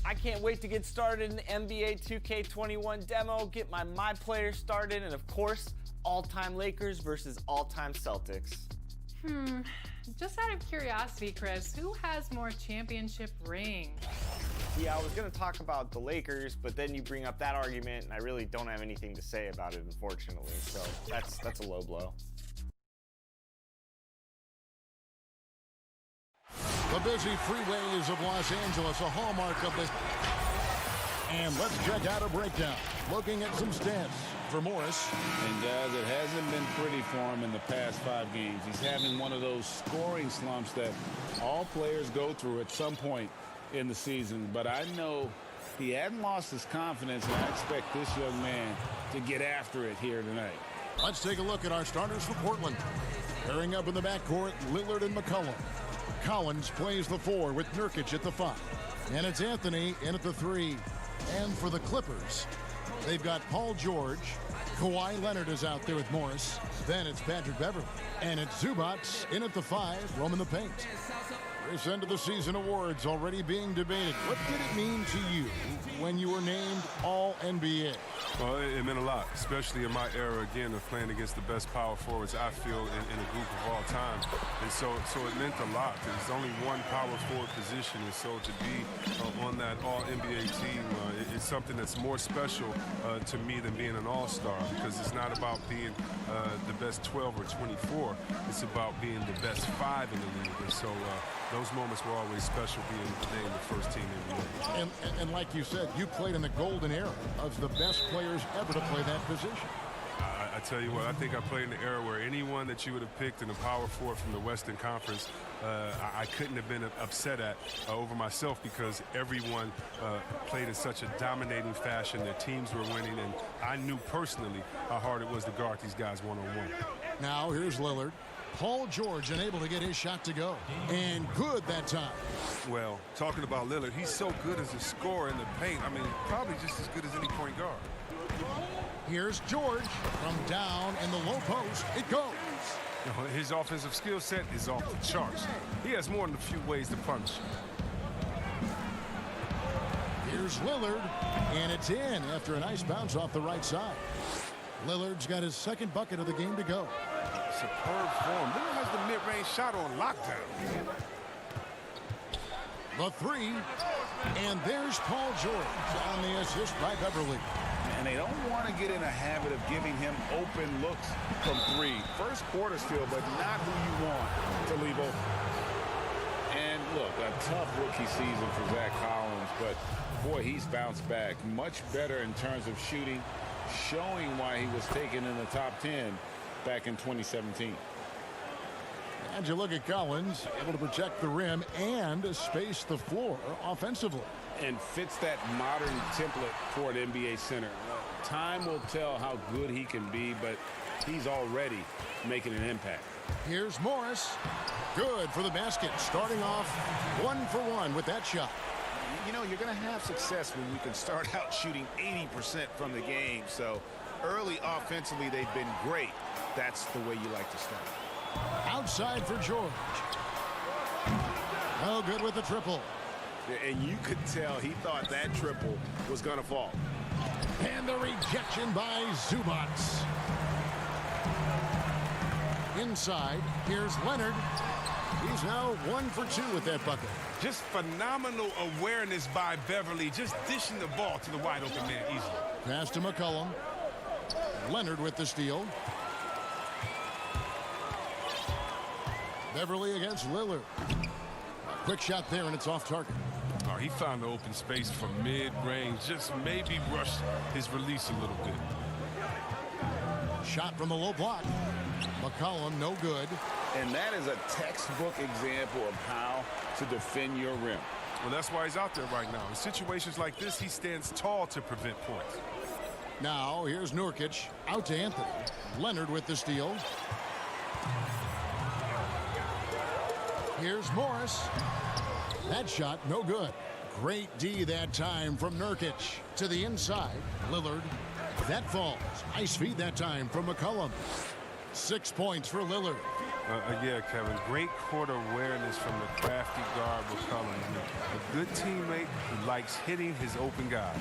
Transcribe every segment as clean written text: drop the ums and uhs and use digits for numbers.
I can't wait to get started in the NBA 2K21 demo, get my players started, and of course, all-time Lakers versus all-time Celtics. Just out of curiosity, Chris, who has more championship rings? Yeah, I was gonna talk about the Lakers, but then you bring up that argument, and I really don't have anything to say about it, unfortunately. So that's a low blow. The busy freeways of Los Angeles, a hallmark of this. And let's check out a breakdown. Looking at some stats for Morris. And guys, it hasn't been pretty for him in the past 5 games. He's having one of those scoring slumps that all players go through at some point in the season. But I know he hadn't lost his confidence, and I expect this young man to get after it here tonight. Let's take a look at our starters for Portland. Pairing up in the backcourt, Lillard and McCollum. Collins plays the 4 with Nurkic at the 5. And it's Anthony in at the 3. And for the Clippers, they've got Paul George. Kawhi Leonard is out there with Morris. Then it's Patrick Beverley. And it's Zubac in at the 5, roaming the paint. This end of the season awards already being debated. What did it mean to you when you were named All-NBA? Well, it meant a lot, especially in my era, again, of playing against the best power forwards, I feel, in a group of all time. And so it meant a lot. There's only one power forward position, and so to be on that All-NBA team, it's something that's more special to me than being an All-Star, because it's not about being the best 12 or 24. It's about being the best 5 in the league. And so those moments were always special, being named the first team in the league. And like you said, you played in the golden era of the best players ever to play that position. I tell you what, I think I played in the era where anyone that you would have picked in the power forward from the Western Conference, I couldn't have been upset at over myself, because everyone played in such a dominating fashion. Their teams were winning, and I knew personally how hard it was to guard these guys one-on-one. Now here's Lillard. Paul George unable to get his shot to go. And good that time. Well, talking about Lillard, he's so good as a scorer in the paint. I mean, probably just as good as any point guard. Here's George from down in the low post. It goes. You know, his offensive skill set is off the charts. He has more than a few ways to punish. Here's Lillard, and it's in after a nice bounce off the right side. Lillard's got his second bucket of the game to go. Superb form. Lillard has the mid-range shot on lockdown. The 3, and there's Paul George on the assist by Beverley. And they don't want to get in a habit of giving him open looks from 3. First quarter still, but not who you want to leave open. And look, a tough rookie season for Zach Collins, but boy, he's bounced back much better in terms of shooting, showing why he was taken in the top 10 back in 2017. And you look at Collins, able to protect the rim and space the floor offensively. And fits that modern template for an NBA center. Time will tell how good he can be, but he's already making an impact. Here's Morris. Good for the basket. Starting off 1 for 1 with that shot. You know, you're going to have success when you can start out shooting 80% from the game. So early offensively, they've been great. That's the way you like to start. Outside for George. Oh, good with the triple. And you could tell he thought that triple was going to fall. And the rejection by Zubac. Inside, here's Leonard. He's now 1 for 2 with that bucket. Just phenomenal awareness by Beverley, just dishing the ball to the wide open man easily. Pass to McCollum. Leonard with the steal. Beverley against Lillard. Quick shot there, and it's off target. Oh, he found the open space from mid-range, just maybe rushed his release a little bit. Shot from the low block. McCollum, no good. And that is a textbook example of how to defend your rim. Well, that's why he's out there right now. In situations like this, he stands tall to prevent points. Now, here's Nurkic. Out to Anthony. Leonard with the steal. Here's Morris. That shot, no good. Great D that time from Nurkic. To the inside, Lillard. That falls. Nice feed that time from McCollum. 6 points for Lillard. Yeah, Kevin. Great court awareness from the crafty guard McCollum. A good teammate who likes hitting his open guys.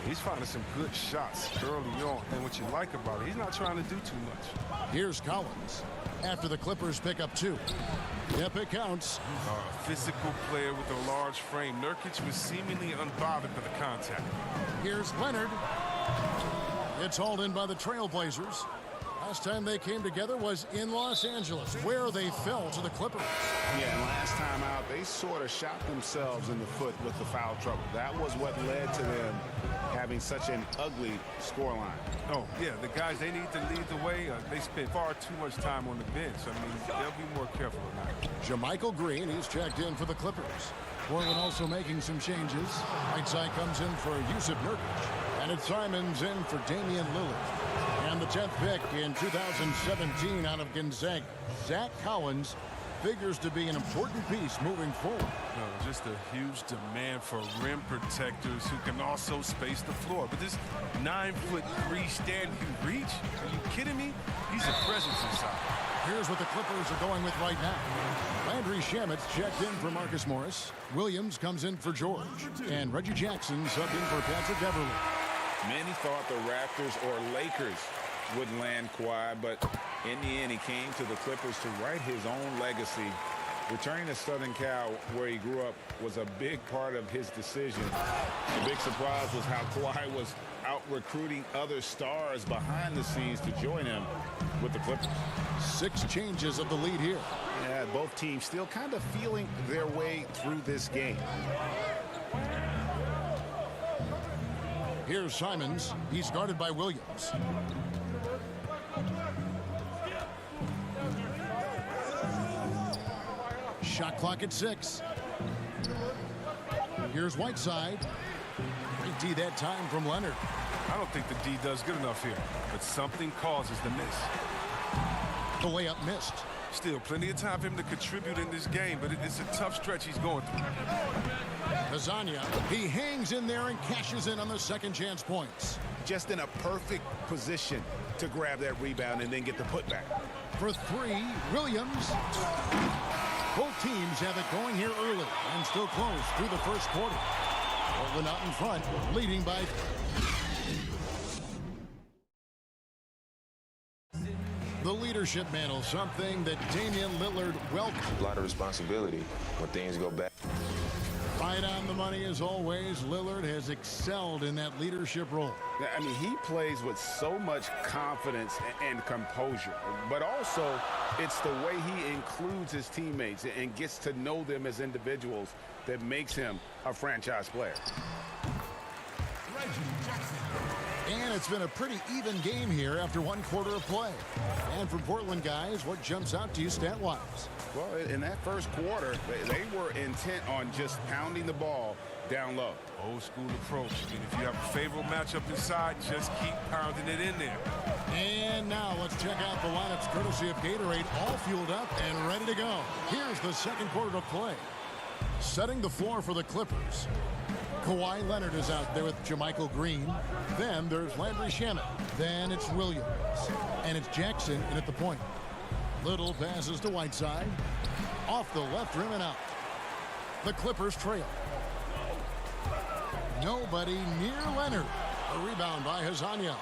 He's finding some good shots early on. And what you like about it, he's not trying to do too much. Here's Collins after the Clippers pick up 2. Yep, it counts. A physical player with a large frame. Nurkic was seemingly unbothered by the contact. Here's Leonard. It's hauled in by the Trailblazers. Last time they came together was in Los Angeles, where they fell to the Clippers. Yeah, and last time out, they sort of shot themselves in the foot with the foul trouble. That was what led to them having such an ugly scoreline. Oh, yeah, the guys, they need to lead the way. They spent far too much time on the bench. I mean, they'll be more careful tonight. JaMychal Green, he's checked in for the Clippers. Portland also making some changes. Whiteside comes in for Jusuf Nurkic. And it's Simons in for Damian Lillard. And the 10th pick in 2017 out of Gonzaga, Zach Collins, figures to be an important piece moving forward. No, just a huge demand for rim protectors who can also space the floor. But this 9'3" stand he reach? Are you kidding me? He's a presence inside. Here's what the Clippers are going with right now. Landry Shamet's checked in for Marcus Morris. Williams comes in for George. And Reggie Jackson subbed in for Patrick Beverley. Many thought the Raptors or Lakers wouldn't land Kawhi, but in the end, he came to the Clippers to write his own legacy. Returning to Southern Cal, where he grew up, was a big part of his decision. The big surprise was how Kawhi was out recruiting other stars behind the scenes to join him with the Clippers. 6 changes of the lead here. Yeah, both teams still kind of feeling their way through this game. Here's Simons. He's guarded by Williams. Shot clock at 6. Here's Whiteside. Great D that time from Leonard. I don't think the D does good enough here, but something causes the miss. The layup missed. Still plenty of time for him to contribute in this game, but it's a tough stretch he's going through. Kazania, he hangs in there and cashes in on the second chance points. Just in a perfect position to grab that rebound and then get the putback. For 3, Williams. Both teams have it going here early and still close through the first quarter. Portland out in front, leading by... The leadership mantle, something that Damian Lillard welcomed. A lot of responsibility when things go bad. Right on the money as always. Lillard has excelled in that leadership role. I mean, he plays with so much confidence and composure, but also it's the way he includes his teammates and gets to know them as individuals that makes him a franchise player. And it's been a pretty even game here after 1 quarter of play. And for Portland guys, what jumps out to you stat-wise? Well, in that first quarter, they were intent on just pounding the ball down low. Old school approach. And if you have a favorable matchup inside, just keep pounding it in there. And now let's check out the lineups courtesy of Gatorade, all fueled up and ready to go. Here's the second quarter of play. Setting the floor for the Clippers. Kawhi Leonard is out there with JaMychal Green. Then there's Landry Shamet. Then it's Williams. And it's Jackson in at the point. Little passes to Whiteside. Off the left rim and out. The Clippers trail. Nobody near Leonard. A rebound by Kazania.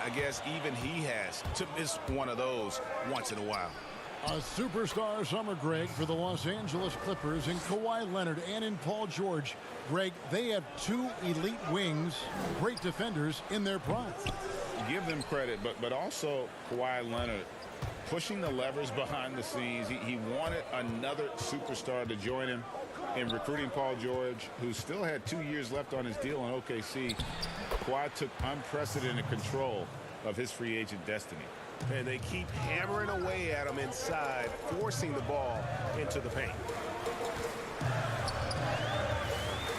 I guess even he has to miss one of those once in a while. A superstar summer, Greg, for the Los Angeles Clippers in Kawhi Leonard and in Paul George. Greg, they have 2 elite wings, great defenders in their prime. Give them credit, but also Kawhi Leonard pushing the levers behind the scenes. He wanted another superstar to join him in recruiting Paul George, who still had 2 years left on his deal in OKC. Kawhi took unprecedented control of his free agent destiny. And they keep hammering away at him inside, forcing the ball into the paint.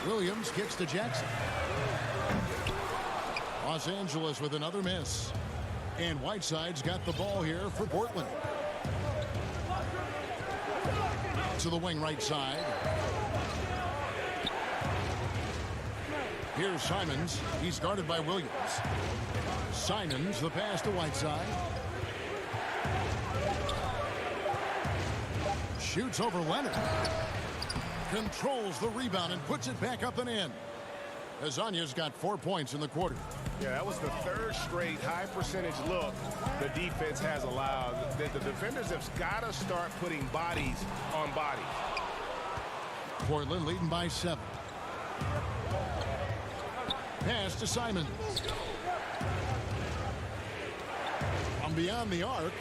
Williams kicks to Jackson. Los Angeles with another miss. And Whiteside's got the ball here for Portland. To the wing right side. Here's Simons. He's guarded by Williams. Simons, the pass to Whiteside. shoots over Leonard. Controls the rebound and puts it back up and in. Hezonja's got 4 points in the quarter. Yeah, that was the third straight high percentage look the defense has allowed. The defenders have got to start putting bodies on bodies. Portland leading by 7. Pass to Simons. From beyond the arc,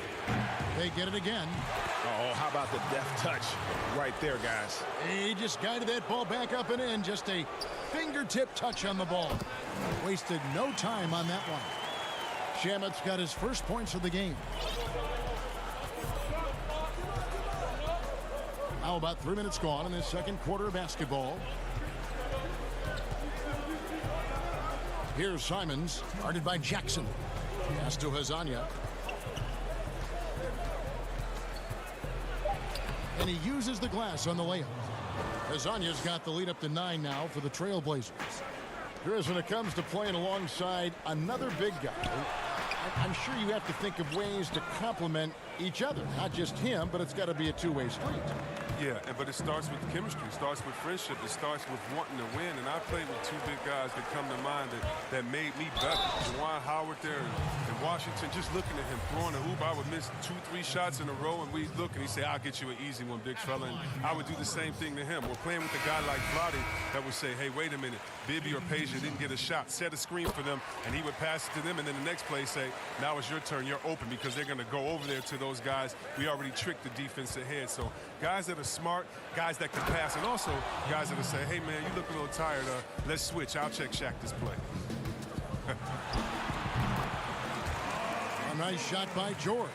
they get it again. Oh, how about the deft touch right there, guys? He just guided that ball back up and in. Just a fingertip touch on the ball. Wasted no time on that one. Shamet's got his first points of the game. Now about 3 minutes gone in this second quarter of basketball. Here's Simons, guarded by Jackson. Pass to Hezonja. And he uses the glass on the layup. Hezonja's got the lead up to 9 now for the Trailblazers. Chris, when it comes to playing alongside another big guy, I'm sure you have to think of ways to complement each other. Not just him, but it's got to be a two-way street. Yeah, but it starts with chemistry. It starts with friendship. It starts with wanting to win. And I played with two big guys that come to mind that made me better. Juwan Howard there in Washington, just looking at him throwing the hoop, I would miss 2-3 shots in a row, and we'd look and he'd say, I'll get you an easy one, big fella. And I would do the same thing to him. We're playing with a guy like Vlade that would say, hey, wait a minute, Bibby or Peja didn't get a shot. Set a screen for them, and he would pass it to them, and then the next play say, now it's your turn, you're open, because they're going to go over there to those guys. We already tricked the defense ahead. So guys that are smart, guys that can pass, and also guys that will say, hey, man, you look a little tired. Let's switch. I'll check Shaq this play. A nice shot by George.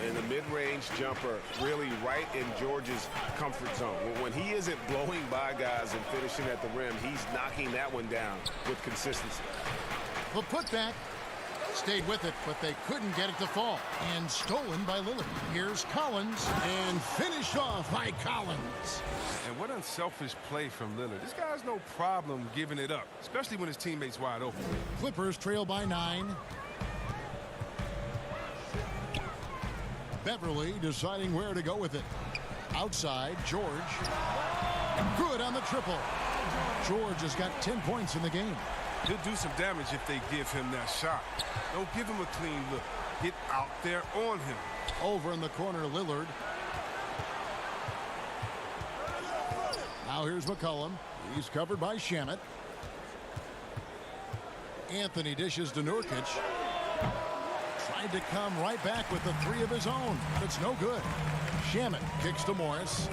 And the mid-range jumper really right in George's comfort zone. When he isn't blowing by guys and finishing at the rim, he's knocking that one down with consistency. The putback stayed with it, but they couldn't get it to fall. And stolen by Lillard. Here's Collins, and finished off by Collins. And what unselfish play from Lillard. This guy has no problem giving it up, especially when his teammate's wide open. Clippers trail by 9. Beverly deciding where to go with it. Outside, George. Good on the triple. George has got 10 points in the game. He'll do some damage if they give him that shot. Don't give him a clean look. Get out there on him. Over in the corner, Lillard. Now here's McCollum. He's covered by Shamet. Anthony dishes to Nurkic. Tried to come right back with the 3 of his own, but it's no good. Shamet kicks to Morris.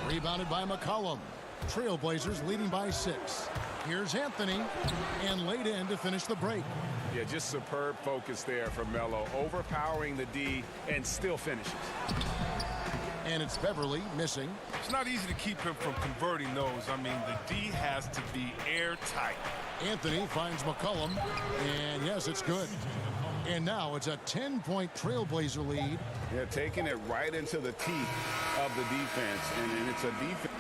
Rebounded by McCollum. Trailblazers leading by 6. Here's Anthony, and laid in to finish the break. Yeah, just superb focus there from Melo, overpowering the D and still finishes. And it's Beverly missing. It's not easy to keep him from converting those. I mean, the D has to be airtight. Anthony finds McCollum, and yes, it's good. And now it's a 10-point Trailblazer lead. Yeah, taking it right into the teeth of the defense, and it's a defense.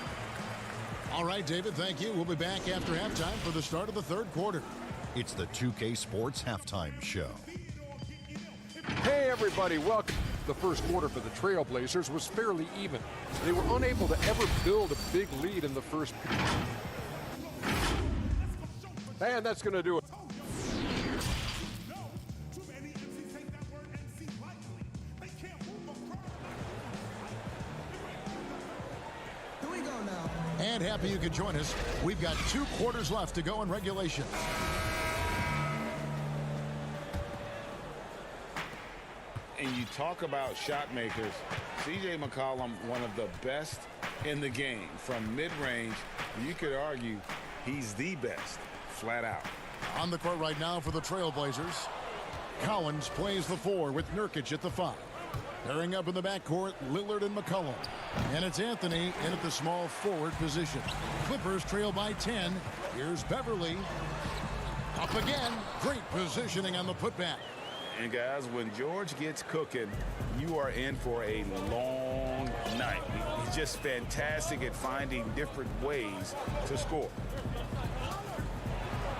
All right, David, thank you. We'll be back after halftime for the start of the third quarter. It's the 2K Sports Halftime Show. Hey, everybody, welcome. The first quarter for the Trailblazers was fairly even. They were unable to ever build a big lead in the first period. And that's going to do it. And happy you could join us. We've got 2 quarters left to go in regulation. And you talk about shot makers, C.J. McCollum, one of the best in the game. From mid-range, you could argue he's the best, flat out. On the court right now for the Trailblazers. Collins plays the 4 with Nurkic at the 5. Pairing up in the backcourt, Lillard and McCollum. And it's Anthony in at the small forward position. Clippers trail by 10. Here's Beverly. Up again. Great positioning on the putback. And guys, when George gets cooking, you are in for a long night. He's just fantastic at finding different ways to score.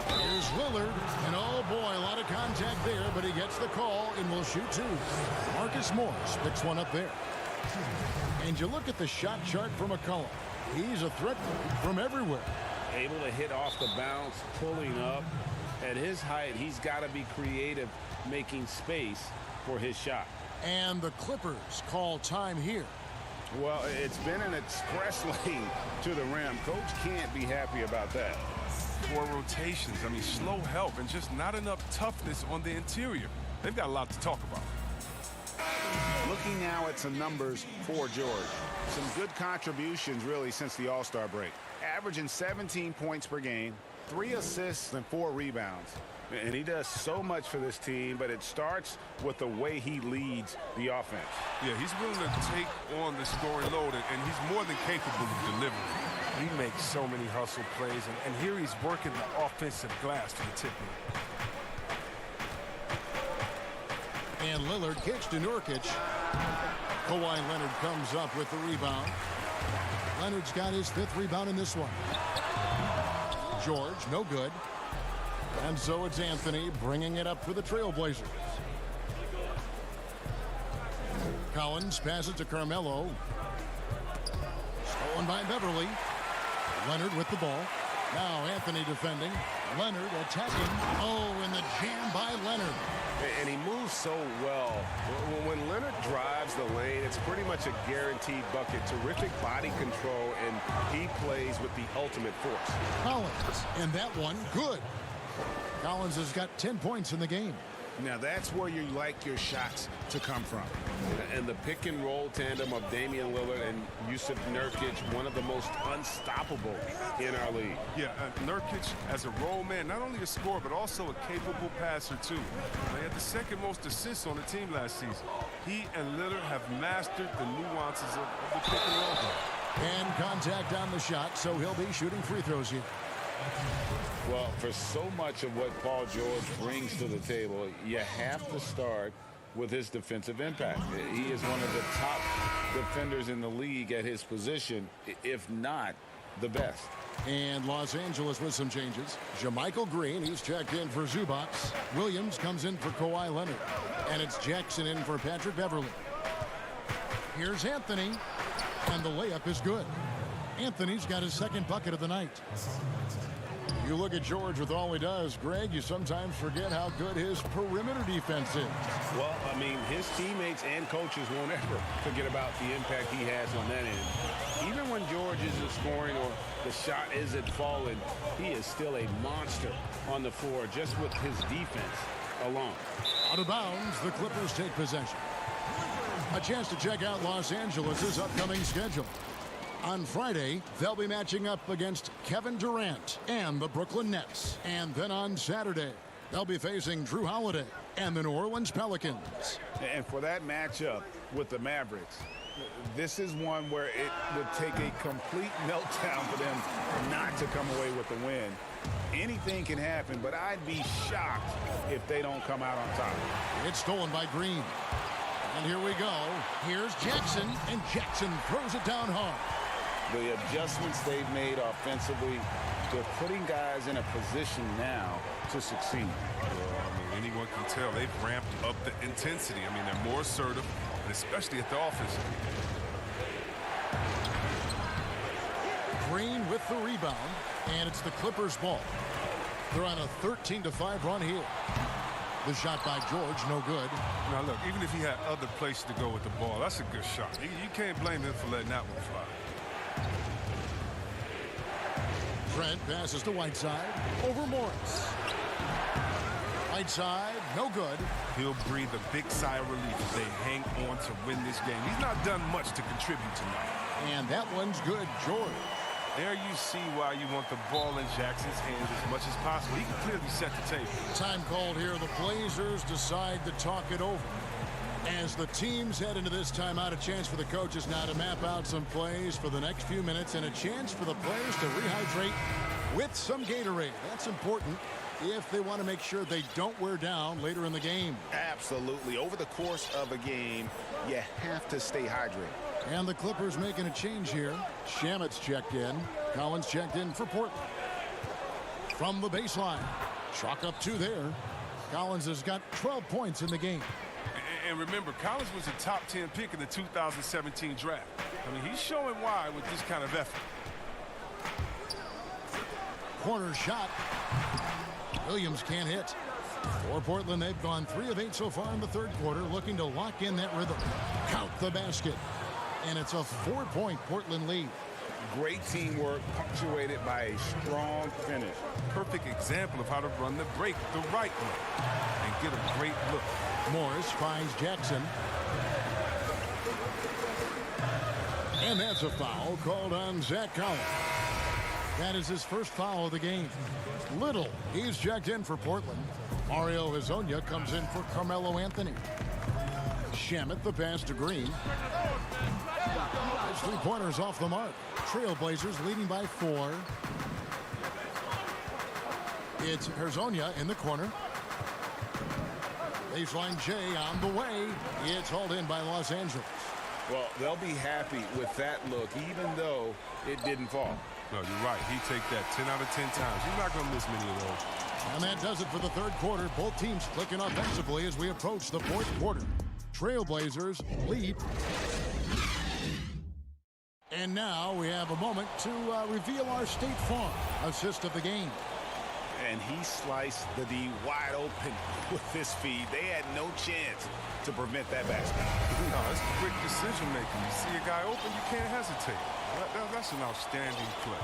Here's Lillard, and oh boy, a lot of contact there, but he gets the call and will shoot 2. Marcus Morris picks one up there. And you look at the shot chart for McCollum. He's a threat from everywhere. Able to hit off the bounce, pulling up. At his height, he's got to be creative, making space for his shot. And the Clippers call time here. Well, it's been an express lane to the rim. Coach can't be happy about that. 4 rotations. I mean, slow help and just not enough toughness on the interior. They've got a lot to talk about. Looking now at some numbers for George. Some good contributions, really, since the All-Star break. Averaging 17 points per game, 3 assists, and 4 rebounds. And he does so much for this team, but it starts with the way he leads the offense. Yeah, he's willing to take on the scoring load, and he's more than capable of delivering. He makes so many hustle plays, and here he's working the offensive glass to the tip. And Lillard kicks to Nurkic. Kawhi Leonard comes up with the rebound. Leonard's got his 5th rebound in this one. George, no good. And so it's Anthony bringing it up for the Trailblazers. Collins passes to Carmelo. Stolen by Beverly. Leonard with the ball. Now Anthony defending. Leonard attacking. Oh, and the jam by Leonard. And he moves so well. When Leonard drives the lane, it's pretty much a guaranteed bucket. Terrific body control, and he plays with the ultimate force. Collins, and that one, good. Collins has got 10 points in the game. Now that's where you like your shots to come from. And the pick and roll tandem of Damian Lillard and Jusuf Nurkic, one of the most unstoppable in our league. Yeah, Nurkic as a role man, not only a scorer, but also a capable passer, too. They had the 2nd most assists on the team last season. He and Lillard have mastered the nuances of the pick and roll game. And contact on the shot, so he'll be shooting free throws here. Well, for so much of what Paul George brings to the table, you have to start with his defensive impact. He is one of the top defenders in the league at his position, if not the best. And Los Angeles with some changes. JaMychal Green, he's checked in for Zubac. Williams comes in for Kawhi Leonard. And it's Jackson in for Patrick Beverly. Here's Anthony, and the layup is good. Anthony's got his 2nd bucket of the night. You look at George with all he does, Greg, you sometimes forget how good his perimeter defense is. Well, I mean, his teammates and coaches won't ever forget about the impact he has on that end. Even when George isn't scoring or the shot isn't falling, he is still a monster on the floor just with his defense alone. Out of bounds, the Clippers take possession. A chance to check out Los Angeles' upcoming schedule. On Friday, they'll be matching up against Kevin Durant and the Brooklyn Nets. And then on Saturday, they'll be facing Drew Holiday and the New Orleans Pelicans. And for that matchup with the Mavericks, this is one where it would take a complete meltdown for them not to come away with the win. Anything can happen, but I'd be shocked if they don't come out on top. It's stolen by Green. And here we go. Here's Jackson, and Jackson throws it down hard. The adjustments they've made offensively, they're putting guys in a position now to succeed. Well, I mean, anyone can tell they've ramped up the intensity. I mean, they're more assertive, and especially at the offensive. Green with the rebound, and it's the Clippers' ball. They're on a 13-5 run here. The shot by George, no good. Now, look, even if he had other places to go with the ball, that's a good shot. You can't blame him for letting that one fly. Trent passes to Whiteside. Over Morris. Whiteside, no good. He'll breathe a big sigh of relief as they hang on to win this game. He's not done much to contribute tonight. And that one's good, George. There you see why you want the ball in Jackson's hands as much as possible. He can clearly set the table. Time called here. The Blazers decide to talk it over. As the teams head into this timeout, a chance for the coaches now to map out some plays for the next few minutes and a chance for the players to rehydrate with some Gatorade. That's important if they want to make sure they don't wear down later in the game. Absolutely. Over the course of a game, you have to stay hydrated. And the Clippers making a change here. Shamet's checked in. Collins checked in for Portland. From the baseline. Chalk up 2 there. Collins has got 12 points in the game. And remember, Collins was a top 10 pick in the 2017 draft. I mean, he's showing why with this kind of effort. Corner shot. Williams can't hit. For Portland, they've gone 3 of 8 so far in the third quarter, looking to lock in that rhythm. Count the basket. And it's a 4-point Portland lead. Great teamwork punctuated by a strong finish. Perfect example of how to run the break the right way and get a great look. Morris finds Jackson. And that's a foul called on Zach Collins. That is his first foul of the game. Little, he's checked in for Portland. Mario Hezonja comes in for Carmelo Anthony. Shamet the pass to Green. His 3-pointers off the mark. Trailblazers leading by 4. It's Hezonja in the corner. Baseline J on the way. It's hauled in by Los Angeles. Well, they'll be happy with that look, even though it didn't fall. No, you're right. He'd take that 10 out of 10 times. He's not going to miss many of those. And that does it for the third quarter. Both teams clicking offensively as we approach the fourth quarter. Trailblazers lead. And now we have a moment to reveal our State Farm assist of the game. And he sliced the D wide open with this feed. They had no chance to prevent that basket. No, it's quick decision making. You see a guy open, you can't hesitate. That's an outstanding play.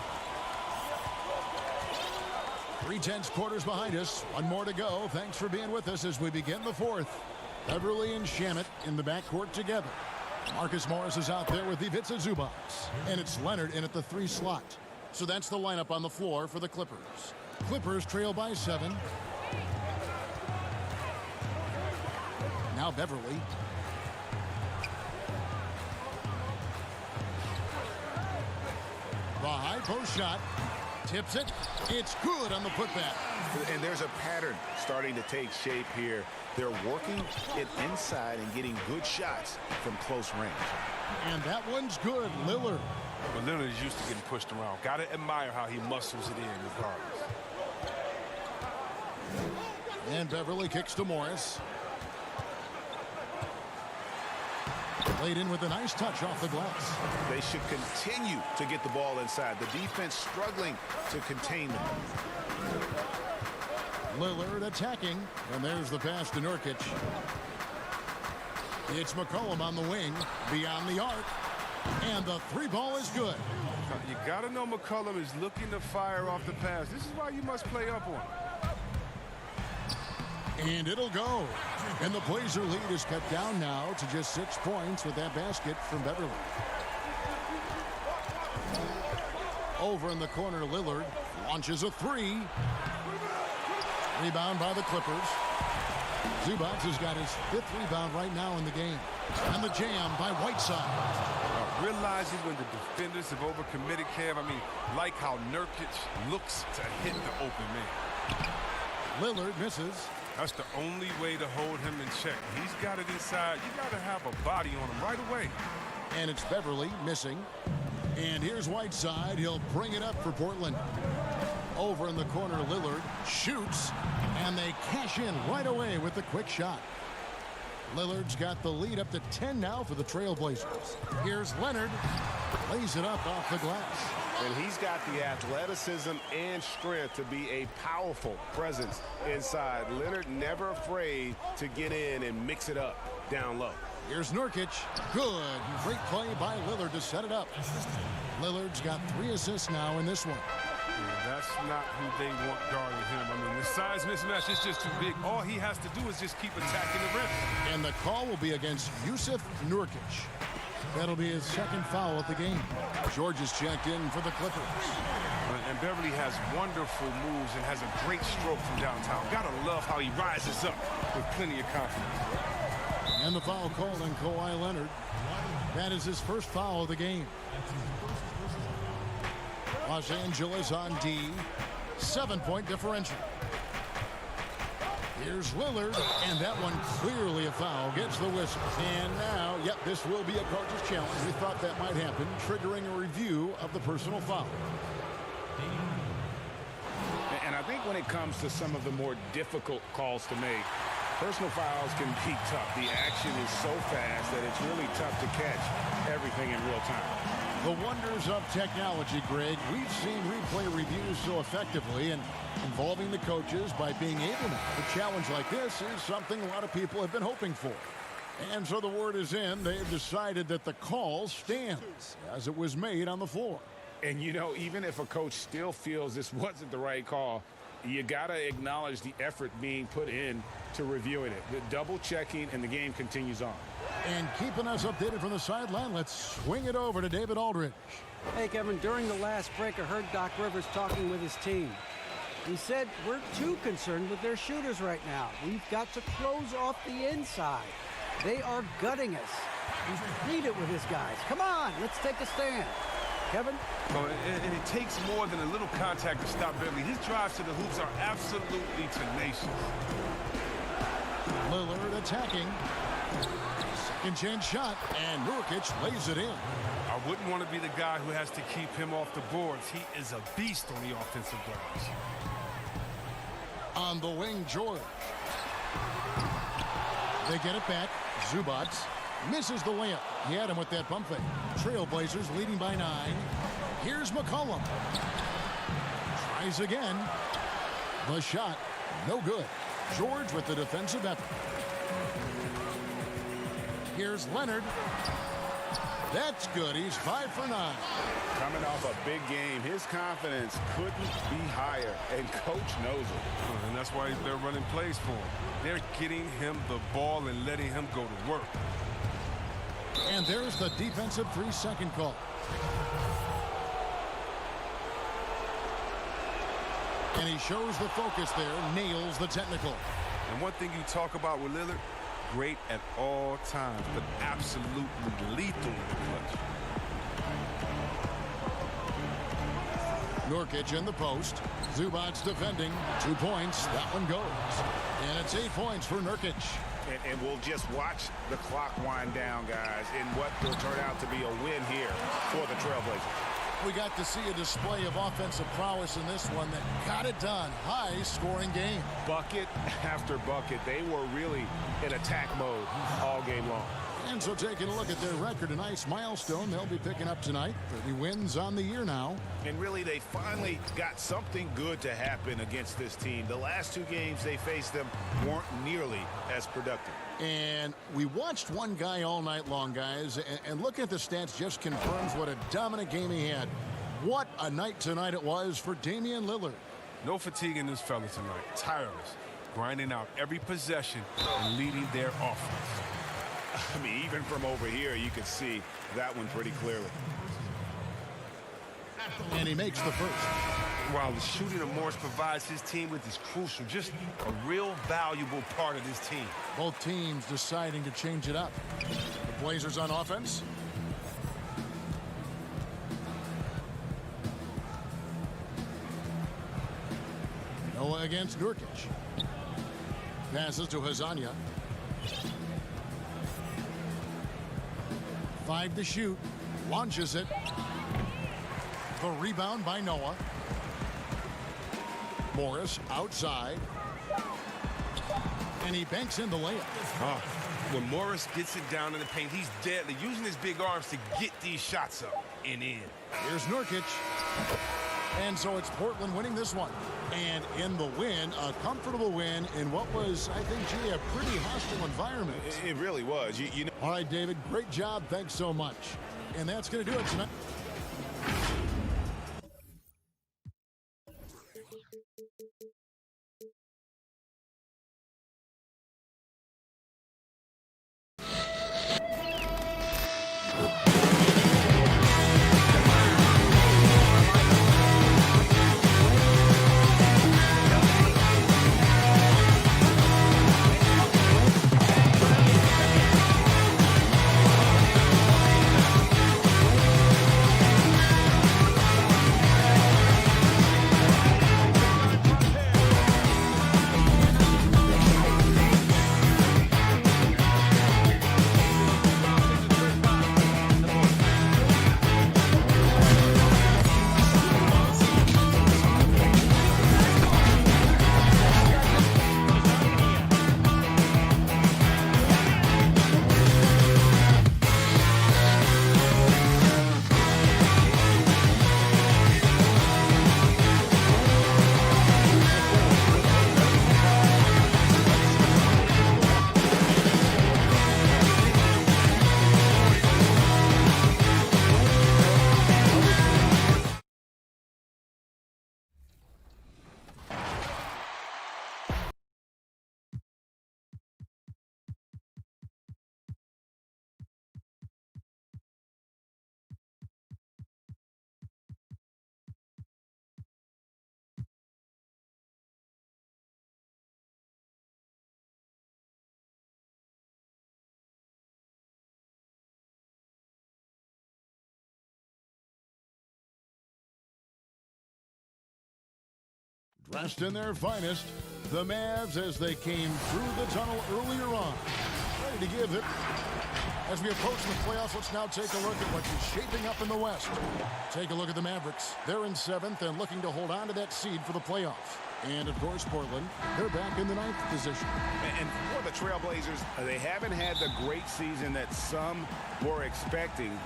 3/10 quarters behind us. One more to go. Thanks for being with us as we begin the fourth. Beverly and Shamet in the backcourt together. Marcus Morris is out there with Ivica Zubac. And it's Leonard in at the 3 slot. So that's the lineup on the floor for the Clippers. Clippers trail by 7. Now Beverly. The high post shot. Tips it. It's good on the putback. And there's a pattern starting to take shape here. They're working it inside and getting good shots from close range. And that one's good. Lillard. But Lillard is used to getting pushed around. Got to admire how he muscles it in regardless. And Beverly kicks to Morris. Laid in with a nice touch off the glass. They should continue to get the ball inside. The defense struggling to contain them. Lillard attacking. And there's the pass to Nurkic. It's McCollum on the wing. Beyond the arc. And the 3-ball is good. You got to know McCollum is looking to fire off the pass. This is why you must play up on him. And it'll go. And the Blazer lead is cut down now to just 6 points with that basket from Beverly. Over in the corner, Lillard launches a 3. Rebound by the Clippers. Zubac has got his 5th rebound right now in the game. And the jam by Whiteside. Realizing when the defenders have overcommitted, Kev, I mean, like how Nurkic looks to hit the open man. Lillard misses. That's the only way to hold him in check. He's got it inside. You got to have a body on him right away. And it's Beverly missing. And here's Whiteside. He'll bring it up for Portland. Over in the corner, Lillard shoots. And they cash in right away with the quick shot. Lillard's got the lead up to 10 now for the Trailblazers. Here's Leonard. Lays it up off the glass. And he's got the athleticism and strength to be a powerful presence inside. Leonard never afraid to get in and mix it up down low. Here's Nurkic. Good. Great play by Lillard to set it up. Lillard's got 3 assists now in this one. Yeah, that's not who they want guarding him. I mean, the size mismatch is just too big. All he has to do is just keep attacking the rim. And the call will be against Jusuf Nurkic. That'll be his 2nd foul of the game. George is checked in for the Clippers. And Beverly has wonderful moves and has a great stroke from downtown. Gotta love how he rises up with plenty of confidence. And the foul called on Kawhi Leonard. That is his 1st foul of the game. Los Angeles on D. 7-point differential. Here's Lillard, and that one clearly a foul. Gets the whistle. And now, yep, this will be a coach's challenge. We thought that might happen, triggering a review of the personal foul. And I think when it comes to some of the more difficult calls to make, Personal fouls can be tough. The action is so fast that it's really tough to catch everything in real time. The wonders of technology, Greg. We've seen replay reviews so effectively, and involving the coaches by being able to. A challenge like this is something a lot of people have been hoping for. And so the word is in. They've decided that the call stands as it was made on the floor. And, you know, even if a coach still feels this wasn't the right call, you got to acknowledge the effort being put in to reviewing it. The double checking, and the game continues on. And keeping us updated from the sideline, let's swing it over to David Aldridge. Hey, Kevin, during the last break, I heard Doc Rivers talking with his team. He said, we're too concerned with their shooters right now. We've got to close off the inside. They are gutting us. He's pleaded with his guys. Come on, let's take a stand. Kevin? Oh, and it takes more than a little contact to stop Beverly. His drives to the hoops are absolutely tenacious. Lillard attacking. Second chance shot, and Nurkic lays it in. I wouldn't want to be the guy who has to keep him off the boards. He is a beast on the offensive glass. On the wing, George. They get it back. Zubac misses the layup. He had him with that pump fake. Trailblazers leading by 9. Here's McCollum. Tries again. The shot, no good. George with the defensive effort. Here's Leonard. That's good. He's 5 for 9. Coming off a big game, his confidence couldn't be higher, and coach knows it. And that's why they're running plays for him. They're getting him the ball and letting him go to work. And there's the defensive 3-second call. And he shows the focus there, nails the technical. And one thing you talk about with Lillard, great at all times, but absolutely lethal in the clutch. Nurkic in the post. Zubac defending. 2 points. That one goes. And it's 8 points for Nurkic. And we'll just watch the clock wind down, guys, in what will turn out to be a win here for the Trailblazers. We got to see a display of offensive prowess in this one that got it done. High-scoring game. Bucket after bucket. They were really in attack mode all game long. And so taking a look at their record, a nice milestone they'll be picking up tonight. 30 wins on the year now. And really, they finally got something good to happen against this team. The last 2 games they faced them weren't nearly as productive. And we watched one guy all night long, guys, and looking at the stats just confirms what a dominant game he had. What a night tonight it was for Damian Lillard. No fatigue in this fella tonight. Tireless, grinding out every possession and leading their offense. I mean, even from over here, you could see that one pretty clearly. And he makes the first. While the shooting of Morris provides his team with is crucial, just a real valuable part of this team. Both teams deciding to change it up. The Blazers on offense. Noah against Nurkic. Passes to Hazanya. 5 to shoot. Launches it. The rebound by Noah. Morris outside. And he banks in the layup. When Morris gets it down in the paint, he's deadly, using his big arms to get these shots up and in. Here's Nurkic. And so it's Portland winning this one. And in the win, a comfortable win in what was, I think, gee, a pretty hostile environment. It really was. You know. All right, David, great job. Thanks so much. And that's going to do it tonight. Dressed in their finest, the Mavs as they came through the tunnel earlier on. Ready to give it. As we approach the playoffs, let's now take a look at what is shaping up in the West. Take a look at the Mavericks. They're in 7th and looking to hold on to that seed for the playoffs. And, of course, Portland, they're back in the 9th position. And for the Trailblazers, they haven't had the great season that some were expecting,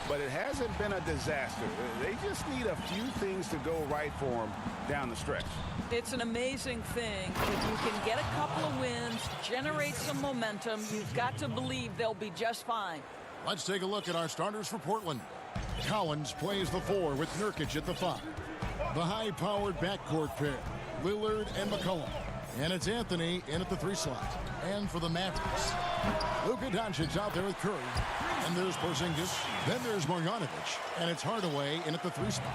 but it hasn't been a disaster. They just need a few things to go right for them down the stretch. It's an amazing thing. If you can get a couple of wins, generate some momentum, you've got to believe they'll be just fine. Let's take a look at our starters for Portland. Collins plays the 4 with Nurkic at the 5. The high-powered backcourt pair, Lillard and McCollum. And it's Anthony in at the 3 slot. And for the Mavericks, Luka Doncic out there with Curry. And there's Porzingis. Then there's Marjanovic. And it's Hardaway in at the 3 spot.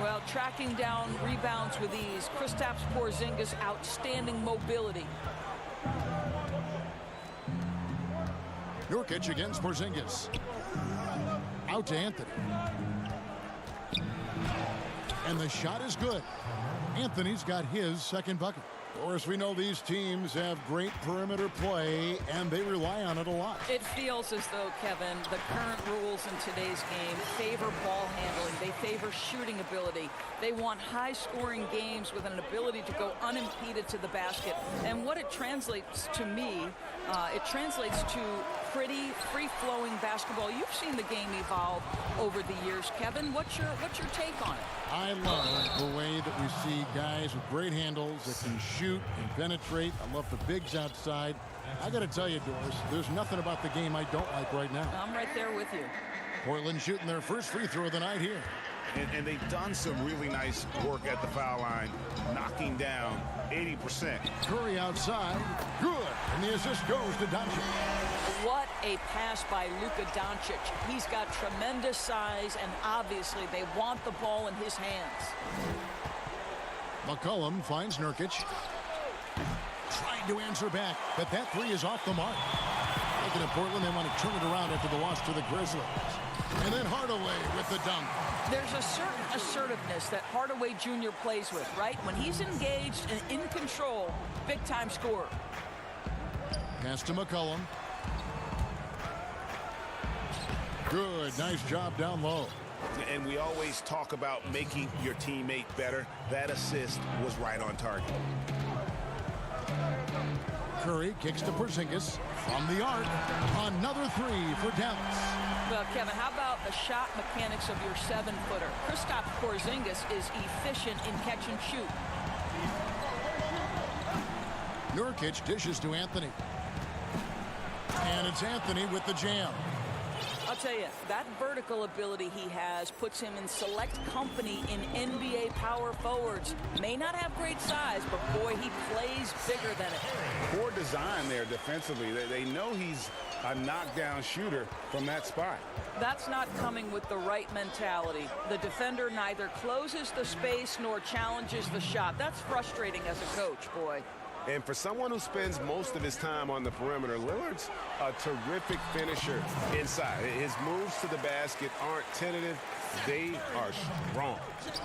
Well, tracking down rebounds with ease. Kristaps Porzingis, outstanding mobility. Nurkic against Porzingis. Out to Anthony. And the shot is good. Anthony's got his second bucket. Of course, we know these teams have great perimeter play, and they rely on it a lot. It feels as though, Kevin, the current rules in today's game favor ball handling. They favor shooting ability. They want high-scoring games with an ability to go unimpeded to the basket. And what it translates to me, it translates to pretty free-flowing basketball. You've seen the game evolve over the years, Kevin. What's your take on it? I love the way that we see guys with great handles that can shoot and penetrate. I love the bigs outside. I got to tell you, Doris, there's nothing about the game I don't like right now. I'm right there with you. Portland shooting their first free throw of the night here. And they've done some really nice work at the foul line, knocking down 80%. Curry outside. Good. And the assist goes to Doncic. What a pass by Luka Doncic. He's got tremendous size, and obviously they want the ball in his hands. McCollum finds Nurkic. Trying to answer back, but that 3 is off the mark. Looking at Portland, they want to turn it around after the loss to the Grizzlies. And then Hardaway with the dunk. There's a certain assertiveness that Hardaway Jr. plays with, right? When he's engaged and in control, big-time scorer. Pass to McCollum. Good, nice job down low. And we always talk about making your teammate better. That assist was right on target. Curry kicks to Porzingis from the arc. Another 3 for Dallas. Well, Kevin, how about the shot mechanics of your 7-footer? Kristaps Porzingis is efficient in catch and shoot. Nurkic dishes to Anthony. And it's Anthony with the jam. I'll tell you, that vertical ability he has puts him in select company in NBA power forwards. May not have great size, but boy, he plays bigger than it. Poor design there defensively. They know he's a knockdown shooter from that spot. That's not coming with the right mentality. The defender neither closes the space nor challenges the shot. That's frustrating as a coach, boy. And for someone who spends most of his time on the perimeter, Lillard's a terrific finisher inside. His moves to the basket aren't tentative. They are strong.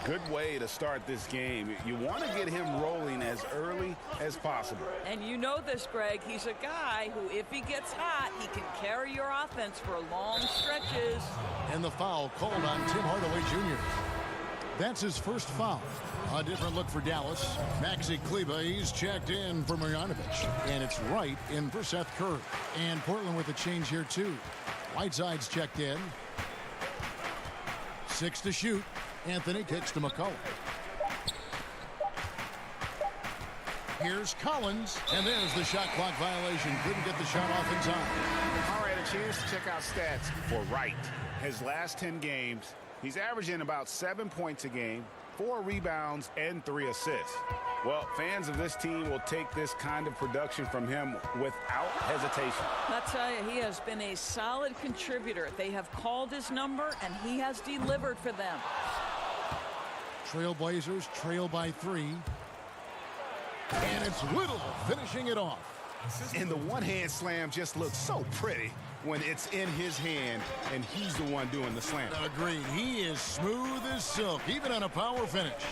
Good way to start this game. You want to get him rolling as early as possible. And you know this, Greg. He's a guy who, if he gets hot, he can carry your offense for long stretches. And the foul called on Tim Hardaway Jr. That's his first foul. A different look for Dallas. Maxi Kleber, he's checked in for Marjanovic. And it's right in for Seth Curry. And Portland with a change here, too. Whiteside's checked in. 6 to shoot. Anthony kicks to McCollum. Here's Collins. And there's the shot clock violation. Couldn't get the shot off in time. All right, a chance to check out stats for Wright. His last 10 games, he's averaging about 7 points a game, 4 rebounds, and 3 assists. Well, fans of this team will take this kind of production from him without hesitation. I'll tell you, he has been a solid contributor. They have called his number, and he has delivered for them. Trailblazers trail by 3. And it's Little finishing it off. And the one-hand slam just looks so pretty when it's in his hand and he's the one doing the slam. Agreed. He is smooth as silk, even on a power finish.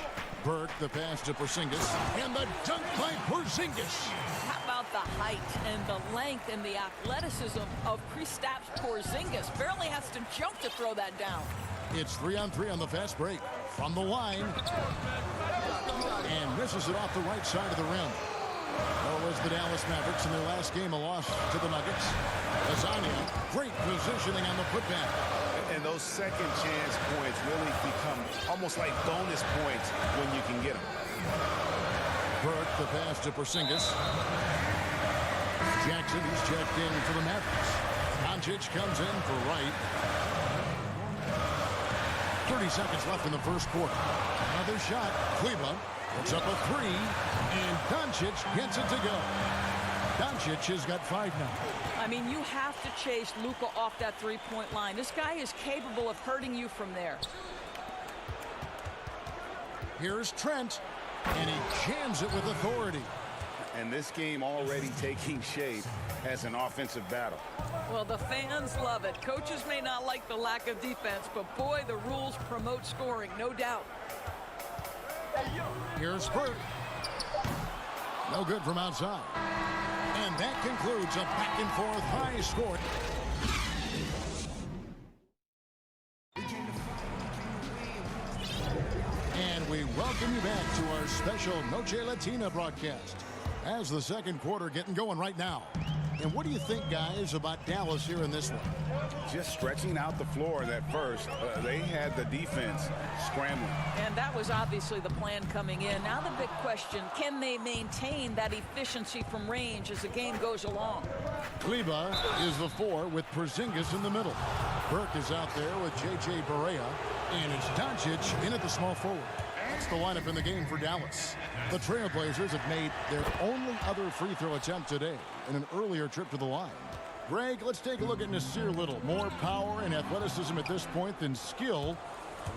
Burke, the pass to Porzingis, and the dunk by Porzingis. How about the height and the length and the athleticism of Kristaps Porzingis? Barely has to jump to throw that down. It's 3-on-3 on the fast break. From the line. And misses it off the right side of the rim. Or was the Dallas Mavericks in their last game a loss to the Nuggets? Lasagna, great positioning on the putback. And those second chance points really become almost like bonus points when you can get them. Burke, the pass to Porzingis. Jackson, he's checked in for the Mavericks. Doncic comes in for Wright. 30 seconds left in the first quarter. Another shot. Kleber puts up a three, and Doncic gets it to go. Doncic has got 5 now. I mean, you have to chase Luka off that three-point line. This guy is capable of hurting you from there. Here's Trent, and he jams it with authority. And this game already taking shape as an offensive battle. Well, the fans love it. Coaches may not like the lack of defense, but boy, the rules promote scoring, no doubt. Here's Burke. No good from outside. And that concludes a back-and-forth high score. And we welcome you back to our special Noche Latina broadcast as the second quarter getting going right now. And what do you think, guys, about Dallas here in this one? Just stretching out the floor in that first. They had the defense scrambling. And that was obviously the plan coming in. Now the big question, can they maintain that efficiency from range as the game goes along? Kleber is the 4 with Porzingis in the middle. Burke is out there with J.J. Barea. And it's Doncic in at the small forward. That's the lineup in the game for Dallas. The Trailblazers have made their only other free throw attempt today in an earlier trip to the line. Greg, let's take a look at Nasir Little. More power and athleticism at this point than skill,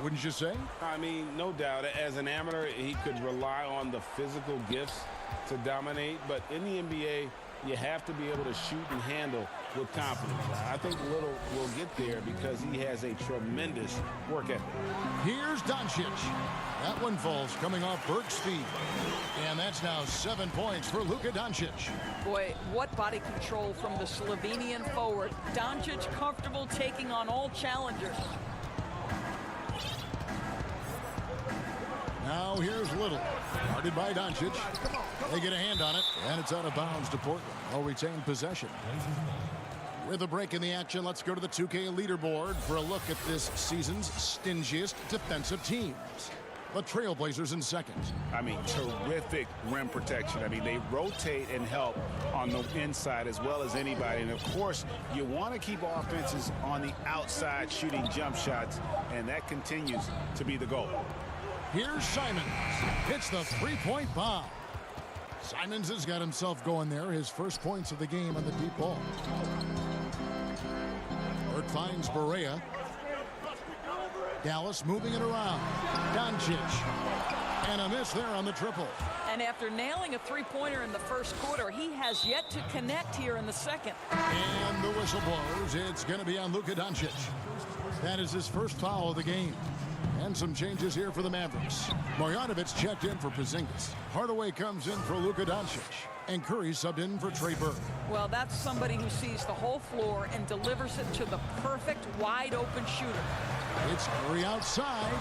wouldn't you say? I mean, no doubt. As an amateur, he could rely on the physical gifts to dominate. But in the NBA, you have to be able to shoot and handle with confidence. I think Little will get there because he has a tremendous work ethic. Here's Doncic. That one falls coming off Burke's feet. And that's now 7 points for Luka Doncic. Boy, what body control from the Slovenian forward. Doncic comfortable taking on all challengers. Now here's Little. Guarded by Doncic. They get a hand on it, and it's out of bounds to Portland. They'll retain possession. With a break in the action, let's go to the 2K leaderboard for a look at this season's stingiest defensive teams. The Trailblazers in second. I mean, terrific rim protection. I mean, they rotate and help on the inside as well as anybody. And, of course, you want to keep offenses on the outside shooting jump shots, and that continues to be the goal. Here's Simons. Hits the three-point bomb. Simons has got himself going there. His first points of the game on the deep ball. Burke finds Barea. Dallas moving it around. Doncic. And a miss there on the triple. And after nailing a three-pointer in the first quarter, he has yet to connect here in the second. And the whistle blows. It's going to be on Luka Doncic. That is his first foul of the game. And some changes here for the Mavericks. Marjanovic checked in for Porzingis. Hardaway comes in for Luka Doncic. And Curry subbed in for Trey Burke. Well, that's somebody who sees the whole floor and delivers it to the perfect wide-open shooter. It's Curry outside.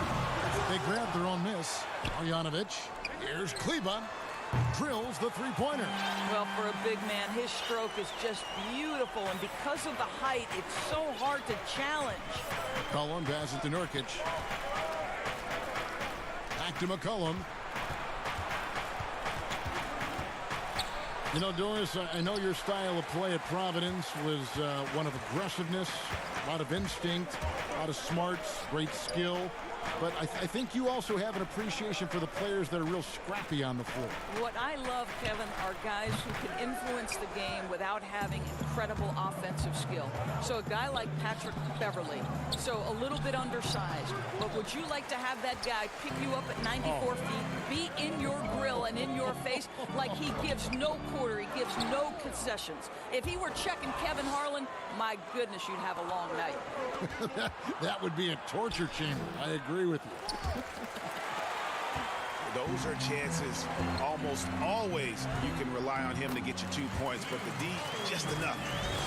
They grab their own miss. Marjanovic. Here's Kleber. Drills the three-pointer. Well, for a big man, his stroke is just beautiful. And because of the height, it's so hard to challenge. McCollum passes to Nurkic. Back to McCollum. You know, Doris, I know your style of play at Providence was one of aggressiveness, a lot of instinct, a lot of smarts, great skill. But I think you also have an appreciation for the players that are real scrappy on the floor. What I love, Kevin, are guys who can influence the game without having incredible offensive skill. So a guy like Patrick Beverly, so a little bit undersized. But would you like to have that guy pick you up at 94 feet, be in your grill and in your face like he gives no quarter, he gives no concessions? If he were checking Kevin Harlan, my goodness, you'd have a long night. That would be a torture chamber. I agree with you. those are chances almost always you can rely on him to get you 2 points, but the D, just enough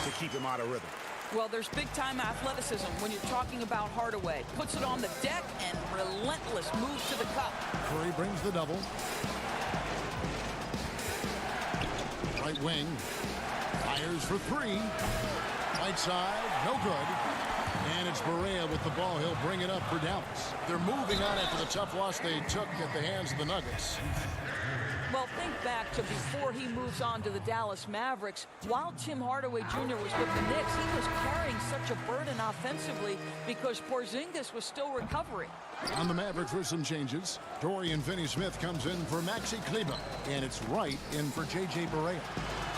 to keep him out of rhythm. Well, there's big-time athleticism when you're talking about Hardaway. Puts it on the deck and relentless move to the cup. Curry brings the double. Right wing. Fires for three. Right side, no good. And it's Barea with the ball. He'll bring it up for Dallas. They're moving on after the tough loss they took at the hands of the Nuggets. Well, think back to before he moves on to the Dallas Mavericks. While Tim Hardaway Jr. was with the Knicks, he was carrying such a burden offensively because Porzingis was still recovering. On the Mavericks for some changes, Dorian Finney-Smith comes in for Maxi Kleber, and it's Wright in for J.J. Barea.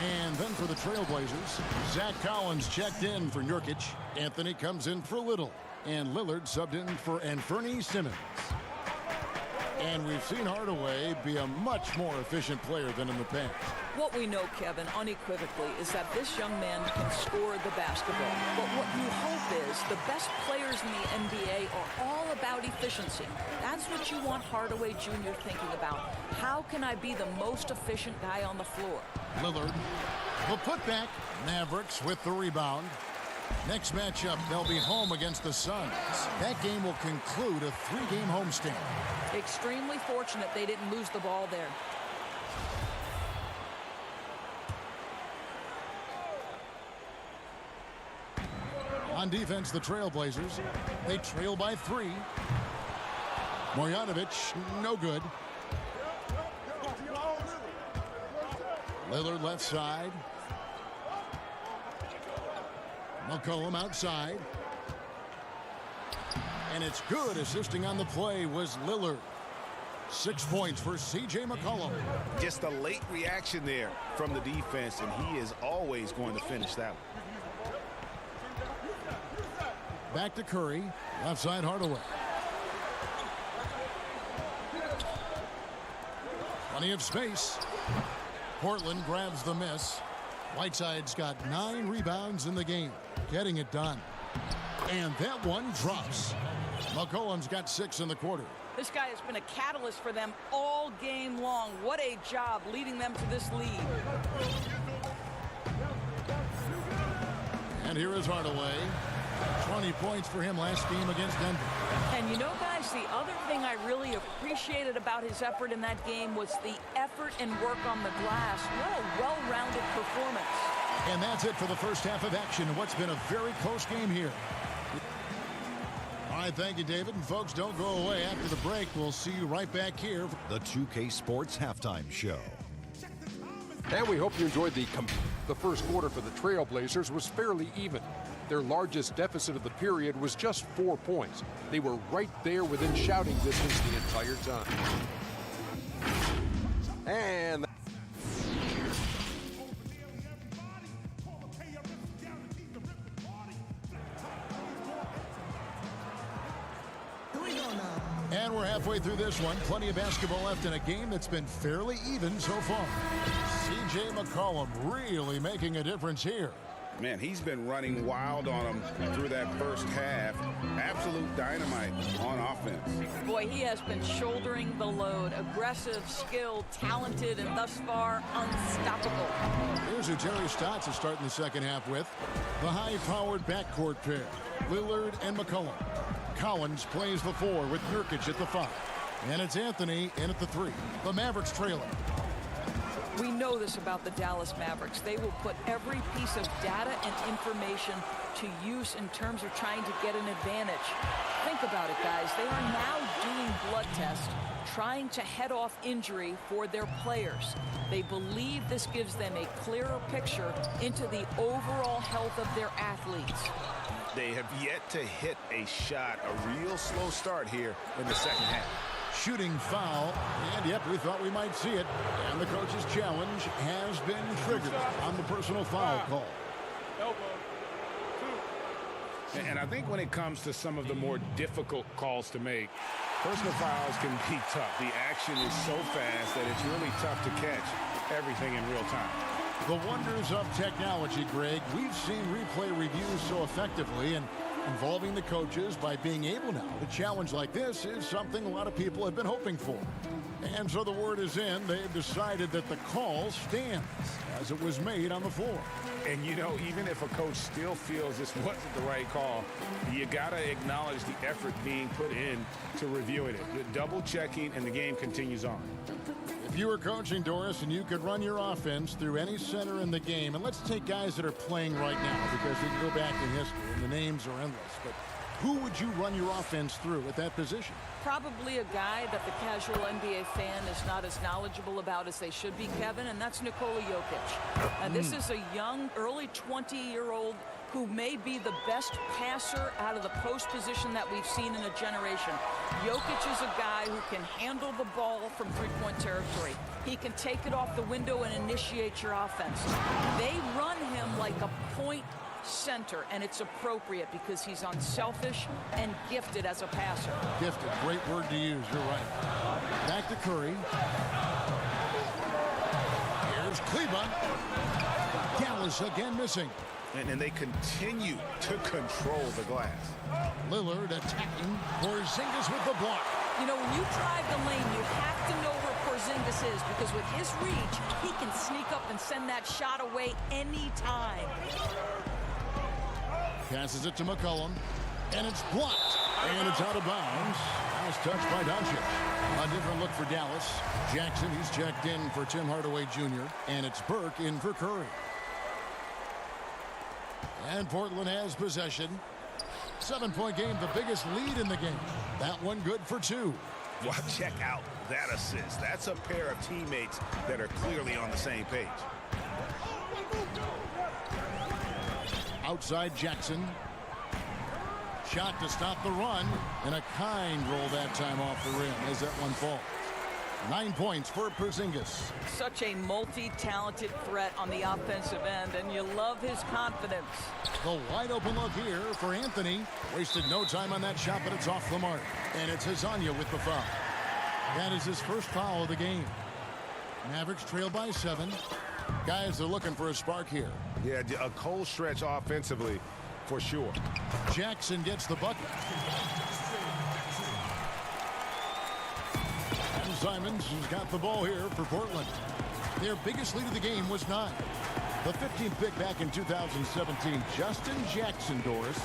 And then for the Trailblazers, Zach Collins checked in for Nurkic. Anthony comes in for Little, and Lillard subbed in for Anthony Simmons. And we've seen Hardaway be a much more efficient player than in the past. What we know, Kevin, unequivocally, is that this young man can score the basketball. But what you hope is the best players in the NBA are all about efficiency. That's what you want Hardaway Jr. thinking about. How can I be the most efficient guy on the floor? Lillard, the putback. Mavericks with the rebound. Next matchup, they'll be home against the Suns. That game will conclude a 3-game homestand. Extremely fortunate they didn't lose the ball there. On defense, the Trailblazers, they trail by 3. Marjanovic, no good. Lillard left side. McCollum outside. And it's good. Assisting on the play was Lillard. 6 points for C.J. McCollum. Just a late reaction there from the defense, and he is always going to finish that one. Back to Curry. Left side Hardaway. Plenty of space. Portland grabs the miss. Whiteside's got 9 rebounds in the game. Getting it done. And that one drops. McCollum's got 6 in the quarter. This guy has been a catalyst for them all game long. What a job leading them to this lead. And here is Hardaway. 20 points for him last game against Denver. And you know, guys, the other thing I really appreciated about his effort in that game was the effort and work on the glass. What a well-rounded performance. And that's it for the first half of action in what's been a very close game here. All right, thank you, David. And folks, don't go away. After the break, we'll see you right back here. The 2K Sports Halftime Show. And we hope you enjoyed the first quarter for the Trailblazers was fairly even. Their largest deficit of the period was just 4 points. They were right there within shouting distance the entire time. And And we're halfway through this one. Plenty of basketball left in a game that's been fairly even so far. C.J. McCollum really making a difference here. Man, he's been running wild on him through that first half. Absolute dynamite on offense. Boy, he has been shouldering the load. Aggressive, skilled, talented, and thus far unstoppable. Here's who Terry Stotts is starting the second half with. The high-powered backcourt pair, Lillard and McCollum. Collins plays the 4 with Nurkic at the 5. And it's Anthony in at the 3. The Mavericks trailing. We know this about the Dallas Mavericks. They will put every piece of data and information to use in terms of trying to get an advantage. Think about it, guys. They are now doing blood tests, trying to head off injury for their players. They believe this gives them a clearer picture into the overall health of their athletes. They have yet to hit a shot, a real slow start here in the second half. Shooting foul, and yep, we thought we might see it. And the coach's challenge has been triggered on the personal foul call. And I think when it comes to some of the more difficult calls to make, personal fouls can be tough. The action is so fast that it's really tough to catch everything in real time. The wonders of technology, Greg. We've seen replay reviews so effectively, and Involving the coaches by being able now to challenge like this is something a lot of people have been hoping for. And so the word is in. They've decided that the call stands as it was made on the floor. And, you know, even if a coach still feels this wasn't the right call, you got to acknowledge the effort being put in to reviewing it. The double checking, and the game continues on. If you were coaching, Doris, and you could run your offense through any center in the game, and let's take guys that are playing right now because we can go back in history and the names are endless, but who would you run your offense through at that position? Probably a guy that the casual NBA fan is not as knowledgeable about as they should be, Kevin, and that's Nikola Jokic. And this is a young, early 20-year-old who may be the best passer out of the post position that we've seen in a generation. Jokic is a guy who can handle the ball from three-point territory. He can take it off the window and initiate your offense. They run him like a point center, and it's appropriate because he's unselfish and gifted as a passer. Gifted, great word to use, you're right. Back to Curry. Here's Kleber. Dallas again missing. And they continue to control the glass. Lillard attacking. Porzingis with the block. You know, when you drive the lane, you have to know where Porzingis is because with his reach, he can sneak up and send that shot away anytime. Passes it to McCollum, and it's blocked, and it's out of bounds. Nice touch by Doncic. A different look for Dallas. Jackson, he's checked in for Tim Hardaway Jr., and it's Burke in for Curry. And Portland has possession. 7-point game, the biggest lead in the game. That one good for 2. Well, check out that assist. That's a pair of teammates that are clearly on the same page. Outside Jackson. Shot to stop the run, and a kind roll that time off the rim as that one falls. 9 points for Porzingis. Such a multi-talented threat on the offensive end, and you love his confidence. The wide open look here for Anthony. Wasted no time on that shot, but it's off the mark. And it's Hezonja with the foul. That is his first foul of the game. Mavericks trail by 7. Guys are looking for a spark here. Yeah, a cold stretch offensively for sure. Jackson gets the bucket. And Simons has got the ball here for Portland. Their biggest lead of the game was 9. The 15th pick back in 2017, Justin Jackson, Doris,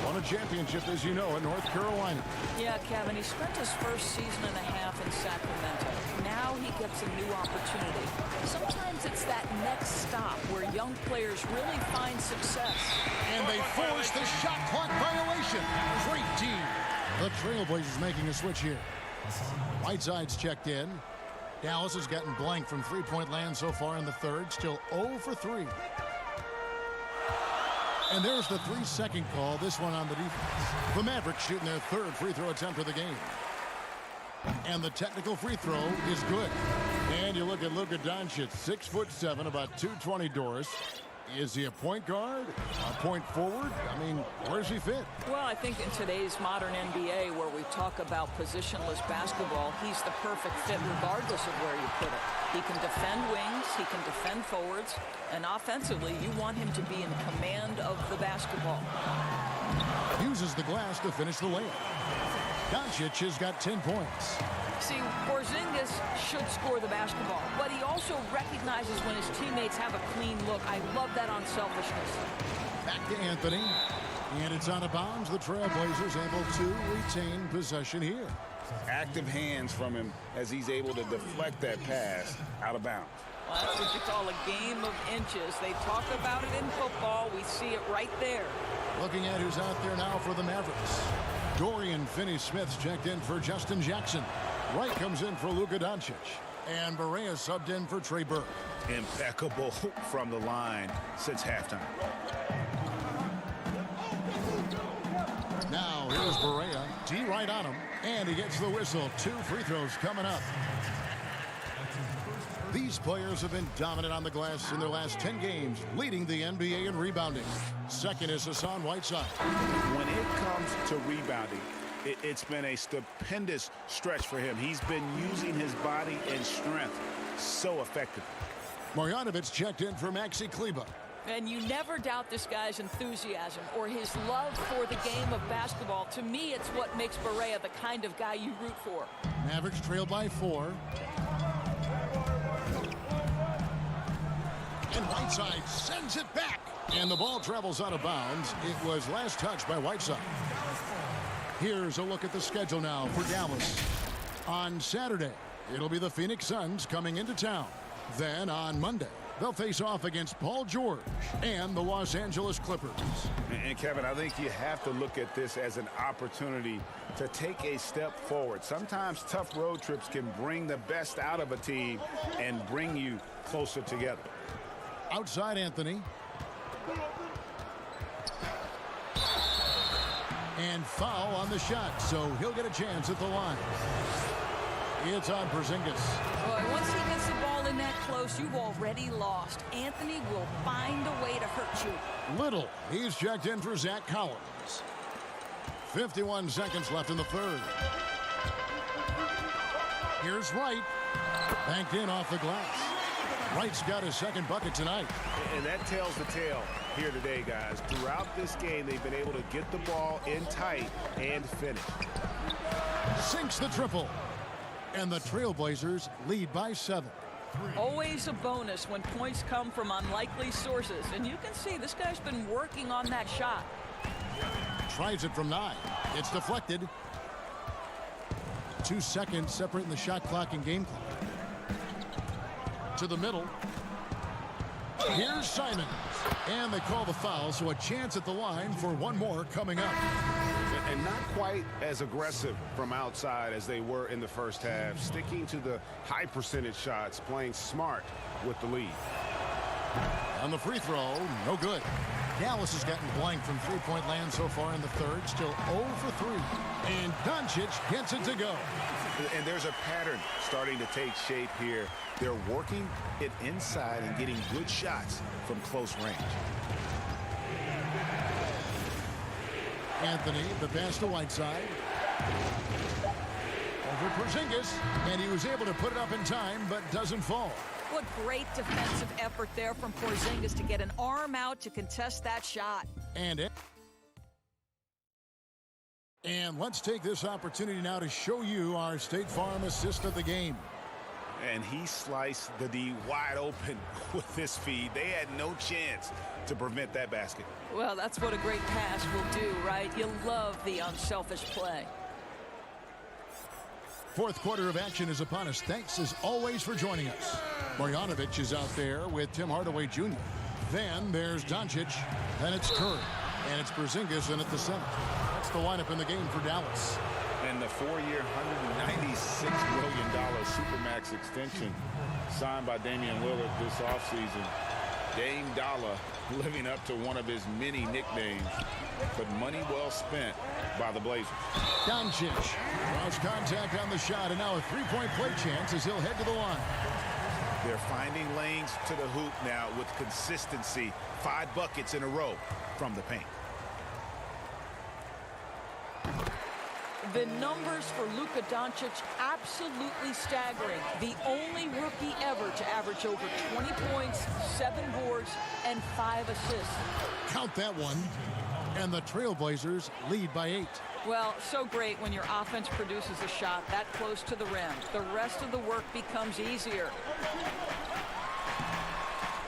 won a championship, as you know, in North Carolina. Yeah, Kevin, he spent his first season and a half in Sacramento. Now he gets a new opportunity. Sometimes it's that next stop where young players really find success. And they force the shot clock violation. Great team. The Trailblazers making a switch here. Whiteside's checked in. Dallas has gotten blank from three-point land so far in the third. Still 0 for 3. And there's the 3-second call. This one on the defense. The Mavericks shooting their third free throw attempt of the game. And the technical free throw is good. And you look at Luka Doncic, 6'7", about 220, Doris. Is he a point guard? A point forward? I mean, where's he fit? Well, I think in today's modern NBA where we talk about positionless basketball, he's the perfect fit regardless of where you put it. He can defend wings, he can defend forwards, and offensively, you want him to be in command of the basketball. Uses the glass to finish the layup. Doncic has got 10 points. See, Porzingis should score the basketball, but he also recognizes when his teammates have a clean look. I love that unselfishness. Back to Anthony, and it's out of bounds. The Trailblazers able to retain possession here. Active hands from him as he's able to deflect that pass out of bounds. Well, that's what you call a game of inches. They talk about it in football. We see it right there. Looking at who's out there now for the Mavericks. Dorian Finney-Smith's checked in for Justin Jackson. Wright comes in for Luka Doncic. And Barea subbed in for Trey Burke. Impeccable from the line since halftime. Now here's Barea. D right on him. And he gets the whistle. 2 free throws coming up. These players have been dominant on the glass in their last 10 games, leading the NBA in rebounding. Second is Hassan Whiteside. When it comes to rebounding, it's been a stupendous stretch for him. He's been using his body and strength so effectively. Marjanovic checked in for Maxi Kleber. And you never doubt this guy's enthusiasm or his love for the game of basketball. To me, it's what makes Barea the kind of guy you root for. Mavericks trail by 4. And Whiteside sends it back. And the ball travels out of bounds. It was last touched by Whiteside. Here's a look at the schedule now for Dallas. On Saturday, it'll be the Phoenix Suns coming into town. Then on Monday, they'll face off against Paul George and the Los Angeles Clippers. And Kevin, I think you have to look at this as an opportunity to take a step forward. Sometimes tough road trips can bring the best out of a team and bring you closer together. Outside Anthony. And foul on the shot, so he'll get a chance at the line. It's on Porzingis. Boy, once he gets the ball in that close, you've already lost. Anthony will find a way to hurt you. Little, he's checked in for Zach Collins. 51 seconds left in the third. Here's Wright. Banked in off the glass. Wright's got his second bucket tonight. And that tells the tale here today, guys. Throughout this game, they've been able to get the ball in tight and finish. Sinks the triple. And the Trailblazers lead by 7. Always a bonus when points come from unlikely sources. And you can see this guy's been working on that shot. Tries it from 9. It's deflected. 2 seconds separating the shot clock and game clock. To the middle. Here's Simons. And they call the foul, so a chance at the line for one more coming up. And not quite as aggressive from outside as they were in the first half. Sticking to the high percentage shots, playing smart with the lead. On the free throw, no good. Dallas has gotten blank from three-point land so far in the third. Still 0 for 3. And Doncic gets it to go. And there's a pattern starting to take shape here. They're working it inside and getting good shots from close range. Anthony, the pass to Whiteside. Over Porzingis, and he was able to put it up in time, but doesn't fall. What great defensive effort there from Porzingis to get an arm out to contest that shot. And let's take this opportunity now to show you our State Farm assist of the game. And he sliced the D wide open with this feed. They had no chance to prevent that basket. Well, that's what a great pass will do, right? You love the unselfish play. Fourth quarter of action is upon us. Thanks as always for joining us. Marjanovic is out there with Tim Hardaway Jr. Then there's Doncic. Then it's Curry. And it's Porzingis in at the center. That's the lineup in the game for Dallas. And the 4-year, $196 million Supermax extension signed by Damian Lillard this offseason. Dame Dollar living up to one of his many nicknames, but money well spent by the Blazers. Doncic draws contact on the shot, and now a three-point play chance as he'll head to the line. They're finding lanes to the hoop now with consistency. 5 buckets in a row from the paint. The numbers for Luka Doncic absolutely staggering. The only rookie ever to average over 20 points, 7 boards, and 5 assists. Count that one. And the Trailblazers lead by 8. Well, so great when your offense produces a shot that close to the rim. The rest of the work becomes easier.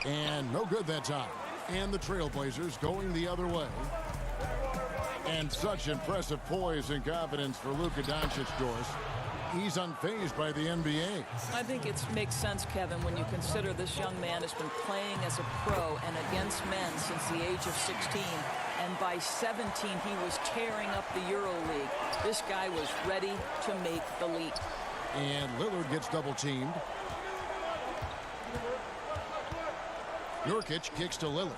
And no good that time. And the Trailblazers going the other way. And such impressive poise and confidence for Luka Doncic, Doris. He's unfazed by the NBA. I think it makes sense, Kevin, when you consider this young man has been playing as a pro and against men since the age of 16. And by 17, he was tearing up the EuroLeague. This guy was ready to make the leap. And Lillard gets double-teamed. Nurkic kicks to Lillard.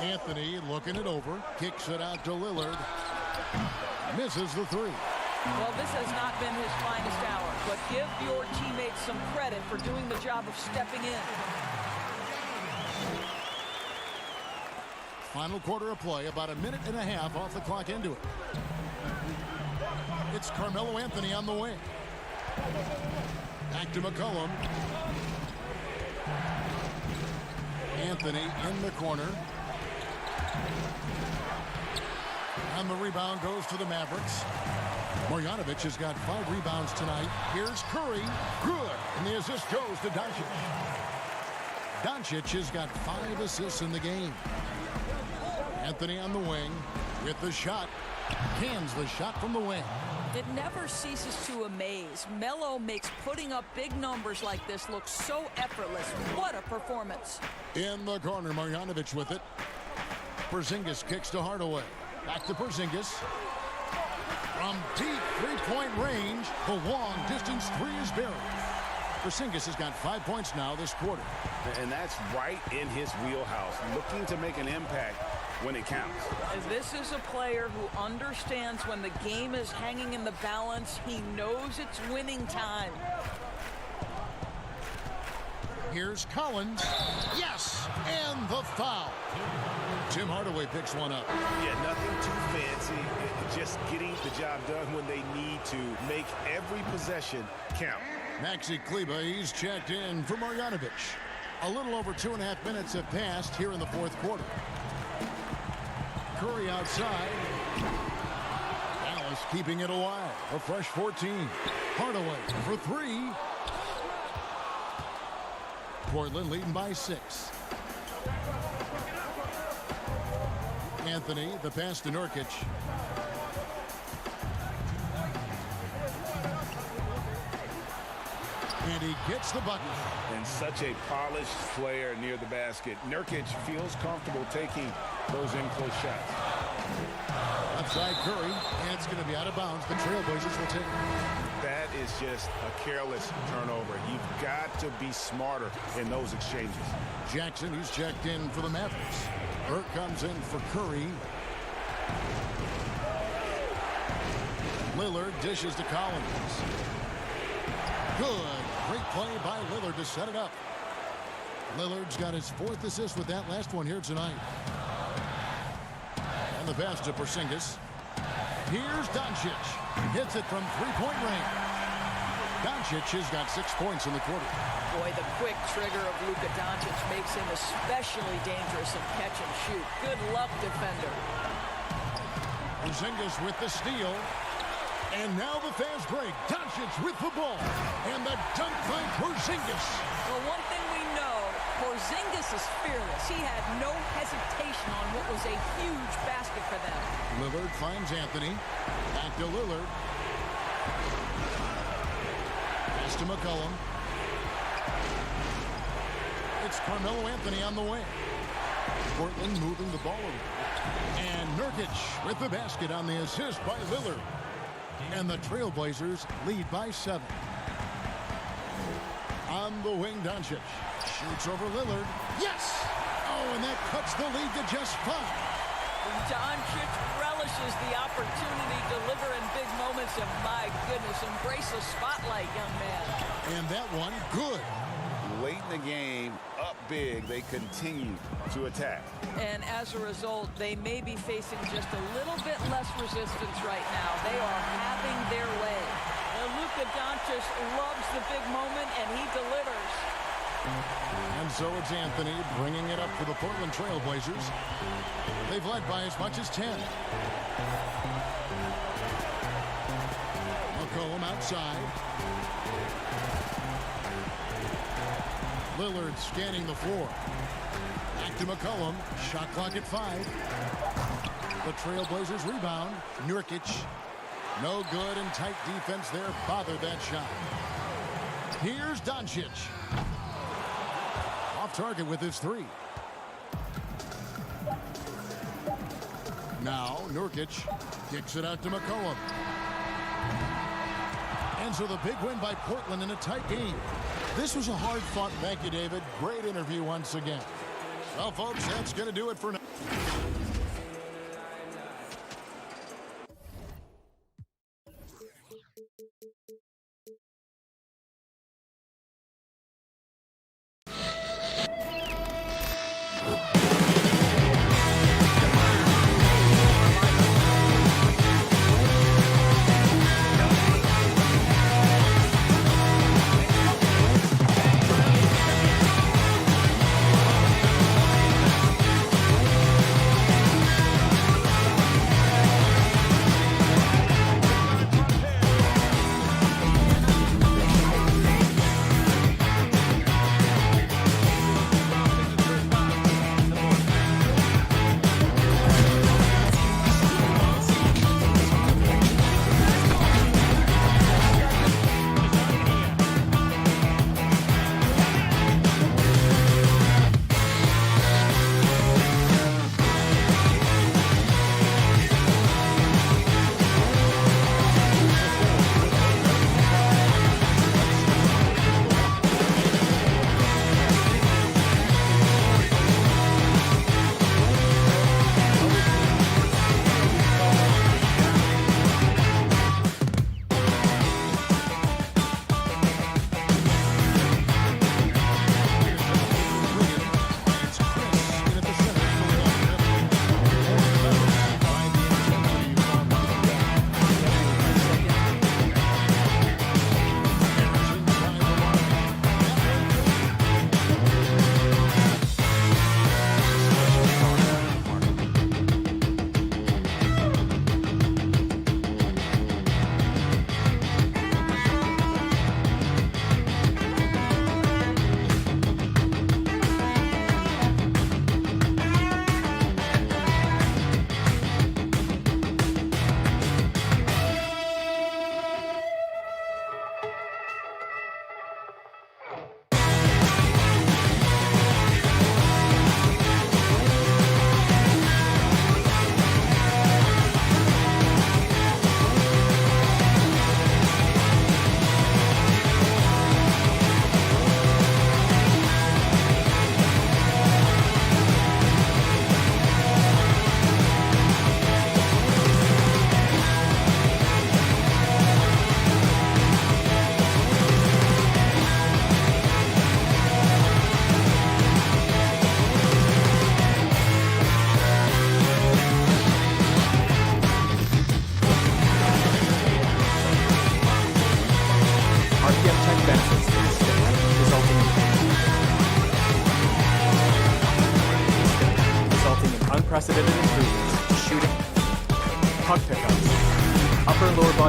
Anthony looking it over, kicks it out to Lillard. Misses the 3. Well, this has not been his finest hour, but give your teammates some credit for doing the job of stepping in. Final quarter of play, about a minute and a half off the clock into it. It's Carmelo Anthony on the wing. Back to McCollum. Anthony in the corner. And the rebound goes to the Mavericks. Marjanovic has got 5 rebounds tonight. Here's Curry. Good. And the assist goes to Doncic. Doncic has got 5 assists in the game. Anthony on the wing with the shot. Cans the shot from the wing. It never ceases to amaze. Melo makes putting up big numbers like this look so effortless. What a performance. In the corner, Marjanovic with it. Porzingis kicks to Hardaway. Back to Porzingis. From deep three-point range, the long distance three is buried. Porzingis has got 5 points now this quarter. And that's right in his wheelhouse, looking to make an impact when it counts. This is a player who understands when the game is hanging in the balance. He knows it's winning time. Here's Collins. Yes, and the foul. Tim Hardaway picks one up. Yeah, nothing too fancy. Just getting the job done when they need to. Make every possession count. Maxi Kleber, he's checked in for Marjanovic. A little over 2.5 minutes have passed here in the fourth quarter. Curry outside. Dallas keeping it alive. A fresh 14. Hardaway for 3. Portland leading by 6. Anthony, the pass to Nurkic. And he gets the bucket. And such a polished player near the basket. Nurkic feels comfortable taking those in-close shots. Outside Curry, and it's going to be out of bounds. The Trailblazers will take it. That is just a careless turnover. You've got to be smarter in those exchanges. Jackson, who's checked in for the Mavericks. Burke comes in for Curry. Lillard dishes to Collins. Good. Great play by Lillard to set it up. Lillard's got his 4th assist with that last one here tonight. And the pass to Porzingis. Here's Doncic. Hits it from three-point range. Doncic has got 6 points in the quarter. Boy, the quick trigger of Luka Doncic makes him especially dangerous in catch and shoot. Good luck, defender. Porzingis with the steal. And now the fast break. Doncic with the ball. And the dunk by Porzingis. Well, one thing we know, Porzingis is fearless. He had no hesitation on what was a huge basket for them. Lillard finds Anthony. Back to Lillard. Pass to McCollum. It's Carmelo Anthony on the way. Portland moving the ball over. And Nurkic with the basket on the assist by Lillard. And the Trailblazers lead by 7. On the wing, Doncic shoots over Lillard. Yes! Oh, and that cuts the lead to just 5. Doncic relishes the opportunity to deliver in big moments, and my goodness, embrace the spotlight, young man. And that one, good. Late in the game, up big, they continue to attack. And as a result, they may be facing just a little bit less resistance right now. They are having their way. Luka Doncic loves the big moment, and he delivers. And so it's Anthony bringing it up for the Portland Trailblazers. They've led by as much as 10. McCollum outside. Lillard scanning the floor. Back to McCollum. Shot clock at 5. The Trailblazers rebound. Nurkic. No good, and tight defense there bothered that shot. Here's Doncic. Off target with his 3. Now Nurkic kicks it out to McCollum. And so the big win by Portland in a tight game. This was a hard-fought. Thank you, David. Great interview once again. Well, folks, that's going to do it for now.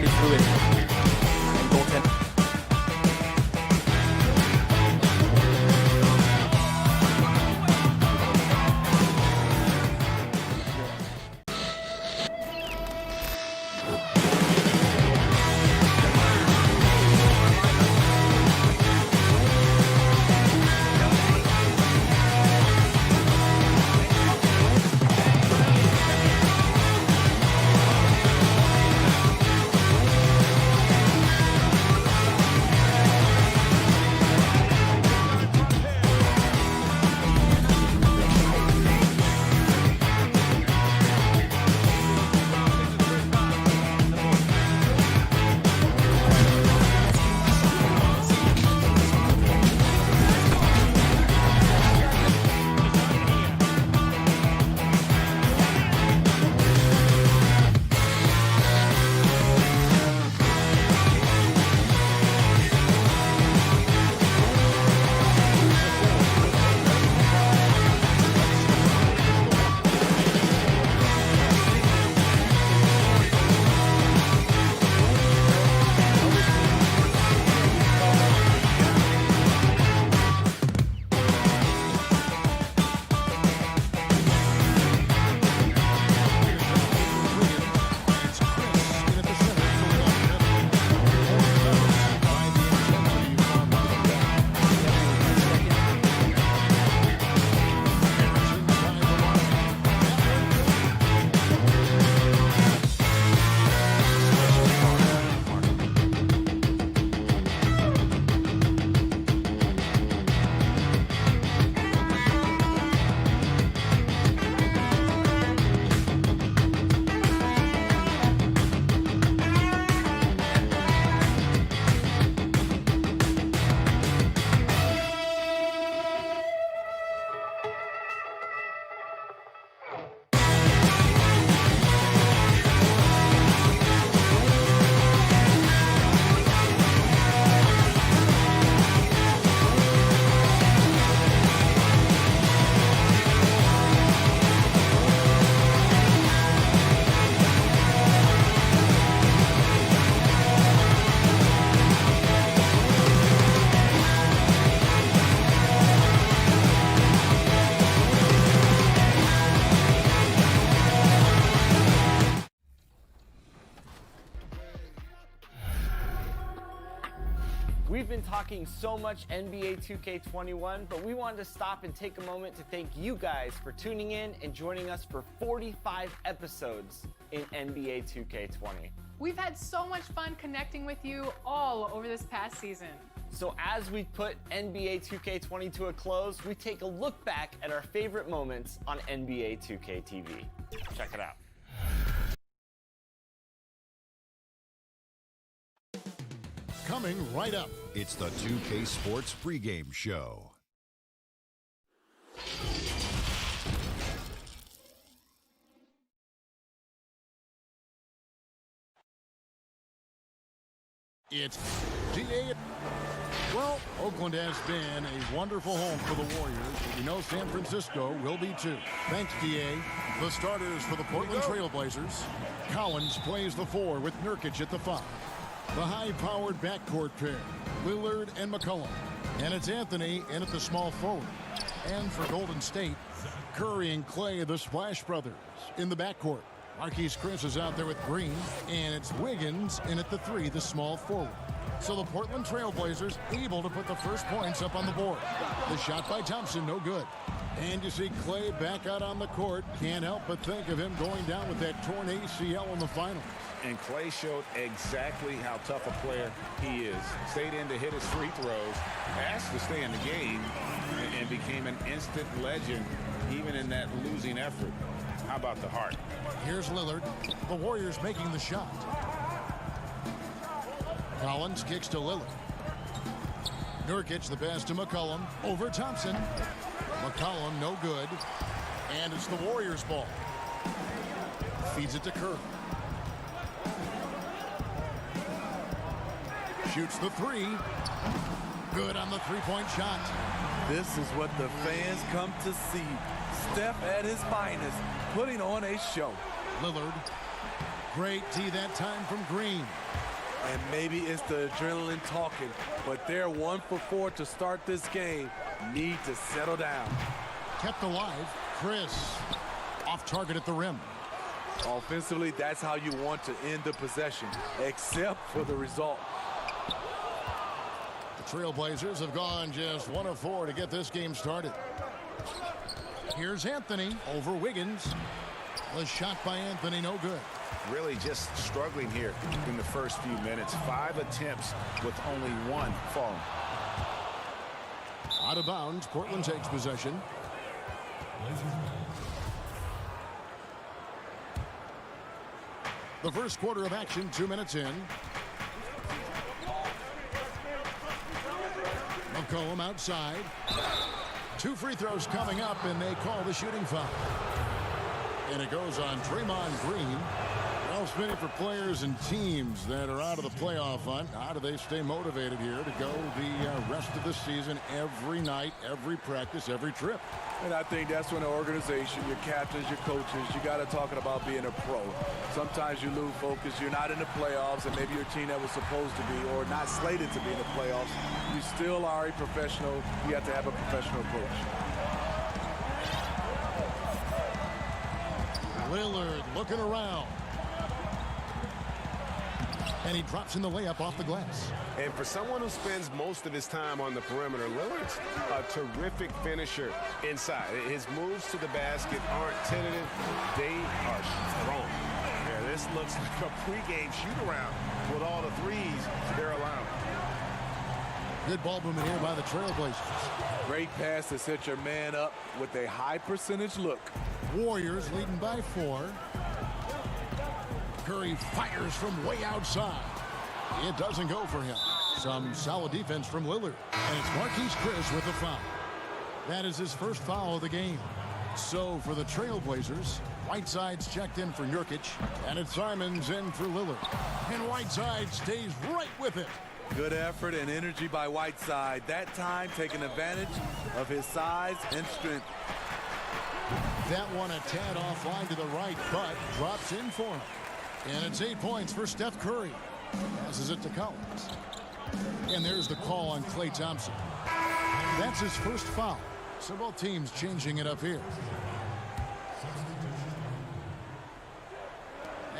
body fluid. And goaltend. We've been talking so much NBA 2K21, but we wanted to stop and take a moment to thank you guys for tuning in and joining us for 45 episodes in NBA 2K20. We've had so much fun connecting with you all over this past season. So as we put NBA 2K20 to a close, we take a look back at our favorite moments on NBA 2K TV. Check it out. Coming right up. It's the 2K Sports pregame show. It's GA. Well, Oakland has been a wonderful home for the Warriors, but we know San Francisco will be too. Thanks, DA. The starters for the Portland Trailblazers. Collins plays the 4 with Nurkic at the 5. The high-powered backcourt pair, Lillard and McCollum. And it's Anthony in at the small forward. And for Golden State, Curry and Clay, the Splash Brothers, in the backcourt. Marquise Chris is out there with Green, and it's Wiggins in at the 3, the small forward. So the Portland Trailblazers able to put the first points up on the board. The shot by Thompson, no good. And you see Clay back out on the court. Can't help but think of him going down with that torn ACL in the finals. And Clay showed exactly how tough a player he is. Stayed in to hit his free throws, asked to stay in the game, and became an instant legend even in that losing effort. How about the heart? Here's Lillard. The Warriors making the shot. Collins kicks to Lillard. Nurkic the pass to McCollum. Over Thompson. McCollum no good. And it's the Warriors ball. Feeds it to Curry. Shoots the 3. Good on the three-point shot. This is what the fans come to see. Steph at his finest, putting on a show. Lillard Great D that time from Green. And maybe it's the adrenaline talking, but they're 1 for 4 to start this game. Need to settle down. Kept alive. Chris off target at the rim. Offensively, that's how you want to end the possession, except for the result. The Trailblazers have gone just 1 of 4 to get this game started. Here's Anthony over Wiggins. The shot by Anthony, no good. Really just struggling here in the first few minutes. 5 attempts with only 1 falling. Out of bounds, Portland takes possession. The first quarter of action, 2 minutes in. McCollum outside. 2 free throws coming up, and they call the shooting foul. And it goes on Draymond Green. Well, Smitty, for players and teams that are out of the playoff hunt, how do they stay motivated here to go the rest of the season every night, every practice, every trip? And I think that's when the organization, your captains, your coaches, you got to talk about being a pro. Sometimes you lose focus. You're not in the playoffs, and maybe your team that was supposed to be or not slated to be in the playoffs. You still are a professional. You have to have a professional approach. Lillard looking around. And he drops in the layup off the glass. And for someone who spends most of his time on the perimeter, Lillard's a terrific finisher inside. His moves to the basket aren't tentative. They are strong. Yeah, this looks like a pregame shoot-around with all the threes they're allowing. Good ball movement here by the Trailblazers. Great pass to set your man up with a high percentage look. Warriors leading by 4. Curry fires from way outside. It doesn't go for him. Some solid defense from Lillard. And it's Marquise Chris with the foul. That is his first foul of the game. So for the Trailblazers, Whiteside's checked in for Nurkic, and it's Simons in for Lillard. And Whiteside stays right with it. Good effort and energy by Whiteside. That time taking advantage of his size and strength. That one a tad offline to the right, but drops in for him. And it's 8 points for Steph Curry. Passes it to Collins. And there's the call on Klay Thompson. That's his first foul. So both teams changing it up here.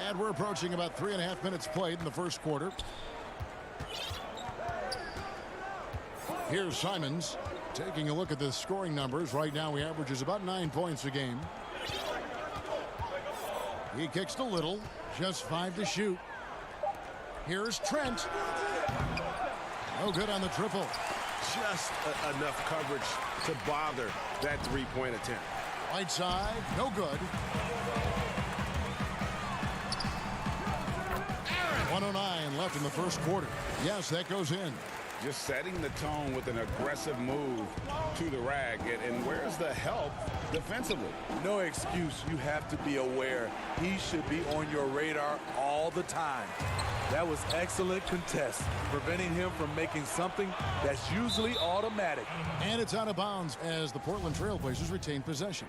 And we're approaching about 3.5 minutes played in the first quarter. Here's Simons taking a look at the scoring numbers. Right now he averages about 9 points a game. He kicks to Little. Just 5 to shoot. Here's Trent. No good on the triple. Just enough coverage to bother that three-point attempt. Whiteside, no good. 1:09 left in the first quarter. Yes, that goes in. Just setting the tone with an aggressive move to the rag. And where's the help defensively? No excuse. You have to be aware. He should be on your radar all the time. That was excellent contest, preventing him from making something that's usually automatic. And it's out of bounds as the Portland Trailblazers retain possession.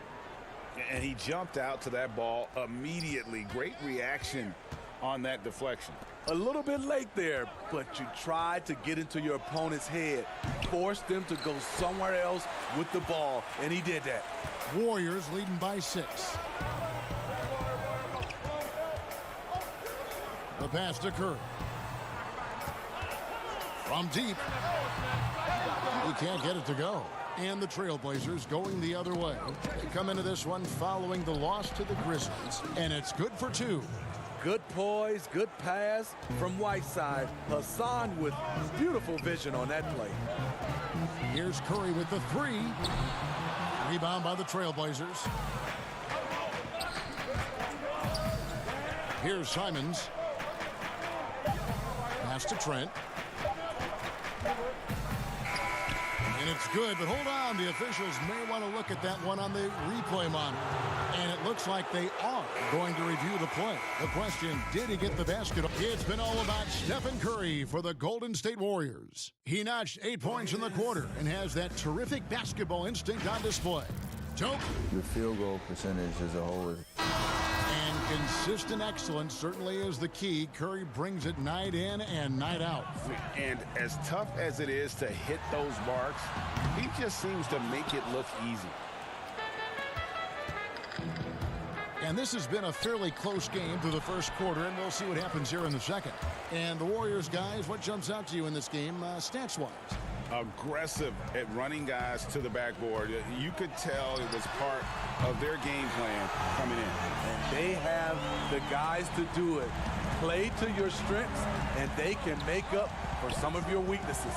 And he jumped out to that ball immediately. Great reaction on that deflection. A little bit late there, but you tried to get into your opponent's head, forced them to go somewhere else with the ball, and he did that. Warriors leading by 6. The pass to Curry. From deep. He can't get it to go. And the Trailblazers going the other way. They come into this one following the loss to the Grizzlies, and it's good for 2. Good poise, good pass from Whiteside. Hassan with beautiful vision on that play. Here's Curry with the 3. Rebound by the Trailblazers. Here's Simons. Pass to Trent. And it's good, but hold on. The officials may want to look at that one on the replay monitor. And it looks like they are going to review the play. The question, did he get the basket? It's been all about Stephen Curry for the Golden State Warriors. He notched 8 points in the quarter and has that terrific basketball instinct on display. Toke. The field goal percentage as a whole is... And Consistent excellence certainly is the key. Curry brings it night in and night out. And as tough as it is to hit those marks, he just seems to make it look easy. And this has been a fairly close game through the first quarter, and we'll see what happens here in the second. And the Warriors, guys, what jumps out to you in this game stats-wise? Aggressive at running guys to the backboard. You could tell it was part of their game plan coming in. And they have the guys to do it. Play to your strengths, and they can make up for some of your weaknesses.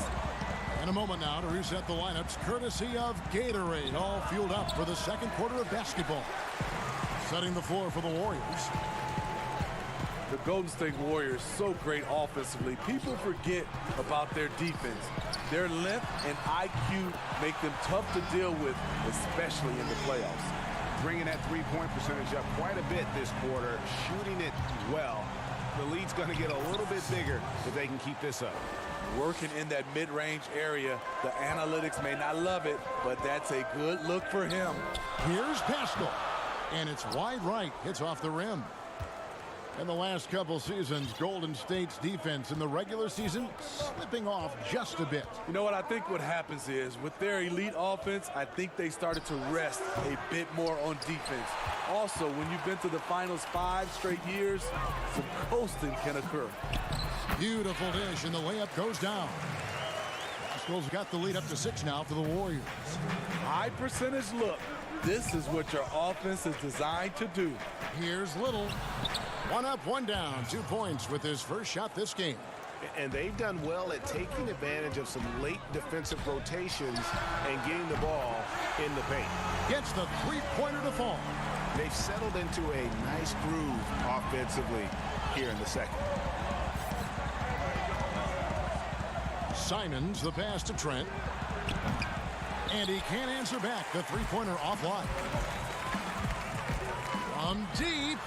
In a moment now to reset the lineups, courtesy of Gatorade, all fueled up for the second quarter of basketball. Setting the floor for the Warriors. The Golden State Warriors, so great offensively. People forget about their defense. Their length and IQ make them tough to deal with, especially in the playoffs. Bringing that three-point percentage up quite a bit this quarter, shooting it well. The lead's going to get a little bit bigger if they can keep this up. Working in that mid-range area, the analytics may not love it, but that's a good look for him. Here's Pascal. And it's wide right. Hits off the rim. In the last couple seasons, Golden State's defense in the regular season slipping off just a bit. You know what I think what happens is with their elite offense, I think they started to rest a bit more on defense. Also, when you've been to the finals 5 straight years, some coasting can occur. Beautiful dish, and the layup goes down. Pascal's got the lead up to 6 now for the Warriors. High percentage look. This is what your offense is designed to do. Here's Little. 1 up, 1 down. 2 points with his first shot this game. And they've done well at taking advantage of some late defensive rotations and getting the ball in the paint. Gets the three-pointer to fall. They've settled into a nice groove offensively here in the second. Simons, the pass to Trent. And he can't answer back. The three-pointer offline. From deep.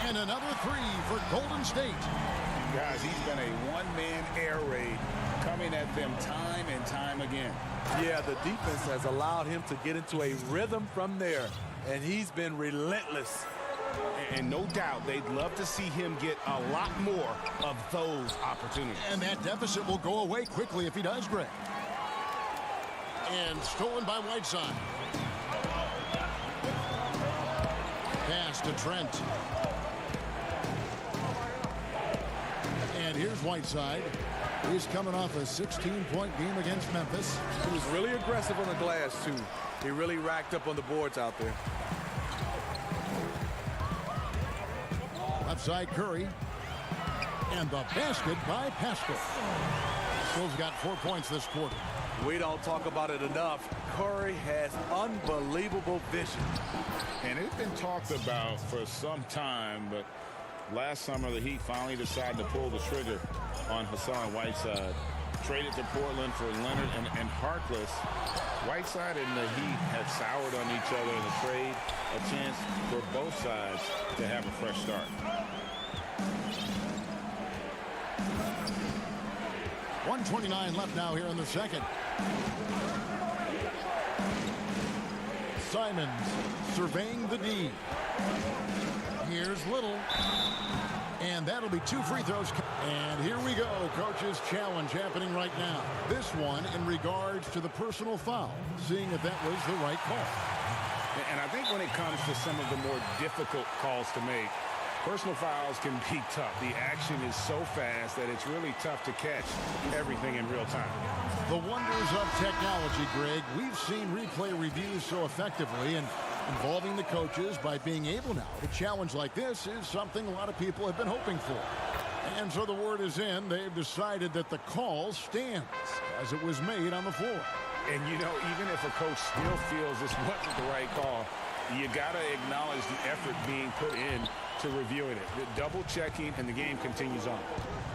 And another 3 for Golden State. Guys, he's been a one-man air raid coming at them time and time again. Yeah, the defense has allowed him to get into a rhythm from there, and he's been relentless. And no doubt they'd love to see him get a lot more of those opportunities. And that deficit will go away quickly if he does, Greg. And stolen by Whiteside. Pass to Trent. And here's Whiteside. He's coming off a 16-point game against Memphis. He was really aggressive on the glass, too. He really racked up on the boards out there. Left side, Curry. And the basket by Pascal. Pascal's got 4 points this quarter. We don't talk about it enough. Curry has unbelievable vision. And it's been talked about for some time, but last summer the Heat finally decided to pull the trigger on Hassan Whiteside. Traded to Portland for Leonard and Harkless. Whiteside and the Heat have soured on each other in the trade. A chance for both sides to have a fresh start. .129 left now here in the second. Simons surveying the D. Here's Little. And that'll be 2 free throws. And here we go. Coach's challenge happening right now. This one in regards to the personal foul. Seeing if that was the right call. And I think when it comes to some of the more difficult calls to make, personal fouls can be tough. The action is so fast that it's really tough to catch everything in real time. The wonders of technology, Greg. We've seen replay reviews so effectively, and involving the coaches by being able now to challenge like this is something a lot of people have been hoping for. And so the word is in. They've decided that the call stands as it was made on the floor. And, you know, even if a coach still feels this wasn't the right call, you got to acknowledge the effort being put in to reviewing it. The double checking, and the game continues on.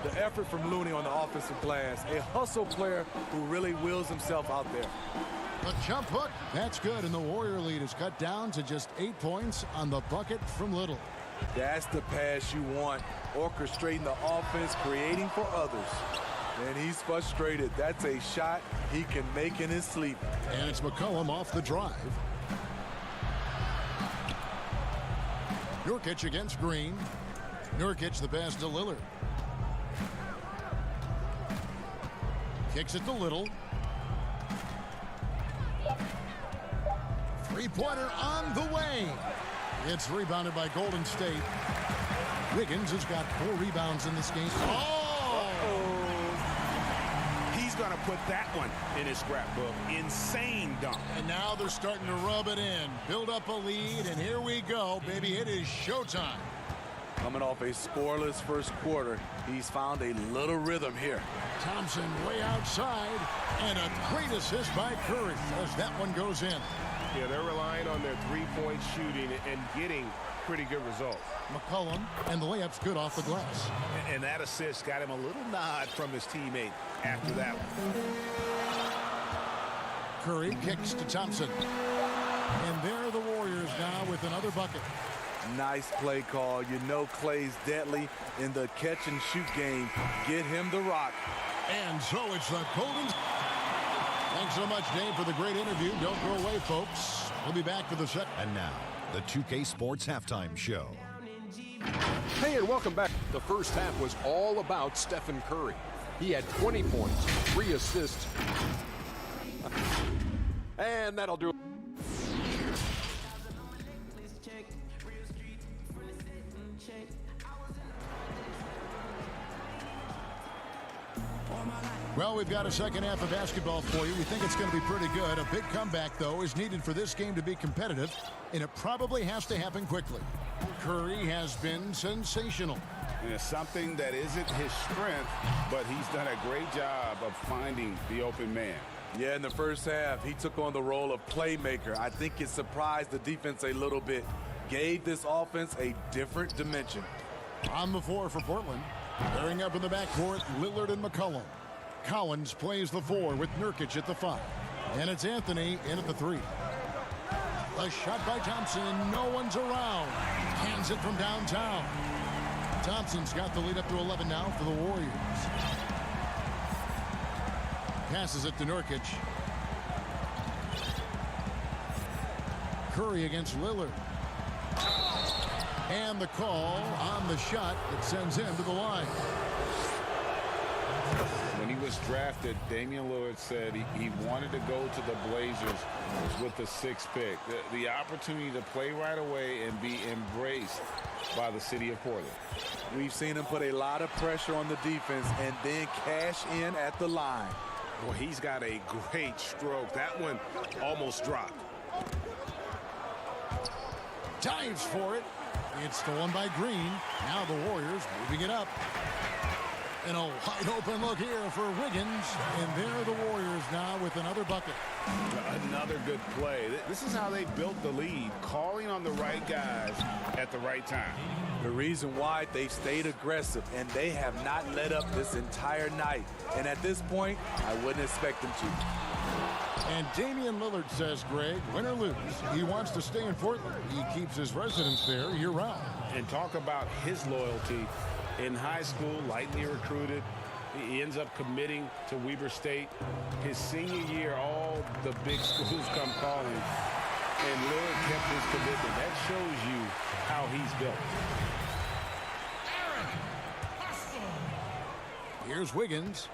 The effort from Looney on the offensive glass, a hustle player who really wills himself out there. The jump hook, that's good, and the Warrior lead is cut down to just 8 points on the bucket from Little. That's the pass you want, orchestrating the offense, creating for others. And he's frustrated. That's a shot he can make in his sleep. And it's McCollum off the drive. Nurkic against Green. Nurkic the pass to Lillard. Kicks it to Little. Three-pointer on the way. It's rebounded by Golden State. Wiggins has got 4 rebounds in this game. He's going to put that one in his scrapbook. Insane dunk. And now they're starting to rub it in. Build up a lead, and here we go, baby. It is showtime. Coming off a scoreless first quarter, he's found a little rhythm here. Thompson way outside, and a great assist by Curry as that one goes in. Yeah, they're relying on their three-point shooting and getting pretty good results. McCollum, and the layup's good off the glass. And that assist got him a little nod from his teammate after that one. Curry kicks to Thompson. And there are the Warriors now with another bucket. Nice play call. You know Clay's deadly in the catch-and-shoot game. Get him the rock. And so it's the Golden. Thanks so much, Dave, for the great interview. Don't go away, folks. We'll be back for the second. And now, the 2K Sports Halftime Show. Hey, and welcome back. The first half was all about Stephen Curry. He had 20 points, 3 assists. And that'll do it. Well, we've got a second half of basketball for you. We think it's going to be pretty good. A big comeback, though, is needed for this game to be competitive, and it probably has to happen quickly. Curry has been sensational. And it's something that isn't his strength, but he's done a great job of finding the open man. Yeah, in the first half, he took on the role of playmaker. I think it surprised the defense a little bit. Gave this offense a different dimension. On the floor for Portland. Pairing up in the backcourt, Lillard and McCollum. Collins plays the 4 with Nurkic at the 5. And it's Anthony in at the 3. A shot by Thompson. No one's around. Hands it from downtown. Thompson's got the lead up to 11 now for the Warriors. Passes it to Nurkic. Curry against Lillard. And the call on the shot that sends him to the line. When he was drafted, Damian Lillard said he wanted to go to the Blazers with the 6th pick. The opportunity to play right away and be embraced by the city of Portland. We've seen him put a lot of pressure on the defense and then cash in at the line. Well, he's got a great stroke. That one almost dropped. Dives for it. It's stolen by Green. Now the Warriors moving it up. And a wide open look here for Wiggins. And there are the Warriors now with another bucket. Another good play. This is how they built the lead, calling on the right guys at the right time. The reason why they've stayed aggressive, and they have not let up this entire night. And at this point, I wouldn't expect them to. And Damian Lillard says, Greg, win or lose, he wants to stay in Portland. He keeps his residence there year-round. And talk about his loyalty. In high school, lightly recruited. He ends up committing to Weber State. His senior year, all the big schools come calling. And Lillard kept his commitment. That shows you how he's built. Here's Wiggins.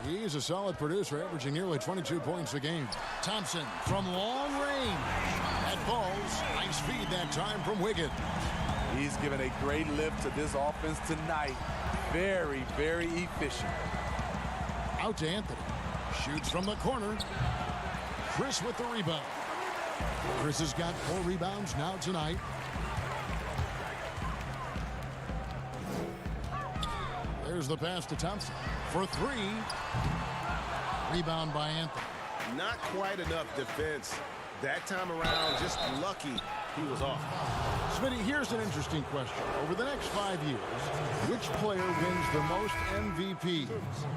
He's a solid producer, averaging nearly 22 points a game. Thompson from long range. That falls. Nice feed that time from Wiggins. He's given a great lift to this offense tonight. Very, very efficient. Out to Anthony. Shoots from the corner. Chris with the rebound. Chris has got 4 rebounds now tonight. There's the pass to Thompson for 3. Rebound by Anthony. Not quite enough defense that time around. Just lucky he was off. Smitty, here's an interesting question. Over the next 5 years, which player wins the most MVPs?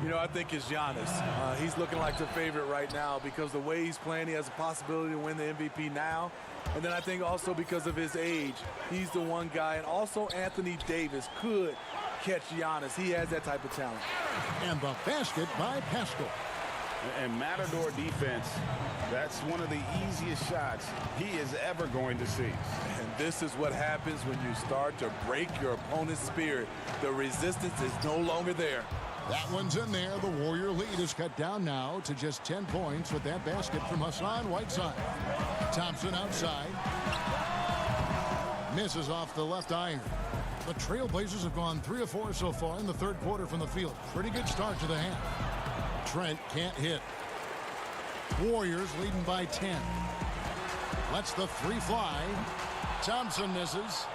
You know, I think it's Giannis. He's looking like the favorite right now because the way he's playing, he has a possibility to win the MVP now. And then I think also because of his age, he's the one guy. And also Anthony Davis could catch Giannis. He has that type of talent. And the basket by Pascal. And Matador defense, that's one of the easiest shots he is ever going to see. And this is what happens when you start to break your opponent's spirit. The resistance is no longer there. That one's in there. The Warrior lead is cut down now to just 10 points with that basket from Hassan Whiteside. Thompson outside. Misses off the left iron. The Trailblazers have gone 3 of 4 so far in the third quarter from the field. Pretty good start to the half. Trent can't hit. Warriors leading by 10. Lets the three fly. Thompson misses.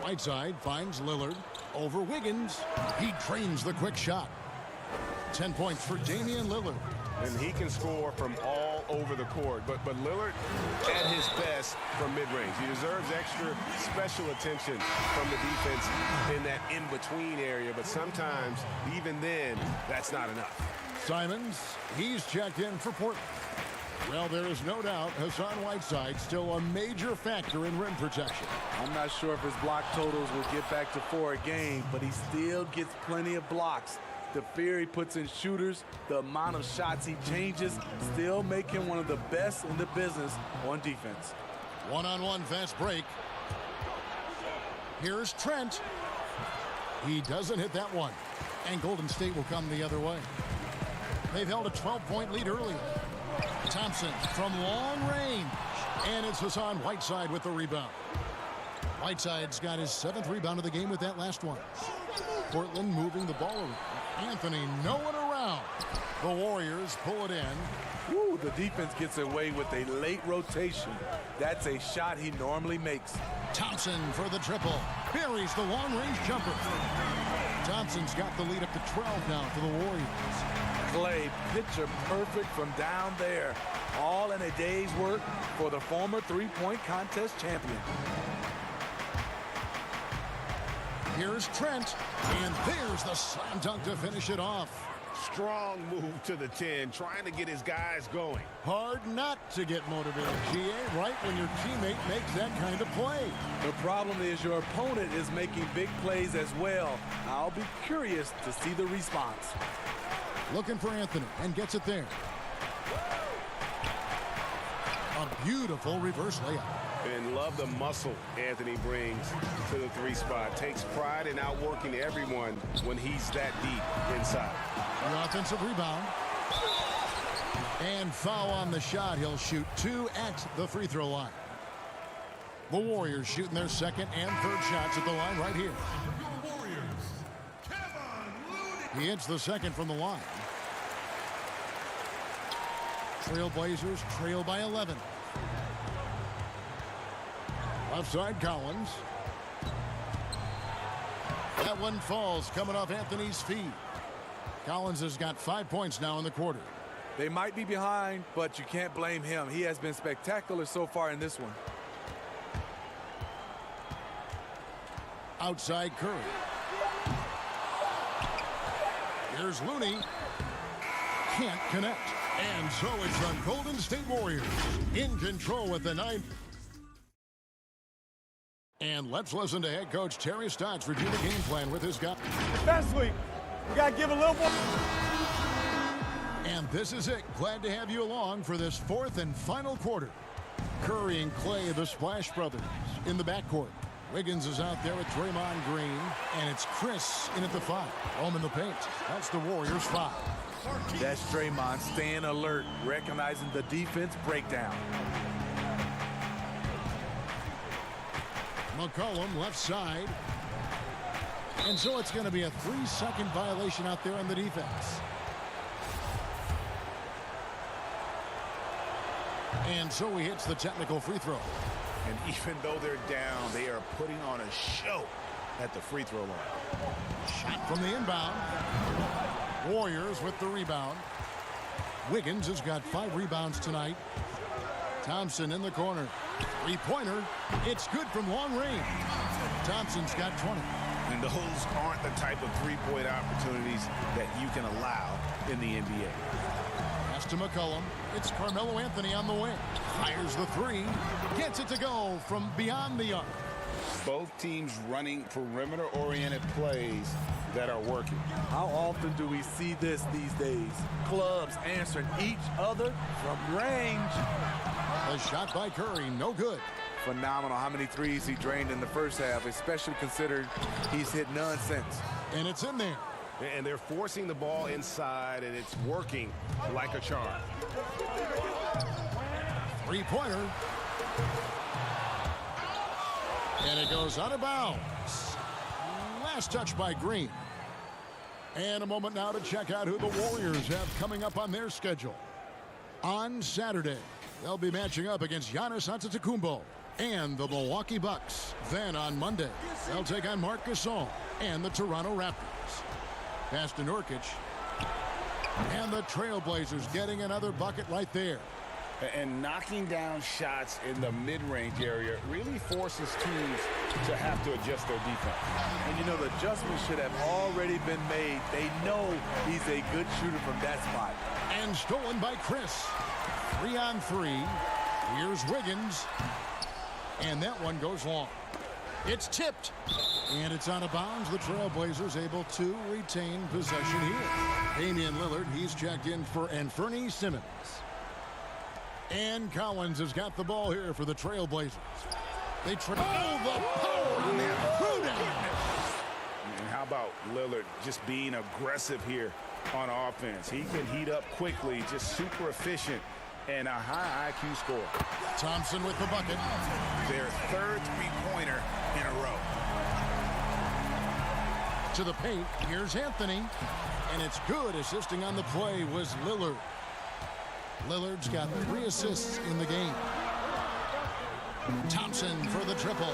Whiteside finds Lillard over Wiggins. He drains the quick shot. 10 points for Damian Lillard. And he can score from all over the court. But Lillard at his best from mid-range. He deserves extra special attention from the defense in that in-between area. But sometimes, even then, that's not enough. Simons, he's checked in for Portland. Well, there is no doubt Hassan Whiteside still a major factor in rim protection. I'm not sure if his block totals will get back to 4 a game, but he still gets plenty of blocks. The fear he puts in shooters, the amount of shots he changes, still make him one of the best in the business on defense. One-on-one fast break. Here's Trent. He doesn't hit that one. And Golden State will come the other way. They've held a 12-point lead earlier. Thompson from long range. And it's Hassan Whiteside with the rebound. Whiteside's got his 7th rebound of the game with that last one. Portland moving the ball around. Anthony no one around. The Warriors pull it in. Woo, the defense gets away with a late rotation. That's a shot he normally makes. Thompson for the triple. Buries the long-range jumper. Thompson's got the lead up to 12 now for the Warriors. Clay, picture perfect from down there. All in a day's work for the former three-point contest champion. Here's Trent, and there's the slam dunk to finish it off. Strong move to the 10, trying to get his guys going. Hard not to get motivated, GA, right when your teammate makes that kind of play. The problem is your opponent is making big plays as well. I'll be curious to see the response. Looking for Anthony, and gets it there. A beautiful reverse layup. And love the muscle Anthony brings to the 3 spot. Takes pride in outworking everyone when he's that deep inside. The offensive rebound. And foul on the shot. He'll shoot 2 at the free throw line. The Warriors shooting their 2nd and 3rd shots at the line right here. He hits the 2nd from the line. Trailblazers trail by 11. Left side, Collins. That one falls coming off Anthony's feet. Collins has got 5 points now in the quarter. They might be behind, but you can't blame him. He has been spectacular so far in this one. Outside Curry. Here's Looney. Can't connect. And so it's the Golden State Warriors in control with the 9. And let's listen to head coach Terry Stotts review the game plan with his guy. Defensively, we got to give a little more. And this is it. Glad to have you along for this 4th and final quarter. Curry and Clay, the Splash Brothers, in the backcourt. Wiggins is out there with Draymond Green, and it's Chris in at the 5. Home in the paint. That's the Warriors 5. That's Draymond staying alert, recognizing the defense breakdown. McCollum left side. And so it's going to be a 3-second violation out there on the defense. And so he hits the technical free throw. And even though they're down, they are putting on a show at the free throw line. Shot from the inbound. Warriors with the rebound. Wiggins has got 5 rebounds tonight. Thompson in the corner. 3-pointer. It's good from long range. Thompson's got 20. And those aren't the type of 3-point opportunities that you can allow in the NBA. Pass to McCollum. It's Carmelo Anthony on the wing. Fires the 3. Gets it to go from beyond the arc. Both teams running perimeter-oriented plays that are working. How often do we see this these days? Clubs answering each other from range. A shot by Curry, no good. Phenomenal how many threes he drained in the first half, especially considering he's hit none since. And it's in there. And they're forcing the ball inside, and it's working like a charm. Three-pointer. And it goes out of bounds. Last touch by Green. And a moment now to check out who the Warriors have coming up on their schedule. On Saturday, they'll be matching up against Giannis Antetokounmpo and the Milwaukee Bucks. Then on Monday, they'll take on Marc Gasol and the Toronto Raptors. Pass to Nurkic. And the Trailblazers getting another bucket right there. And knocking down shots in the mid-range area really forces teams to have to adjust their defense. And you know, the adjustments should have already been made. They know he's a good shooter from that spot. And stolen by Chris. 3-on-3. Here's Wiggins. And that one goes long. It's tipped. And it's out of bounds. The Trailblazers able to retain possession here. Damian Lillard, he's checked in for Anthony Simmons. And Collins has got the ball here for the Trailblazers. They the power on that throw-down. And how about Lillard just being aggressive here on offense? He can heat up quickly, just super efficient, and a high IQ score. Thompson with the bucket. Their third three-pointer in a row. To the paint, here's Anthony. And it's good. Assisting on the play was Lillard. Lillard's got 3 assists in the game. Thompson for the triple.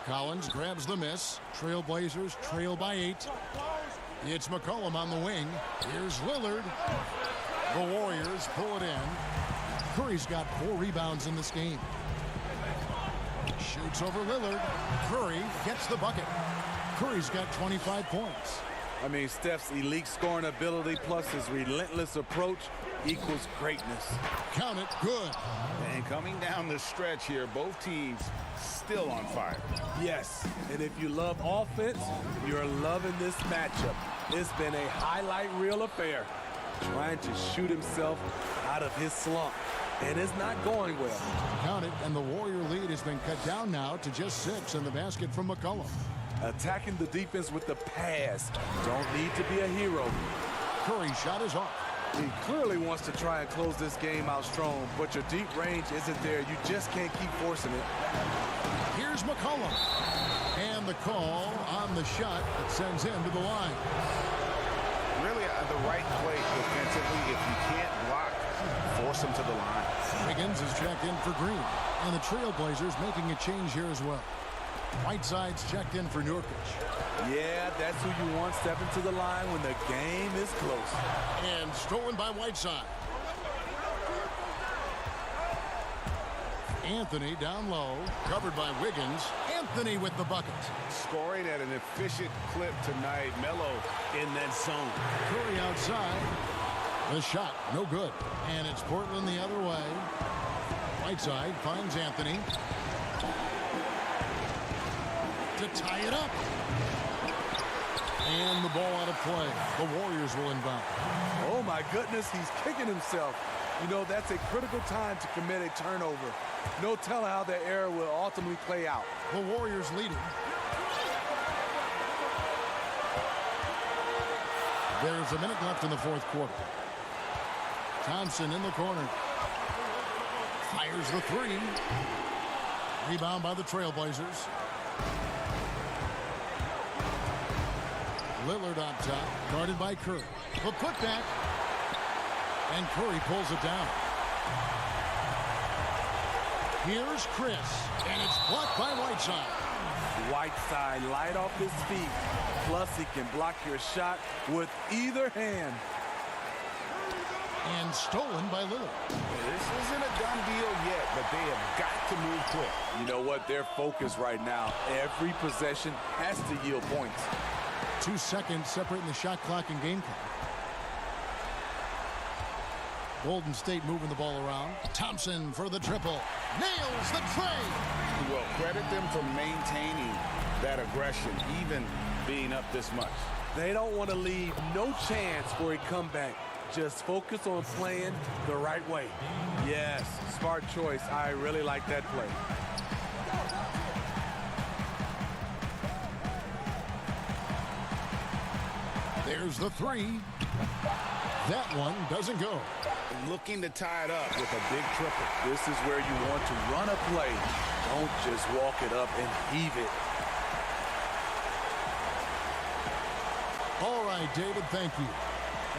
Collins grabs the miss. Trailblazers trail by 8. It's McCollum on the wing. Here's Lillard. The Warriors pull it in. Curry's got 4 rebounds in this game. Shoots over Lillard. Curry gets the bucket. Curry's got 25 points. I mean, Steph's elite scoring ability plus his relentless approach equals greatness. Count it, good. And coming down the stretch here, both teams still on fire. Yes, and if you love offense, you're loving this matchup. It's been a highlight reel affair. Trying to shoot himself out of his slump, and it's not going well. Count it, and the Warrior lead has been cut down now to just 6 in the basket from McCollum. Attacking the defense with the pass. Don't need to be a hero. Curry's shot is off. He clearly wants to try and close this game out strong, but your deep range isn't there. You just can't keep forcing it. Here's McCollum. And the call on the shot that sends him to the line. Really the right play defensively. If you can't block, force him to the line. Wiggins is checked in for Green. And the Trailblazers making a change here as well. Whiteside's checked in for Nurkic. Yeah, that's who you want stepping to the line when the game is close. And stolen by Whiteside. Anthony down low, covered by Wiggins. Anthony with the bucket. Scoring at an efficient clip tonight. Melo in that zone. Curry outside. The shot, no good. And it's Portland the other way. Whiteside finds Anthony. To tie it up. And the ball out of play. The Warriors will inbound. Oh my goodness, he's kicking himself. You know, that's a critical time to commit a turnover. No telling how the error will ultimately play out. The Warriors leading. There's a minute left in the fourth quarter. Thompson in the corner. Fires the 3. Rebound by the Trailblazers. Lillard on top, guarded by Curry. The putback, and Curry pulls it down. Here's Chris, and it's blocked by Whiteside. Whiteside light off his feet, plus he can block your shot with either hand. And stolen by Lillard. This isn't a done deal yet, but they have got to move quick. You know what? They're focused right now. Every possession has to yield points. 2 seconds separating the shot clock and game clock. Golden State moving the ball around. Thompson for the triple. Nails the tray. Well, credit them for maintaining that aggression, even being up this much. They don't want to leave no chance for a comeback. Just focus on playing the right way. Yes, smart choice. I really like that play. There's the three. That one doesn't go. Looking to tie it up with a big triple. This is where you want to run a play. Don't just walk it up and heave it. All right, David, thank you.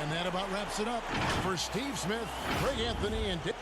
And that about wraps it up. For Steve Smith, Greg Anthony, and Dave.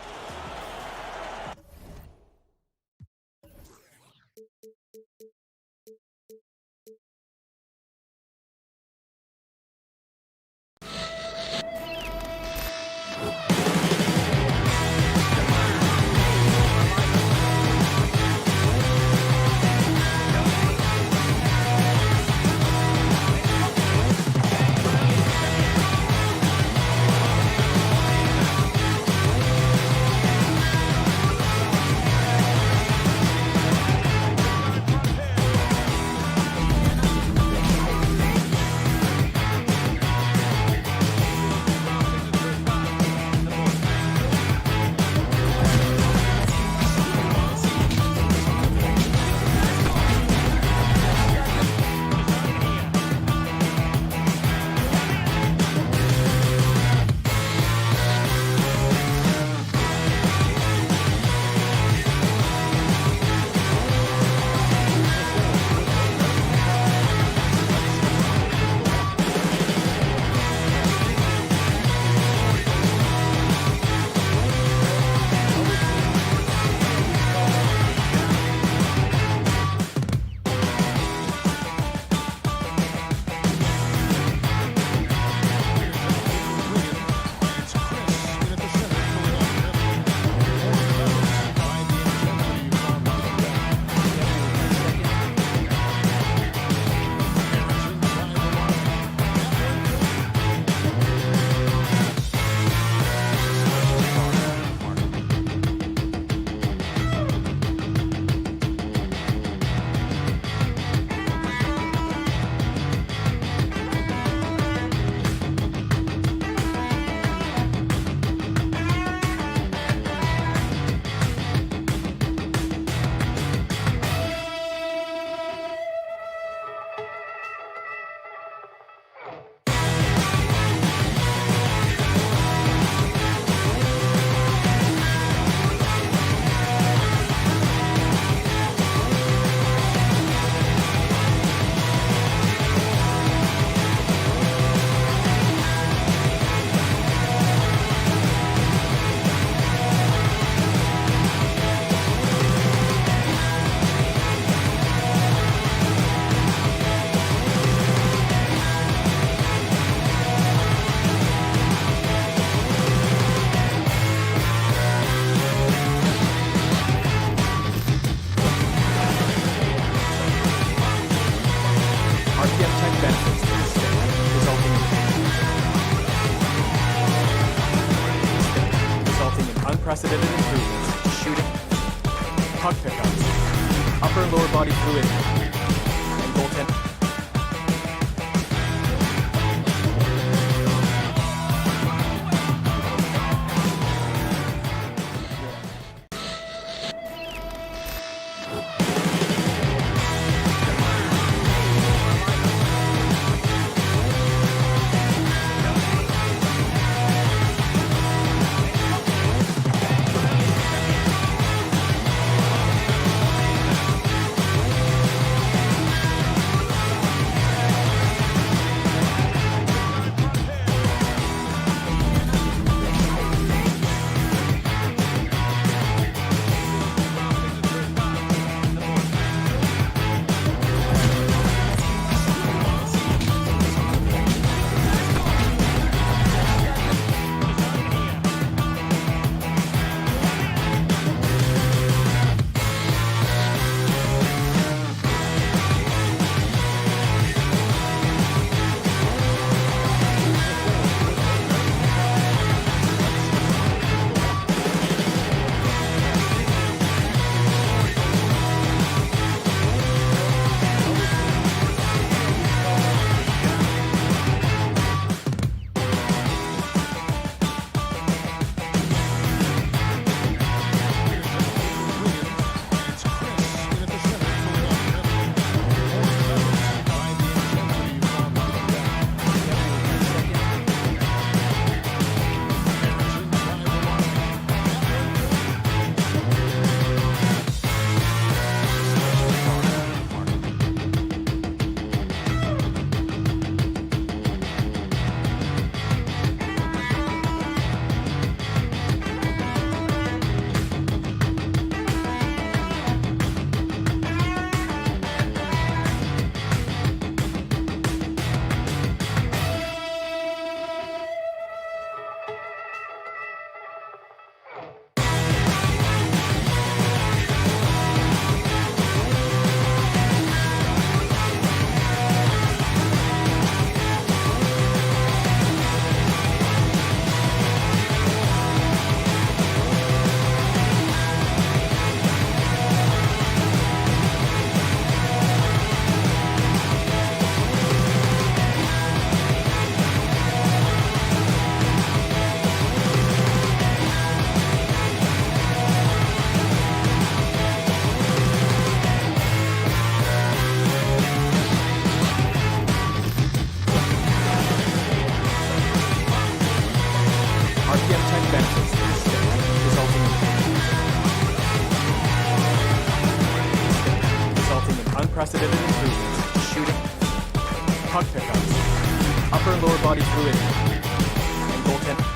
unprecedented improvements, shooting, puck pickups, upper and lower body fluidity, and goaltending. benefits to the stick, resulting in unprecedented improvements in shooting, puck pickups, upper and lower body fluidity, and goaltending.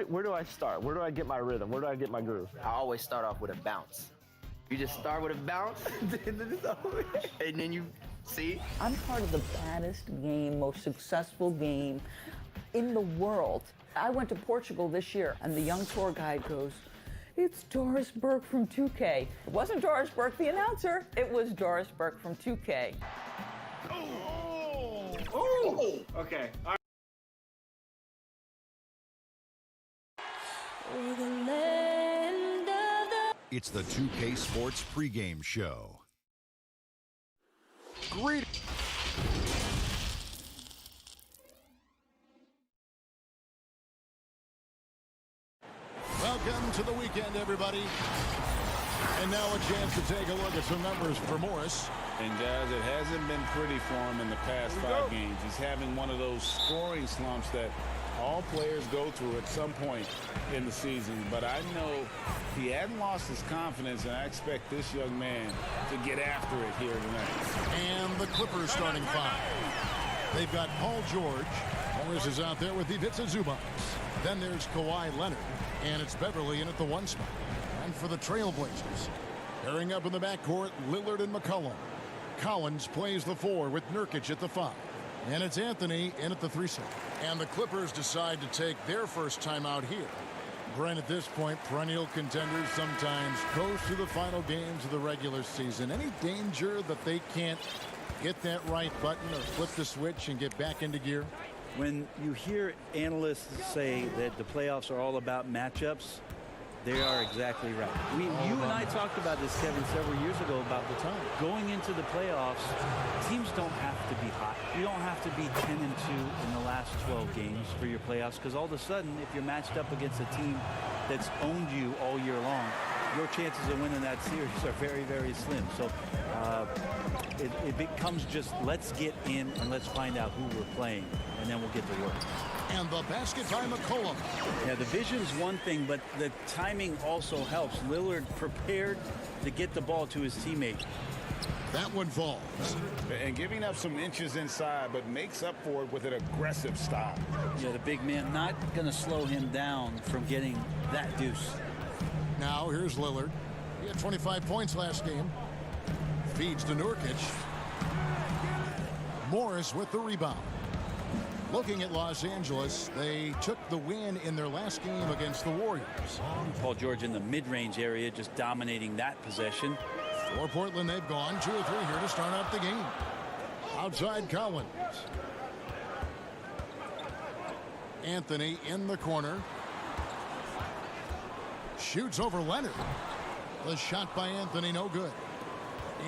Where do I start? Where do I get my rhythm? Where do I get my groove? I always start off with a bounce. You just start with a bounce, and then you see. I'm part of the baddest game, most successful game in the world. I went to Portugal this year, and the young tour guide goes, "It's Doris Burke from 2K." It wasn't Doris Burke, the announcer. It was Doris Burke from 2K. Oh! Okay. All right. It's the 2K Sports pregame show. Great. Welcome to the weekend, everybody. And now a chance to take a look at some numbers for Morris. And guys, it hasn't been pretty for him in the past 5 games. He's having one of those scoring slumps that all players go through at some point in the season. But I know he hadn't lost his confidence, and I expect this young man to get after it here tonight. And the Clippers starting 5. They've got Paul George. Morris is out there with Ivica Zubac. Then there's Kawhi Leonard. And it's Beverly in at the 1 spot. And for the Trailblazers, pairing up in the backcourt, Lillard and McCollum. Collins plays the 4 with Nurkic at the 5. And it's Anthony in at the 3 spot. And the Clippers decide to take their first time out here. Brent, at this point, perennial contenders sometimes coast through the final games of the regular season. Any danger that they can't hit that right button or flip the switch and get back into gear? When you hear analysts say that the playoffs are all about matchups, they are exactly right. You and I talked about this, Kevin, several years ago about the time. Going into the playoffs, teams don't have to be hot. You don't have to be 10-2 in the last 12 games for your playoffs, because all of a sudden, if you're matched up against a team that's owned you all year long, your chances of winning that series are very, very slim. So it becomes just let's get in and let's find out who we're playing, and then we'll get to work. And the basket by McCollum. Yeah, the vision's one thing, but the timing also helps. Lillard prepared to get the ball to his teammate. That one falls. And giving up some inches inside, but makes up for it with an aggressive stop. Yeah, the big man not going to slow him down from getting that deuce. Now here's Lillard. He had 25 points last game. Feeds to Nurkic. Morris with the rebound. Looking at Los Angeles, they took the win in their last game against the Warriors. Paul George in the mid-range area, just dominating that possession. For Portland, they've gone 2 or 3 here to start out the game. Outside Collins. Anthony in the corner. Shoots over Leonard. The shot by Anthony, no good.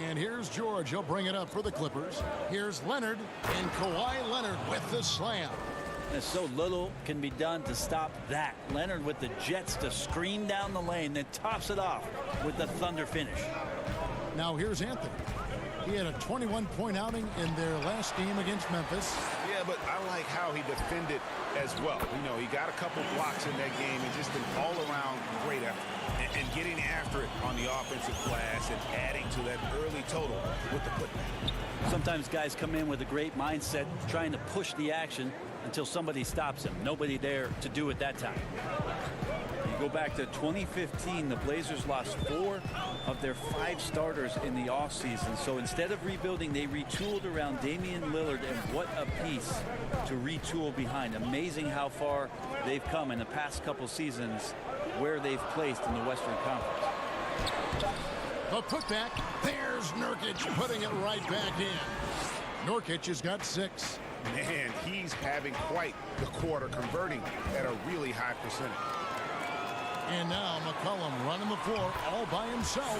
And here's George. He'll bring it up for the Clippers. Here's Leonard, and Kawhi Leonard with the slam. And so little can be done to stop that. Leonard with the jets to screen down the lane, then tops it off with the thunder finish. Now here's Anthony. He had a 21-point outing in their last game against Memphis. Yeah, but I like how he defended as well. You know, he got a couple blocks in that game and just an all-around great effort. And getting after it on the offensive glass and adding to that early total with the putback. Sometimes guys come in with a great mindset trying to push the action until somebody stops him. Nobody there to do it that time. You go back to 2015, the Blazers lost 4 of their 5 starters in the offseason. So instead of rebuilding, they retooled around Damian Lillard, and what a piece to retool behind. Amazing how far they've come in the past couple seasons where they've placed in the Western Conference. A putback. There's Nurkic putting it right back in. Nurkic has got 6. Man, he's having quite the quarter, converting at a really high percentage. And now McCollum running the floor all by himself.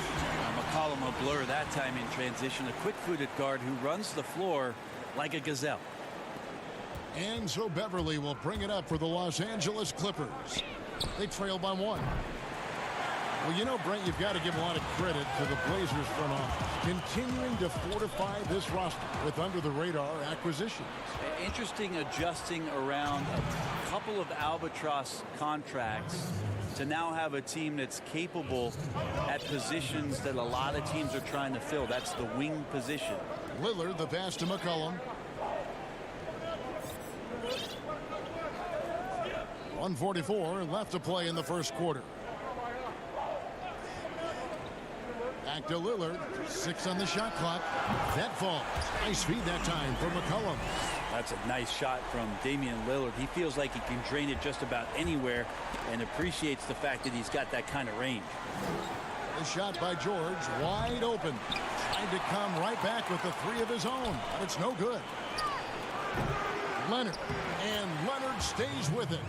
McCollum a blur that time in transition. A quick-footed guard who runs the floor like a gazelle. And so Beverly will bring it up for the Los Angeles Clippers. They trail by 1. Well, you know, Brent, you've got to give a lot of credit to the Blazers front office, continuing to fortify this roster with under-the-radar acquisitions. Interesting adjusting around a couple of albatross contracts to now have a team that's capable at positions that a lot of teams are trying to fill. That's the wing position. Lillard, the pass to McCollum. 1:44 left to play in the first quarter. Back to Lillard. 6 on the shot clock. That falls. Nice feed that time for McCollum. That's a nice shot from Damian Lillard. He feels like he can drain it just about anywhere and appreciates the fact that he's got that kind of range. The shot by George, wide open. Tried to come right back with the 3 of his own, but it's no good. Leonard, and Leonard stays with it.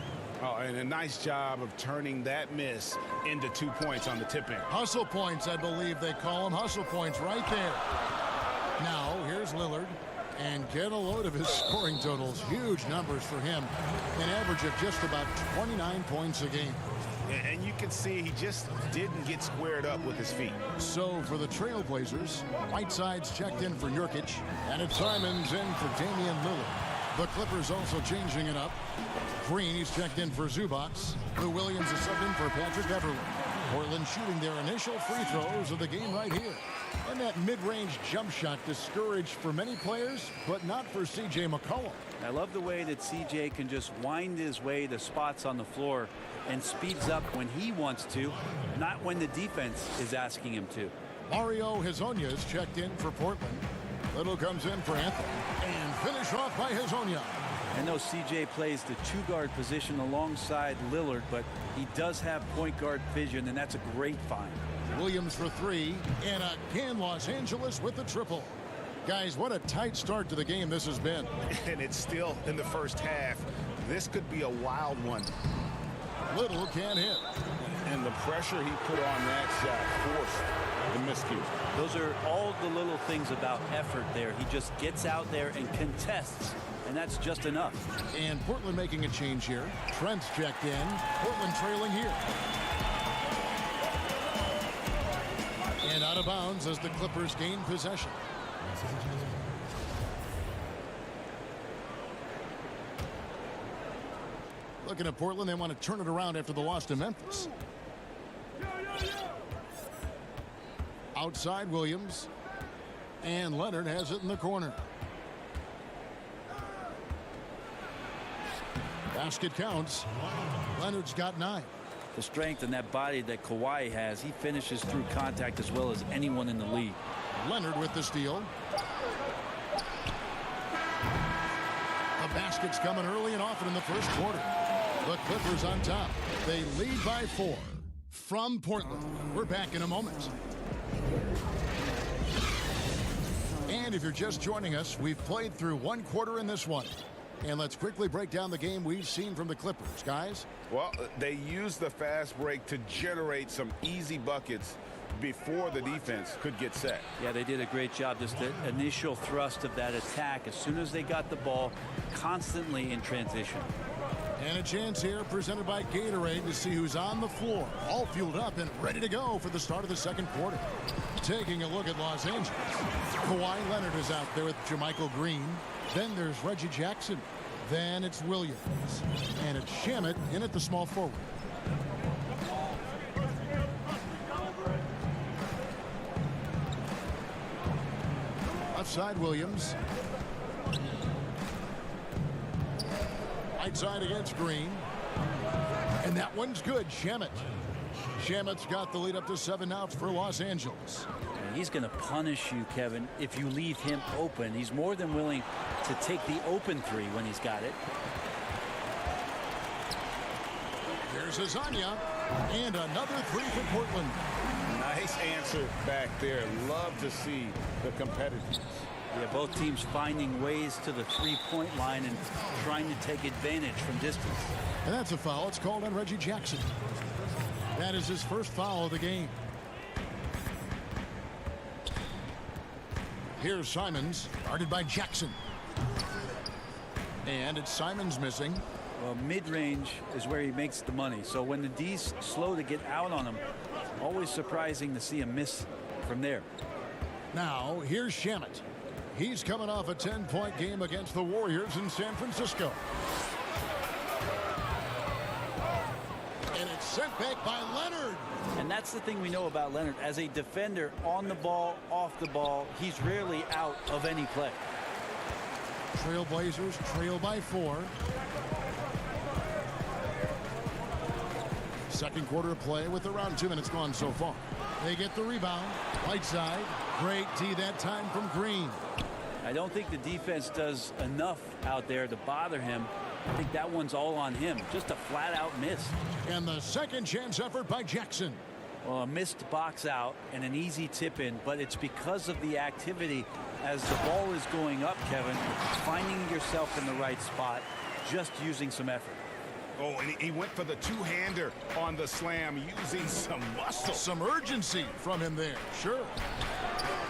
Oh, and a nice job of turning that miss into 2 points on the tip-in. Hustle points, I believe they call them. Hustle points right there. Now, here's Lillard. And get a load of his scoring totals. Huge numbers for him. An average of just about 29 points a game. And you can see he just didn't get squared up with his feet. So for the Trailblazers, Whiteside's checked in for Nurkic. And it's Simons in for Damian Lillard. The Clippers also changing it up. Green, he's checked in for Zubac. Lou Williams is subbed in for Patrick Beverly. Portland shooting their initial free throws of the game right here. And that mid-range jump shot discouraged for many players, but not for C.J. McCollum. I love the way that C.J. can just wind his way to spots on the floor and speeds up when he wants to, not when the defense is asking him to. Mario Hezonja is checked in for Portland. Little comes in for Anthony. And finish off by Hezonja. I know C.J. plays the 2-guard position alongside Lillard, but he does have point guard vision, and that's a great find. Williams for 3, and again Los Angeles with the triple. Guys, what a tight start to the game this has been. And it's still in the first half. This could be a wild one. Little can't hit. And the pressure he put on that shot forced the miscue. Those are all the little things about effort there. He just gets out there and contests, and that's just enough. And Portland making a change here. Trent's checked in. Portland trailing here. And out of bounds as the Clippers gain possession. Looking at Portland, they want to turn it around after the loss to Memphis. Outside Williams. And Leonard has it in the corner. Basket counts. Leonard's got 9. The strength and that body that Kawhi has, he finishes through contact as well as anyone in the league. Leonard with the steal. The basket's coming early and often in the first quarter. The Clippers on top. They lead by 4 from Portland. We're back in a moment. And if you're just joining us, we've played through 1 quarter in this one. And let's quickly break down the game we've seen from the Clippers, guys. Well, they used the fast break to generate some easy buckets before the defense could get set. Yeah, they did a great job. Just the initial thrust of that attack as soon as they got the ball, constantly in transition. And a chance here presented by Gatorade to see who's on the floor, all fueled up and ready to go for the start of the second quarter. Taking a look at Los Angeles. Kawhi Leonard is out there with JaMychal Green. Then there's Reggie Jackson. Then it's Williams. And it's Shamet in at the small forward. Left side Williams. Right side against Green. And that one's good. Shamet. Shamet's got the lead up to 7 outs for Los Angeles. He's going to punish you, Kevin, if you leave him open. He's more than willing to take the open 3 when he's got it. Here's Azania. And another 3 for Portland. Nice answer back there. Love to see the competitiveness. Yeah, both teams finding ways to the 3-point line and trying to take advantage from distance. And that's a foul. It's called on Reggie Jackson. That is his first foul of the game. Here's Simons, guarded by Jackson. And it's Simons missing. Well, mid-range is where he makes the money. So when the D's slow to get out on him, always surprising to see him miss from there. Now, here's Shamet. He's coming off a 10-point game against the Warriors in San Francisco. And it's sent back by Leonard. And that's the thing we know about Leonard. As a defender, on the ball, off the ball, he's rarely out of any play. Trailblazers trail by 4. Second quarter of play with around 2 minutes gone so far. They get the rebound. Right side. Great D that time from Green. I don't think the defense does enough out there to bother him. I think that one's all on him. Just a flat-out miss. And the second chance effort by Jackson. Well, a missed box out and an easy tip in, but it's because of the activity as the ball is going up, Kevin, finding yourself in the right spot, just using some effort. Oh, and he went for the two-hander on the slam, using some muscle. Some urgency from him there. Sure.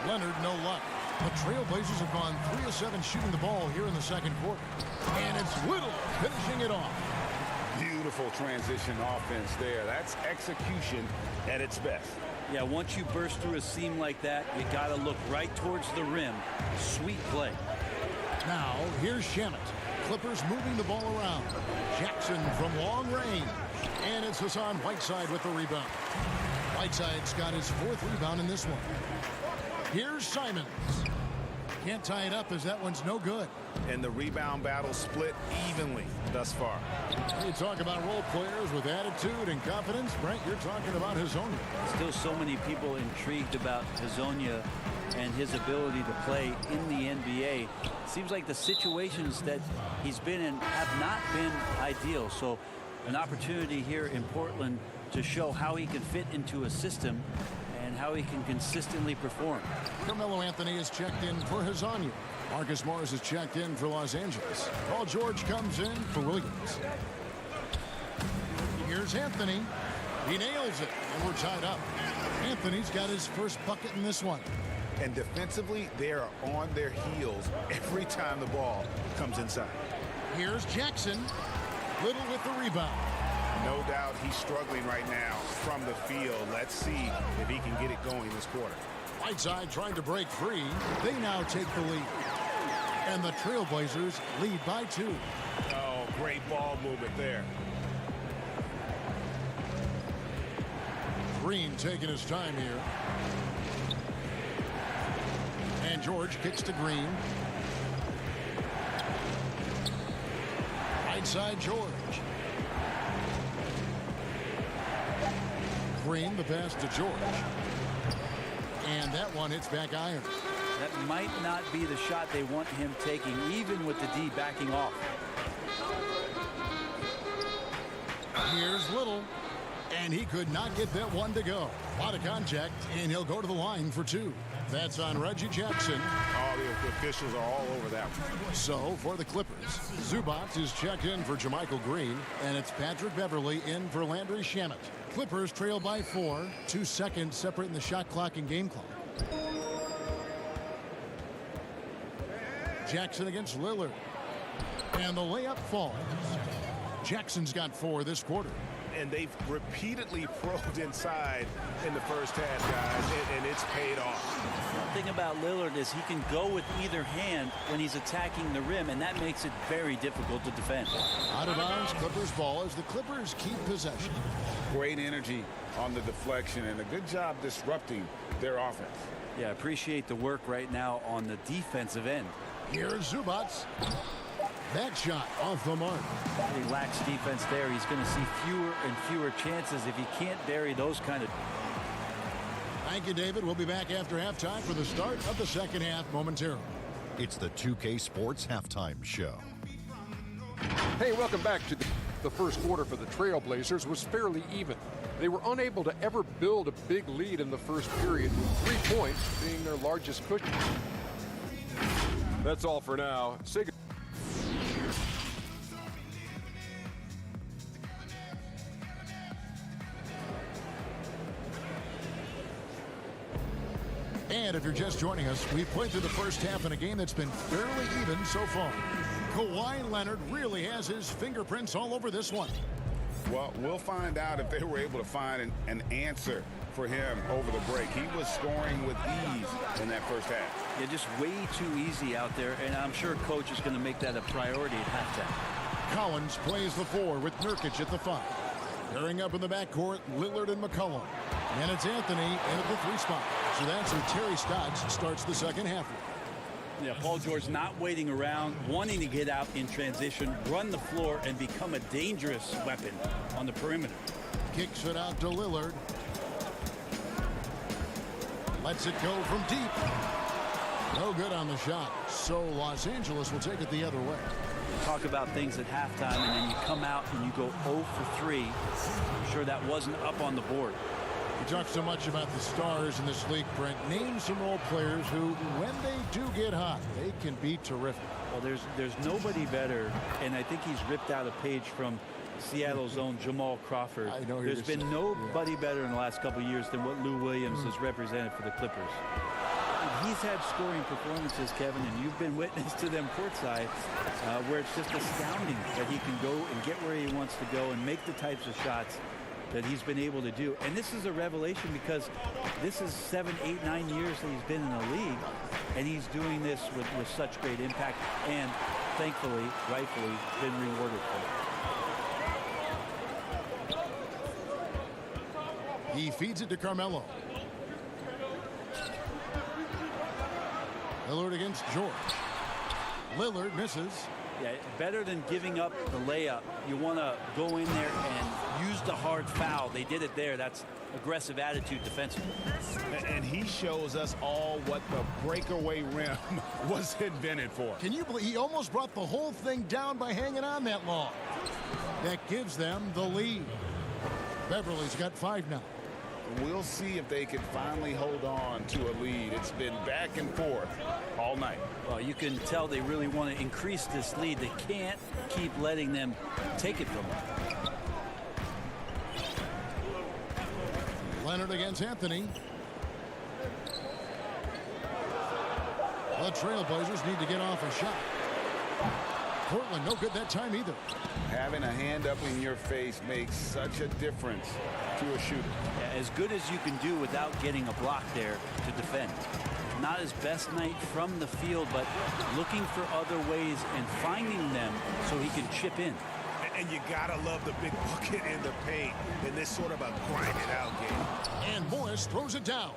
Leonard, no luck. The Trailblazers have gone 3 of 7 shooting the ball here in the second quarter. And it's Little finishing it off. Beautiful transition offense there. That's execution at its best. Yeah, once you burst through a seam like that, you got to look right towards the rim. Sweet play. Now, here's Shamet. Clippers moving the ball around. Jackson from long range. And it's Hassan Whiteside with the rebound. Whiteside's got his 4th rebound in this one. Here's Simons. Can't tie it up as that one's no good. And the rebound battle split evenly thus far. You talk about role players with attitude and confidence. Brent, you're talking about Hezonja. Still so many people intrigued about Hezonja and his ability to play in the NBA. Seems like the situations that he's been in have not been ideal. So an opportunity here in Portland to show how he can fit into a system and how he can consistently perform. Carmelo Anthony is checked in for Hezonja. Marcus Morris is checked in for Los Angeles. Paul George comes in for Williams. Here's Anthony. He nails it, and we're tied up. Anthony's got his first bucket in this one. And defensively, they are on their heels every time the ball comes inside. Here's Jackson. Little with the rebound. No doubt he's struggling right now from the field. Let's see if he can get it going this quarter. Whiteside trying to break free. They now take the lead. And the Trailblazers lead by 2. Oh, great ball movement there. Green taking his time here. And George kicks to Green. Outside George. Green, the pass to George. And that one hits back iron. That might not be the shot they want him taking, even with the D backing off. Here's Little. And he could not get that one to go. A lot of contact, and he'll go to the line for 2. That's on Reggie Jackson. All the officials are all over that one. So, for the Clippers, Zubac is checked in for Jermichael Green, and it's Patrick Beverley in for Landry Shamet. Clippers trail by 4, 2 seconds separating the shot clock and game clock. Jackson against Lillard. And the layup falls. Jackson's got 4 this quarter. And they've repeatedly probed inside in the first half, guys, and it's paid off. The thing about Lillard is he can go with either hand when he's attacking the rim, and that makes it very difficult to defend. Out of bounds, Clippers ball as the Clippers keep possession. Great energy on the deflection and a good job disrupting their offense. Yeah, appreciate the work right now on the defensive end. Here's Zubac. That shot off the mark. He lacks defense there. He's going to see fewer and fewer chances if he can't bury those kind of. Thank you, David. We'll be back after halftime for the start of the second half momentarily. It's the 2K Sports Halftime Show. Hey, welcome back to the first quarter for the Trailblazers was fairly even. They were unable to ever build a big lead in the first period, 3 points being their largest cushion. That's all for now. Say goodbye. And if you're just joining us, we've played through the first half in a game that's been fairly even so far. Kawhi Leonard really has his fingerprints all over this one. Well, we'll find out if they were able to find an answer for him over the break. He was scoring with ease in that first half. Yeah, just way too easy out there, and I'm sure coach is going to make that a priority at halftime. Collins plays the 4 with Nurkic at the 5. Pairing up in the backcourt, Lillard and McCollum. And it's Anthony in at the 3 spot. So that's who Terry Stotts starts the second half with. Yeah, Paul George not waiting around, wanting to get out in transition, run the floor, and become a dangerous weapon on the perimeter. Kicks it out to Lillard. Lets it go from deep. No good on the shot. So Los Angeles will take it the other way. Talk about things at halftime, and then you come out and you go 0 for 3. I'm sure that wasn't up on the board. We talk so much about the stars in this league, Brent. Name some role players who, when they do get hot, they can be terrific. Well, there's nobody better, and I think he's ripped out a page from Seattle's own Jamal Crawford. I know there's been nobody better in the last couple of years than what Lou Williams has represented for the Clippers. He's had scoring performances, Kevin, and you've been witness to them courtside, where it's just astounding that he can go and get where he wants to go and make the types of shots that he's been able to do. And this is a revelation because this is 7, 8, 9 years that he's been in the league, and he's doing this with such great impact and, thankfully, rightfully, been rewarded for it. He feeds it to Carmelo. Lillard against George. Lillard misses. Yeah, better than giving up the layup. You want to go in there and use the hard foul. They did it there. That's aggressive attitude defensively. And he shows us all what the breakaway rim was invented for. Can you believe he almost brought the whole thing down by hanging on that long? That gives them the lead. Beverly's got 5 now. We'll see if they can finally hold on to a lead. It's been back and forth all night. Well, you can tell they really want to increase this lead. They can't keep letting them take it from them. Leonard against Anthony. The Trailblazers need to get off a shot. Portland no good that time either. Having a hand up in your face makes such a difference to a shooter. Yeah, as good as you can do without getting a block there to defend. Not his best night from the field, but looking for other ways and finding them so he can chip in. And you gotta love the big bucket in the paint in this sort of a grind-it-out game. And Morris throws it down.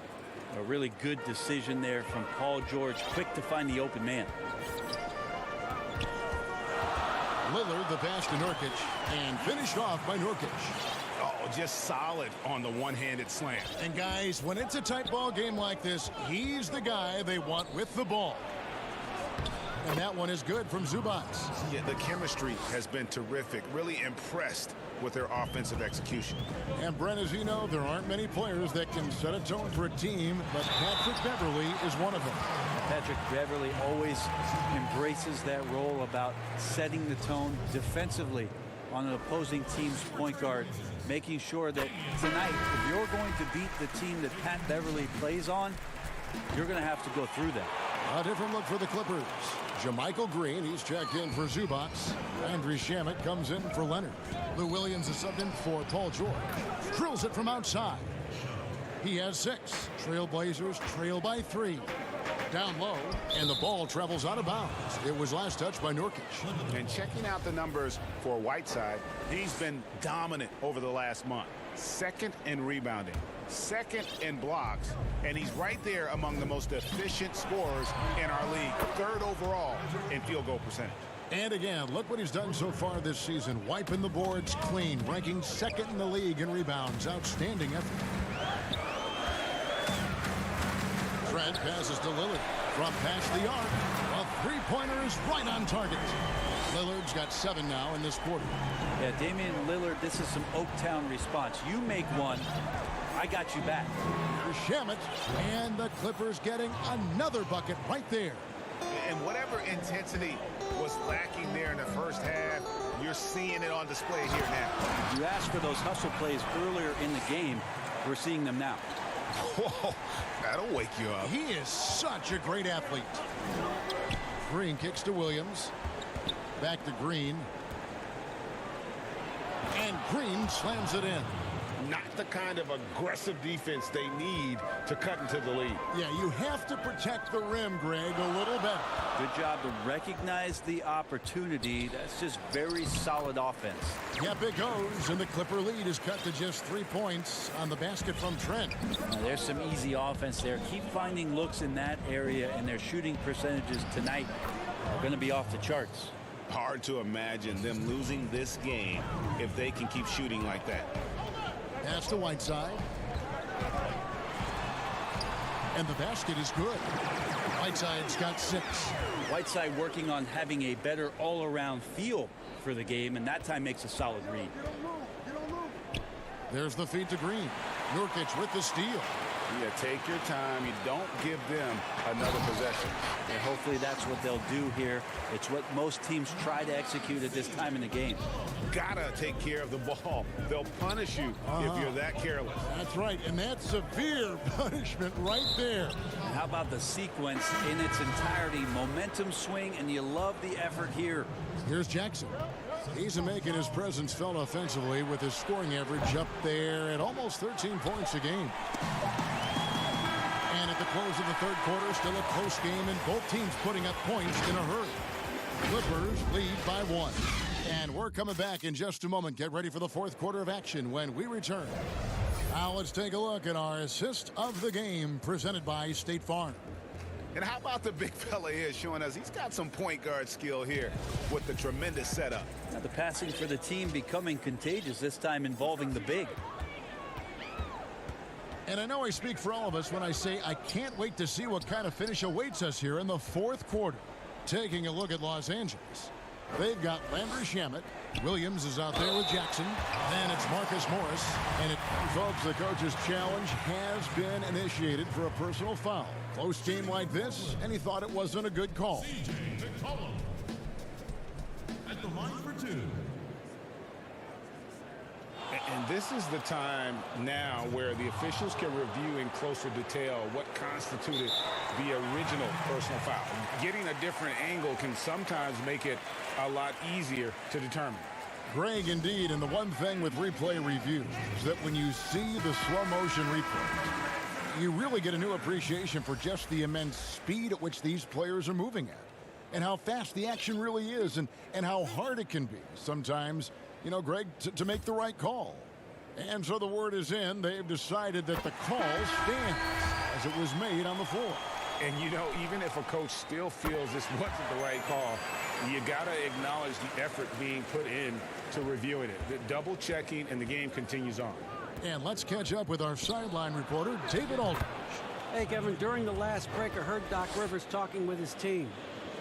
A really good decision there from Paul George, quick to find the open man. Lillard the pass to Nurkic, and finished off by Nurkic. Oh, just solid on the one-handed slam. And guys, when it's a tight ball game like this, he's the guy they want with the ball. And that one is good from Zubac. Yeah, the chemistry has been terrific. Really impressed with their offensive execution. And Brent, as you know, there aren't many players that can set a tone for a team, but Patrick Beverley is one of them. Patrick Beverley always embraces that role about setting the tone defensively on an opposing team's point guard, making sure that tonight, if you're going to beat the team that Pat Beverley plays on, you're going to have to go through that. A different look for the Clippers. JaMychal Green, he's checked in for Zubac. Landry Shamet comes in for Leonard. Lou Williams is subbed in for Paul George. Drills it from outside. He has 6. Trailblazers trail by 3. Down low, and the ball travels out of bounds. It was last touched by Nurkic. And checking out the numbers for Whiteside, he's been dominant over the last month. 2nd in rebounding, 2nd in blocks, and he's right there among the most efficient scorers in our league. 3rd overall in field goal percentage. And again, look what he's done so far this season. Wiping the boards clean, ranking 2nd in the league in rebounds. Outstanding effort. Trent passes to Lillard from past the arc. A three-pointer is right on target. Lillard's got 7 now in this quarter. Yeah, Damian Lillard, this is some Oaktown response. You make one, I got you back. Here's Shamet, and the Clippers getting another bucket right there. And whatever intensity was lacking there in the first half, you're seeing it on display here now. You asked for those hustle plays earlier in the game. We're seeing them now. Whoa, that'll wake you up. He is such a great athlete. Green kicks to Williams. Back to Green. And Green slams it in. Not the kind of aggressive defense they need to cut into the lead. Yeah, you have to protect the rim, Greg, a little better. Good job to recognize the opportunity. That's just very solid offense. Yep, it goes, and the Clipper lead is cut to just 3 points on the basket from Trent. Now, there's some easy offense there. Keep finding looks in that area, and their shooting percentages tonight are going to be off the charts. Hard to imagine them losing this game if they can keep shooting like that. Pass to Whiteside. And the basket is good. Whiteside's got 6. Whiteside working on having a better all-around feel for the game, and that time makes a solid read. There's the feed to Green. Nurkic with the steal. Yeah, take your time. You don't give them another possession. And hopefully that's what they'll do here. It's what most teams try to execute at this time in the game. Gotta take care of the ball. They'll punish you if you're that careless. That's right, and that's severe punishment right there. How about the sequence in its entirety? Momentum swing, and you love the effort here. Here's Jackson. He's making his presence felt offensively with his scoring average up there at almost 13 points a game. And at the close of the third quarter, still a close game, and both teams putting up points in a hurry. Clippers lead by 1. And we're coming back in just a moment. Get ready for the fourth quarter of action when we return. Now let's take a look at our assist of the game presented by State Farm. And how about the big fella here showing us he's got some point guard skill here with the tremendous setup. Now the passing for the team becoming contagious, this time involving the big. And I know I speak for all of us when I say I can't wait to see what kind of finish awaits us here in the fourth quarter. Taking a look at Los Angeles. They've got Landry Shamet. Williams is out there with Jackson. Then it's Marcus Morris. And folks, the coach's challenge has been initiated for a personal foul. Close game like this, and he thought it wasn't a good call. At the line for 2. And this is the time now where the officials can review in closer detail what constituted the original personal foul. Getting a different angle can sometimes make it a lot easier to determine. Greg, indeed, and the one thing with replay review is that when you see the slow motion replay, you really get a new appreciation for just the immense speed at which these players are moving at, and how fast the action really is, and how hard it can be sometimes, you know, Greg, to make the right call. And so the word is in. They've decided that the call stands as it was made on the floor. And, you know, even if a coach still feels this wasn't the right call, you got to acknowledge the effort being put in to reviewing it. The double checking, and the game continues on. And let's catch up with our sideline reporter, David Aldridge. Hey, Kevin, during the last break, I heard Doc Rivers talking with his team.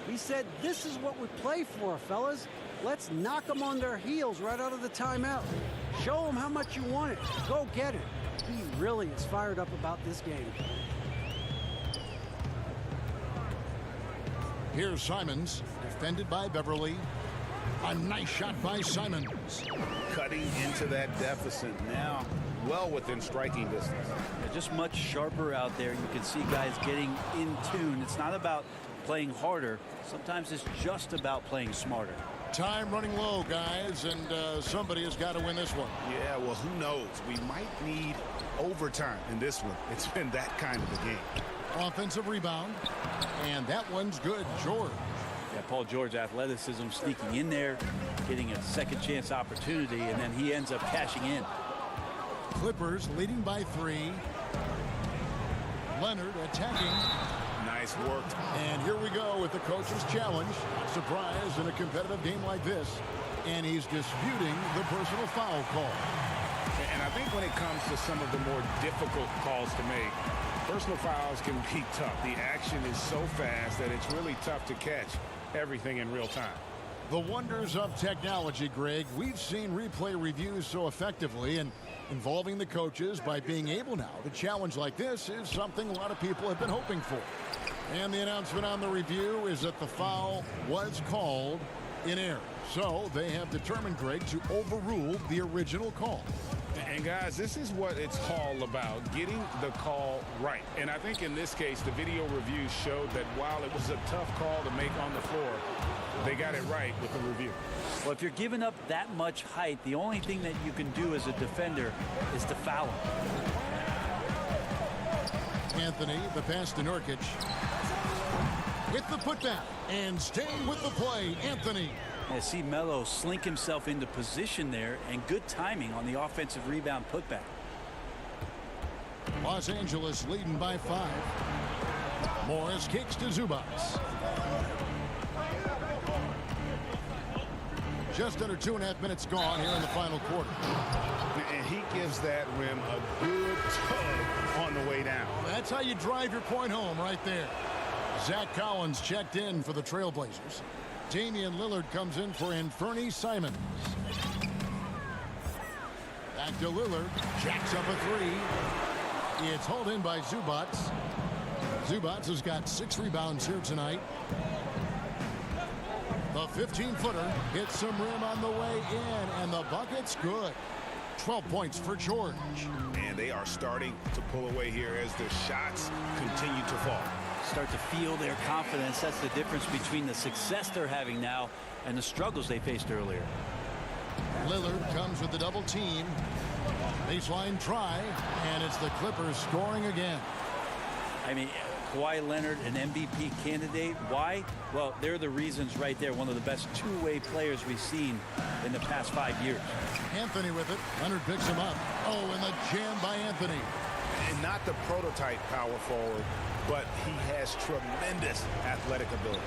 He said, this is what we play for, fellas. Let's knock them on their heels right out of the timeout. Show them how much you want it. Go get it. He really is fired up about this game. Here's Simons, defended by Beverly. A nice shot by Simons. Cutting into that deficit now, well within striking distance. They're just much sharper out there. You can see guys getting in tune. It's not about playing harder. Sometimes it's just about playing smarter. Time running low, guys, and somebody has got to win this one. Yeah, well, who knows? We might need overtime in this one. It's been that kind of a game. Offensive rebound, and that one's good. George. Yeah, Paul George, athleticism, sneaking in there, getting a second chance opportunity, and then he ends up cashing in. Clippers leading by 3. Leonard attacking. Nice work. And here we go with the coach's challenge. Surprise in a competitive game like this. And he's disputing the personal foul call. And I think when it comes to some of the more difficult calls to make, personal fouls can be tough. The action is so fast that it's really tough to catch everything in real time. The wonders of technology, Greg. We've seen replay reviews so effectively, and involving the coaches by being able now to challenge like this is something a lot of people have been hoping for. And the announcement on the review is that the foul was called in error. So they have determined, Greg, to overrule the original call. And guys, this is what it's all about, getting the call right. And I think in this case, the video review showed that while it was a tough call to make on the floor, they got it right with the review. Well, if you're giving up that much height, the only thing that you can do as a defender is to foul him. Anthony, the pass to Nurkic. With the putback and staying with the play, Anthony. I see Melo slink himself into position there, and good timing on the offensive rebound putback. Los Angeles leading by 5. Morris kicks to Zubats. Just under 2.5 minutes gone here in the final quarter. And he gives that rim a good tug on the way down. That's how you drive your point home right there. Zach Collins checked in for the Trailblazers. Damian Lillard comes in for Anfernee Simons. Back to Lillard. Jacks up a 3. It's hauled in by Zubats. Zubats has got 6 rebounds here tonight. The 15-footer hits some rim on the way in, and the bucket's good. 12 points for George. And they are starting to pull away here as the shots continue to fall. Start to feel their confidence. That's the difference between the success they're having now and the struggles they faced earlier. Lillard comes with the double team. Baseline try, and it's the Clippers scoring again. I mean, Kawhi Leonard, an MVP candidate. Why? Well, they're the reasons right there. One of the best two-way players we've seen in the past 5 years. Anthony with it. Leonard picks him up. Oh, and the jam by Anthony. And not the prototype power forward, but he has tremendous athletic ability.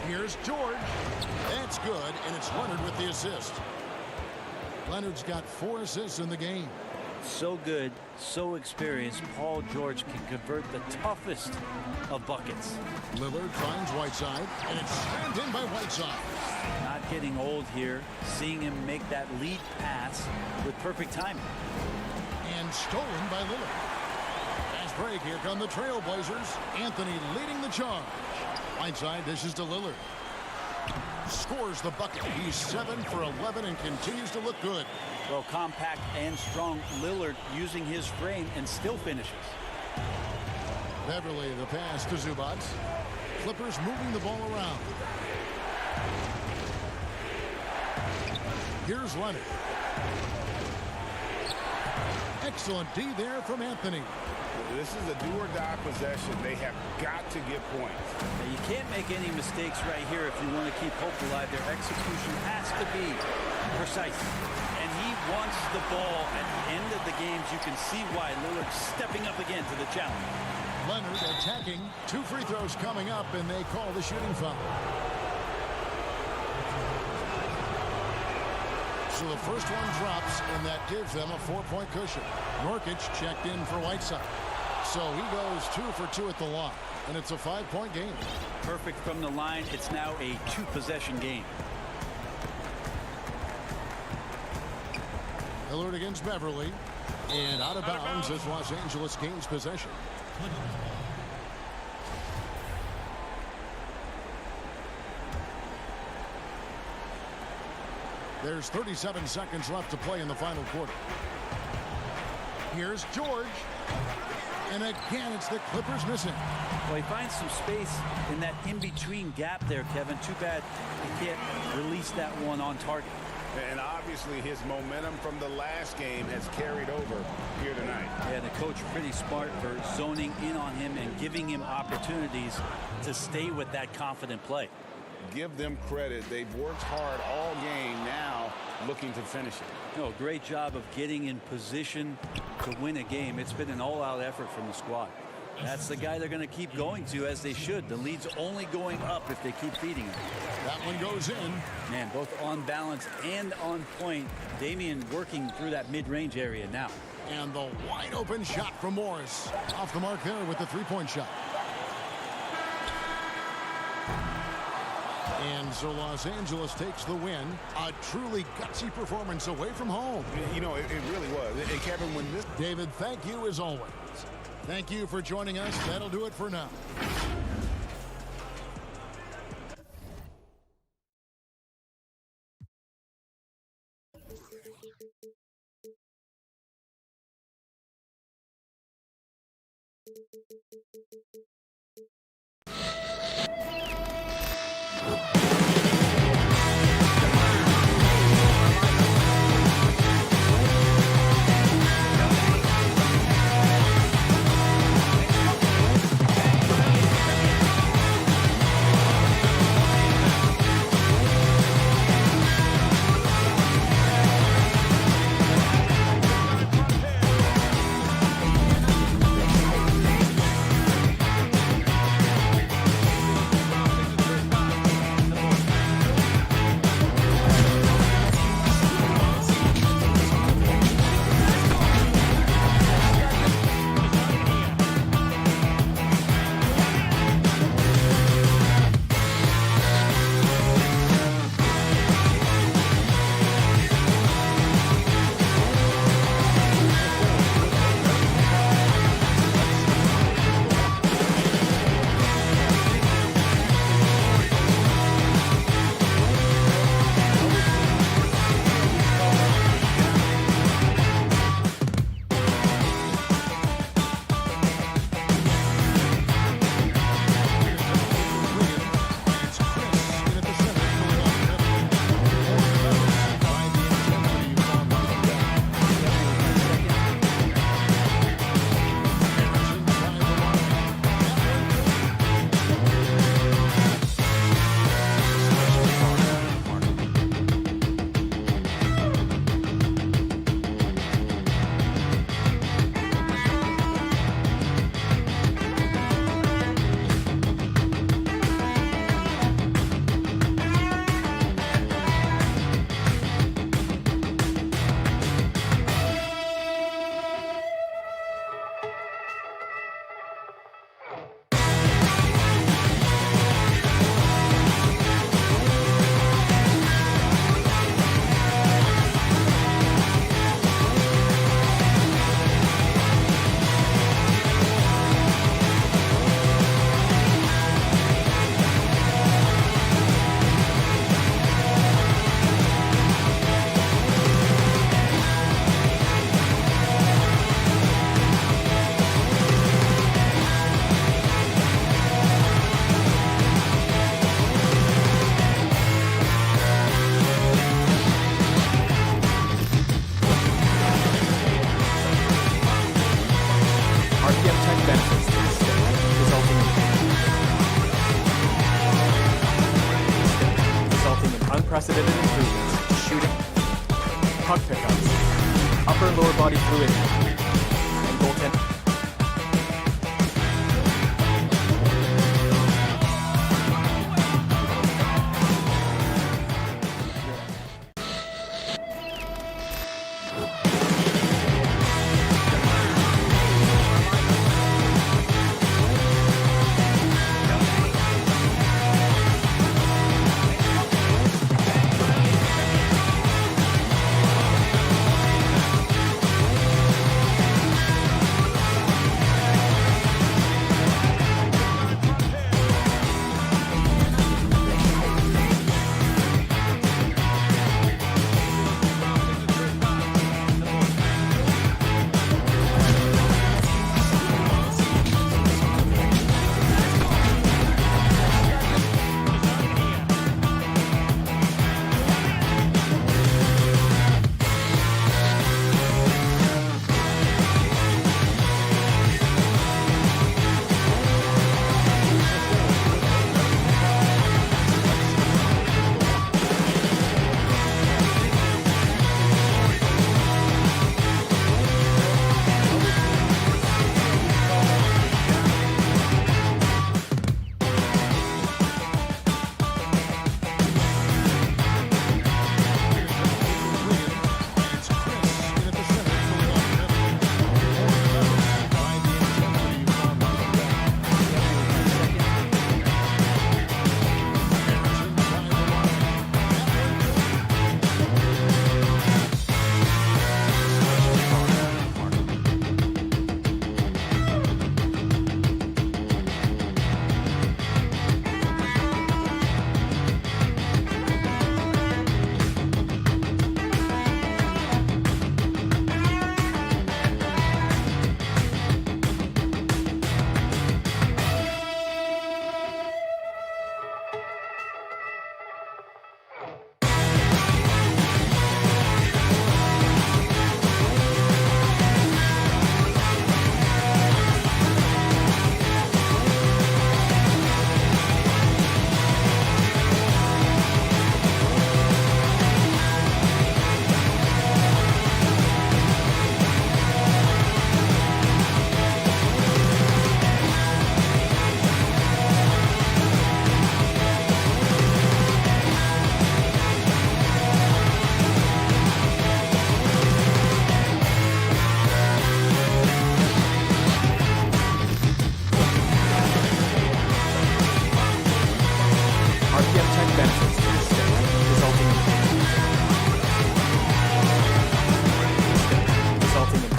Here's George. That's good, and it's Leonard with the assist. Leonard's got 4 assists in the game. So good, so experienced. Paul George can convert the toughest of buckets. Lillard finds Whiteside, and it's slammed in by Whiteside. Not getting old here. Seeing him make that lead pass with perfect timing. And stolen by Lillard. Fast break. Here come the Trailblazers. Anthony leading the charge. Whiteside dishes to Lillard. Scores the bucket. He's 7 for 11 and continues to look good. Well, compact and strong Lillard using his frame and still finishes. Beverly, the pass to Zubac. Clippers moving the ball around. Here's Leonard. Excellent D there from Anthony. This is a do-or-die possession. They have got to get points. Now, you can't make any mistakes right here if you want to keep hope alive. Their execution has to be precise. And he wants the ball at the end of the games. You can see why Lillard stepping up again to the challenge. Leonard attacking. 2 free throws coming up, and they call the shooting foul. So the first one drops, and that gives them a 4-point cushion. Nurkic checked in for Whiteside. So he goes 2 for 2 at the line, and it's a 5-point game. Perfect from the line. It's now a 2-possession game. Lillard against Beverly, and out of bounds as Los Angeles gains possession. There's 37 seconds left to play in the final quarter. Here's George. And again, it's the Clippers missing. Well, he finds some space in that in-between gap there, Kevin. Too bad he can't release that one on target. And obviously his momentum from the last game has carried over here tonight. Yeah, the coach pretty smart for zoning in on him and giving him opportunities to stay with that confident play. Give them credit. They've worked hard all game, now looking to finish it. No, great job of getting in position to win a game. It's been an all-out effort from the squad. That's the guy they're going to keep going to, as they should. The lead's only going up if they keep feeding him. That one goes in. Man, both on balance and on point. Damian working through that mid-range area now. And the wide open shot from Morris. Off the mark there with the 3-point shot. And so Los Angeles takes the win. A truly gutsy performance away from home. You know, it really was. And Kevin, when this... David, thank you as always. Thank you for joining us. That'll do it for now. unprecedented improvements, shooting, puck pickups, upper and lower body fluidity, and goaltending.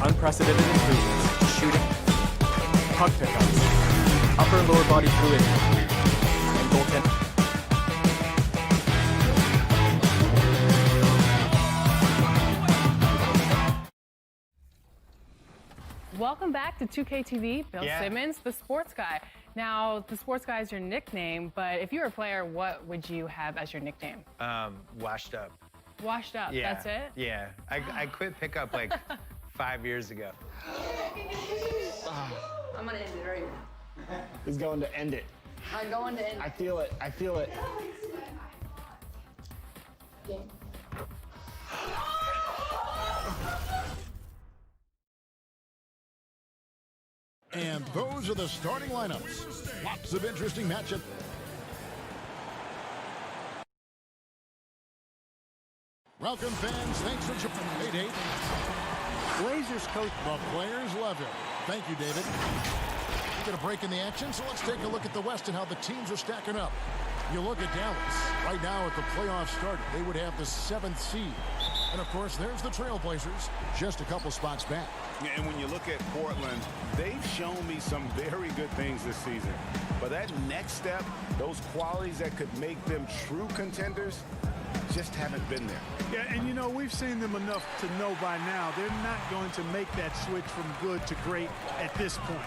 Unprecedented improvements, shooting, puck pickups, upper and lower body fluidity, and goaltending. Welcome back to 2K TV. Bill Simmons, the sports guy. Now, the sports guy is your nickname, but if you were a player, what would you have as your nickname? Washed up. Washed up, Yeah. that's it? Yeah. I quit pickup like 5 years ago. I'm gonna end it right now. He's going to end it. I'm going to end it. I feel it. I feel it. And those are the starting lineups. Lots of interesting matchups. Welcome, fans. Thanks for joining. Hey, Dave. Blazers coach. The players love it. Thank you, David. We get a break in the action, so let's take a look at the West and how the teams are stacking up. You look at Dallas. Right now, at the playoffs started, they would have the 7th seed. And, of course, there's the Trailblazers, just a couple spots back. Yeah, and when you look at Portland, they've shown me some very good things this season. But that next step, those qualities that could make them true contenders, just haven't been there. Yeah, and you know, we've seen them enough to know by now they're not going to make that switch from good to great at this point.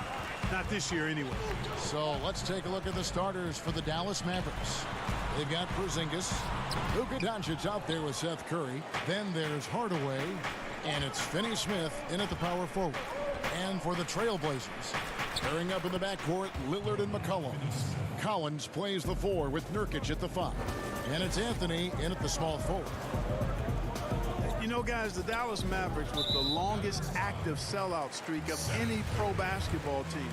Not this year anyway. So let's take a look at the starters for the Dallas Mavericks. They've got Porzingis, Luka Doncic out there with Seth Curry. Then there's Hardaway, and it's Finney Smith in at the power forward. And for the Trailblazers, Pairing up in the backcourt, Lillard and McCollum. Collins plays the 4 with Nurkic at the 5. And it's Anthony in at the small forward. You know, guys, the Dallas Mavericks with the longest active sellout streak of any pro basketball team.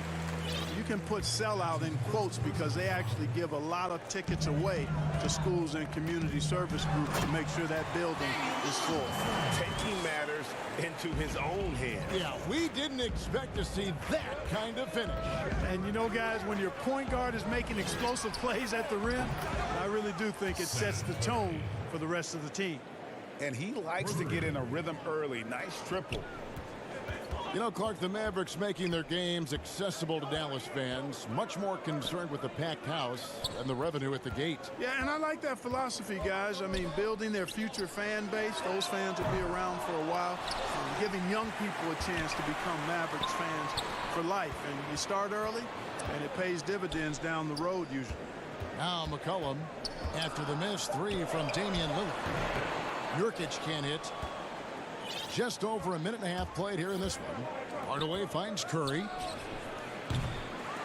You can put sellout in quotes because they actually give a lot of tickets away to schools and community service groups to make sure that building is full. Taking matters into his own hands. Yeah, we didn't expect to see that kind of finish. And you know, guys, when your point guard is making explosive plays at the rim, I really do think it sets the tone for the rest of the team. And he likes to get in a rhythm early. Nice triple. You know, Clark, the Mavericks making their games accessible to Dallas fans, much more concerned with the packed house and the revenue at the gate. Yeah, and I like that philosophy, guys. I mean, building their future fan base, those fans will be around for a while, and giving young people a chance to become Mavericks fans for life. And you start early, and it pays dividends down the road usually. Now McCollum, after the missed 3 from Damian Lillard. Nurkic can't hit. Just over a minute and a half played here in this one. Hardaway finds Curry.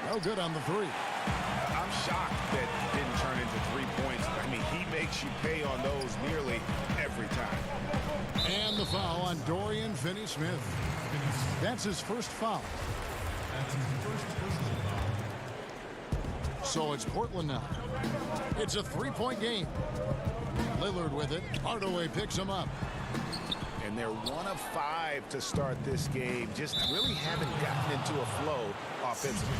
No good on the 3. I'm shocked that it didn't turn into 3 points. I mean, he makes you pay on those nearly every time. And the foul on Dorian Finney-Smith. That's his first foul. So it's Portland now. It's a 3-point game. Lillard with it. Hardaway picks him up. And they're 1 of 5 to start this game. Just really haven't gotten into a flow offensively.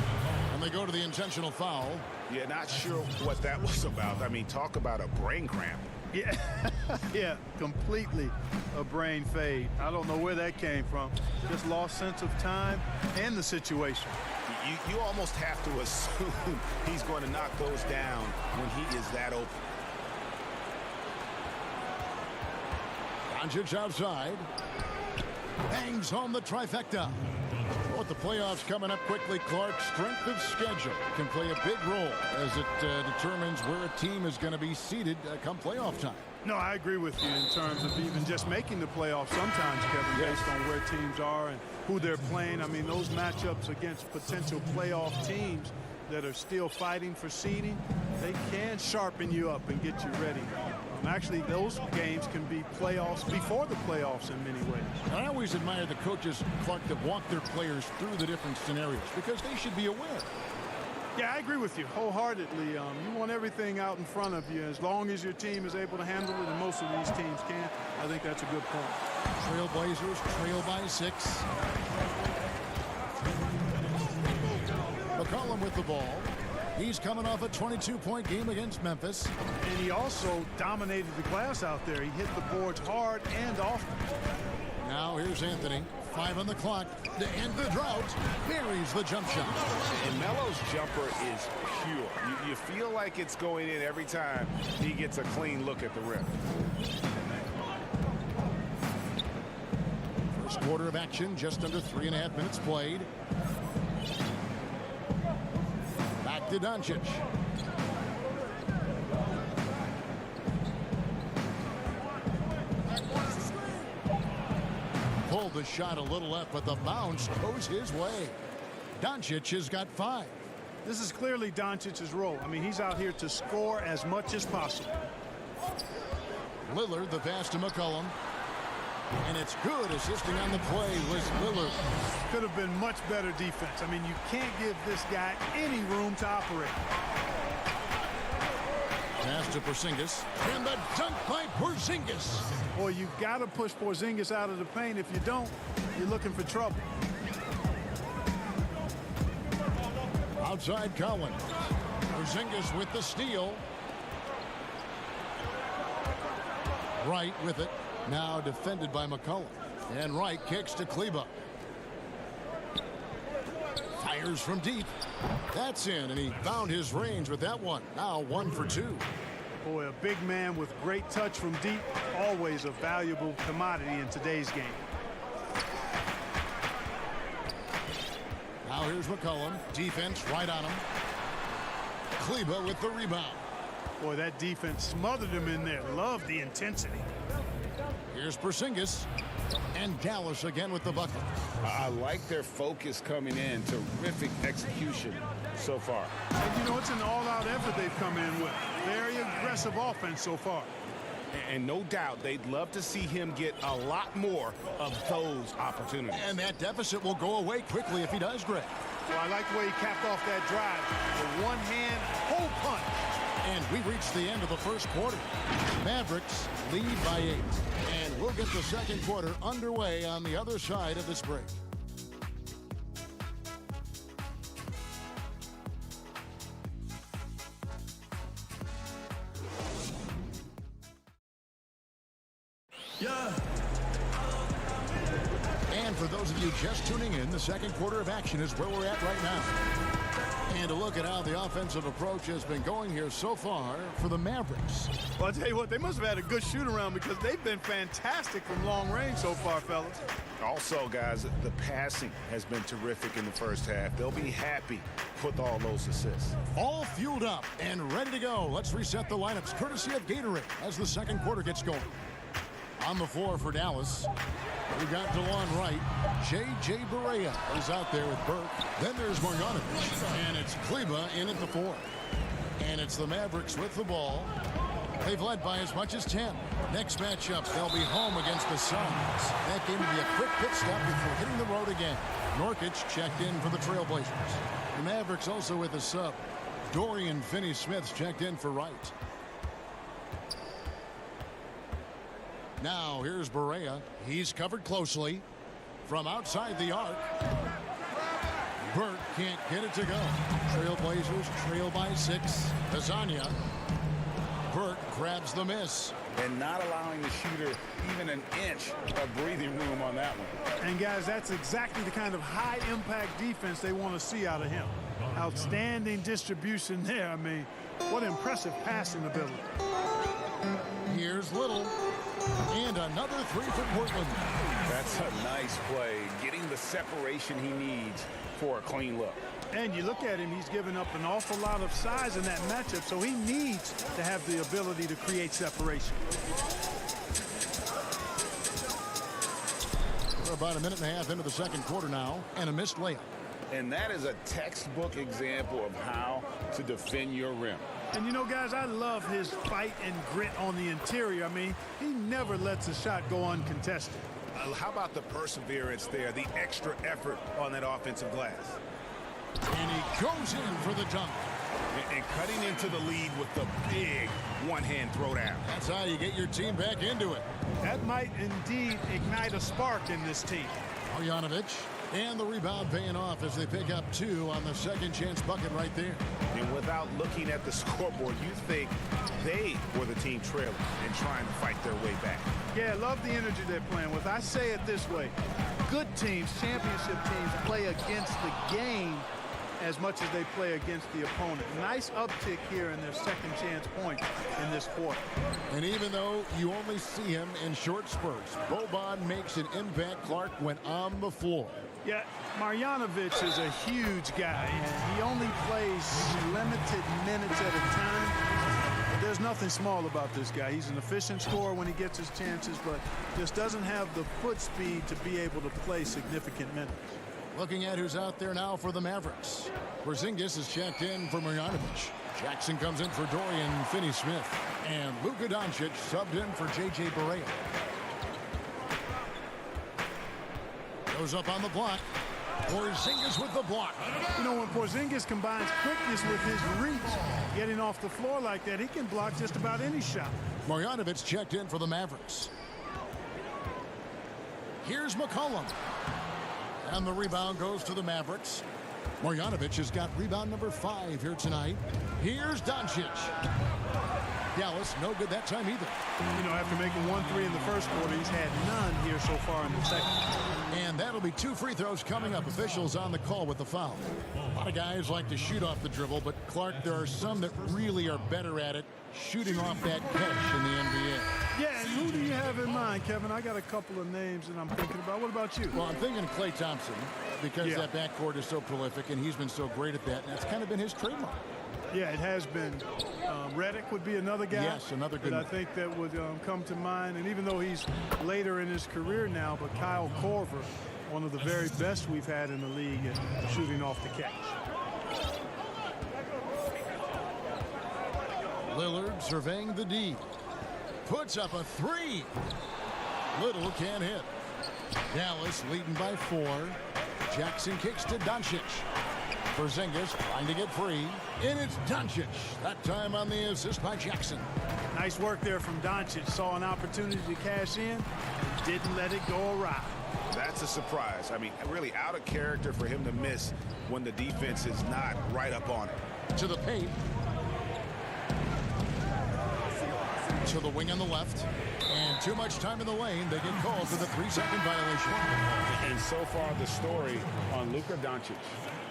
And they go to the intentional foul. Yeah, not sure what that was about. I mean, talk about a brain cramp. Yeah, yeah, completely a brain fade. I don't know where that came from. Just lost sense of time and the situation. You almost have to assume he's going to knock those down when he is that open. Doncic outside. Bangs home the trifecta. With the playoffs coming up quickly, Clark, strength of schedule can play a big role as it determines where a team is going to be seated come playoff time. No, I agree with you in terms of even just making the playoffs sometimes, Kevin, based on where teams are and who they're playing. I mean, those matchups against potential playoff teams that are still fighting for seeding, they can sharpen you up and get you ready. Actually, those games can be playoffs before the playoffs in many ways. I always admire the coaches, Clark, that walk their players through the different scenarios because they should be aware. Yeah, I agree with you wholeheartedly. You want everything out in front of you as long as your team is able to handle it, and most of these teams can. I think that's a good point. Trailblazers trail by 6. McCollum with the ball. He's coming off a 22-point game against Memphis. And he also dominated the glass out there. He hit the boards hard and often. Now here's Anthony. 5 on the clock to end the drought. Buries the jump shot. And Melo's jumper is pure. You feel like it's going in every time he gets a clean look at the rim. First quarter of action, just under 3.5 minutes played. Back to Doncic. Pulled the shot a little left, but the bounce goes his way. Doncic has got 5. This is clearly Doncic's role. I mean, he's out here to score as much as possible. Lillard, the pass to McCollum. And it's good. Assisting on the play was Lillard. Could have been much better defense. I mean, you can't give this guy any room to operate. Pass to Porzingis. And the dunk by Porzingis. Boy, you got to push Porzingis out of the paint. If you don't, you're looking for trouble. Outside Collins. Porzingis with the steal. Wright with it. Now defended by McCollum. And Wright kicks to Kleber. Fires from deep. That's in, and he found his range with that one. Now 1 for 2. Boy, a big man with great touch from deep. Always a valuable commodity in today's game. Now here's McCollum. Defense right on him. Kleber with the rebound. Boy, that defense smothered him in there. Love the intensity. Here's Porzingis. And Dallas again with the bucket. I like their focus coming in. Terrific execution so far. And you know, it's an all-out effort they've come in with. Very aggressive offense so far. And no doubt they'd love to see him get a lot more of those opportunities. And that deficit will go away quickly if he does, Greg. Well, I like the way he capped off that drive. The one-hand hole punch. And we reached the end of the first quarter. Mavericks lead by 8. And we'll get the second quarter underway on the other side of this break. And for those of you just tuning in, the second quarter of action is where we're at right now. And a look at how the offensive approach has been going here so far for the Mavericks. Well, I'll tell you what, they must have had a good shoot-around because they've been fantastic from long range so far, fellas. Also, guys, the passing has been terrific in the first half. They'll be happy with all those assists. All fueled up and ready to go. Let's reset the lineups courtesy of Gatorade as the second quarter gets going. On the floor for Dallas, we got DeLon Wright. J.J. Barea is out there with Burke. Then there's Marjanovic. And it's Kleba in at the 4. And it's the Mavericks with the ball. They've led by as much as 10. Next matchup, they'll be home against the Suns. That game will be a quick pit stop before hitting the road again. Nurkic checked in for the Trailblazers. The Mavericks also with a sub. Dorian Finney-Smith checked in for Wright. Now here's Barea. He's covered closely from outside the arc. Burke can't get it to go. Trailblazers trail by 6. Lasagna. Burke grabs the miss. And not allowing the shooter even an inch of breathing room on that one. And guys, that's exactly the kind of high-impact defense they want to see out of him. Outstanding distribution there. I mean, what impressive passing ability. Here's Little. And another 3 for Portland. That's a nice play, getting the separation he needs for a clean look. And you look at him, he's given up an awful lot of size in that matchup, so he needs to have the ability to create separation. We're about a minute and a half into the second quarter now, and a missed layup. And that is a textbook example of how to defend your rim. And you know, guys, I love his fight and grit on the interior. I mean, he never lets a shot go uncontested. How about the perseverance there, the extra effort on that offensive glass? And he goes in for the dunk. And cutting into the lead with the big one-hand throwdown. That's how you get your team back into it. That might indeed ignite a spark in this team. Marjanovic. And the rebound paying off as they pick up 2 on the second chance bucket right there. And without looking at the scoreboard, you think they were the team trailing and trying to fight their way back. Yeah, I love the energy they're playing with. I say it this way. Good teams, championship teams, play against the game as much as they play against the opponent. Nice uptick here in their second chance point in this quarter. And even though you only see him in short spurts, Boban makes an impact, Clark, when on the floor. Yeah, Marjanovic is a huge guy, and he only plays limited minutes at a time. But there's nothing small about this guy. He's an efficient scorer when he gets his chances, but just doesn't have the foot speed to be able to play significant minutes. Looking at who's out there now for the Mavericks. Porzingis is checked in for Marjanovic. Jackson comes in for Dorian Finney-Smith. And Luka Doncic subbed in for J.J. Barea. Goes up on the block. Porzingis with the block. You know, when Porzingis combines quickness with his reach, getting off the floor like that, he can block just about any shot. Marjanovic checked in for the Mavericks. Here's McCollum. And the rebound goes to the Mavericks. Marjanovic has got rebound number 5 here tonight. Here's Doncic. Dallas, no good that time either. You know, after making 1 3 in the first quarter, he's had none here so far in the second. And that'll be 2 free throws coming up. Officials on the call with the foul. A lot of guys like to shoot off the dribble, but Clark, there are some that really are better at it, shooting off that catch in the NBA. Yeah, and who do you have in mind, Kevin? I got a couple of names that I'm thinking about. What about you? Well, I'm thinking Klay Thompson because that backcourt is so prolific, and he's been so great at that, and that's kind of been his trademark. Yeah, it has been. Reddick would be another guy. Yes, another good that I one. think that would come to mind. And even though he's later in his career now, but Kyle Korver, one of the very best we've had in the league at shooting off the catch. Lillard surveying the D. Puts up a three. Little can't hit. Dallas leading by 4. Jackson kicks to Doncic. Porzingis trying to get free. And it's Doncic. That time on the assist by Jackson. Nice work there from Doncic. Saw an opportunity to cash in and didn't let it go awry. That's a surprise. I mean, really out of character for him to miss when the defense is not right up on it. To the paint. To the wing on the left. And too much time in the lane. They get called for the 3-second violation. And so far the story on Luka Doncic.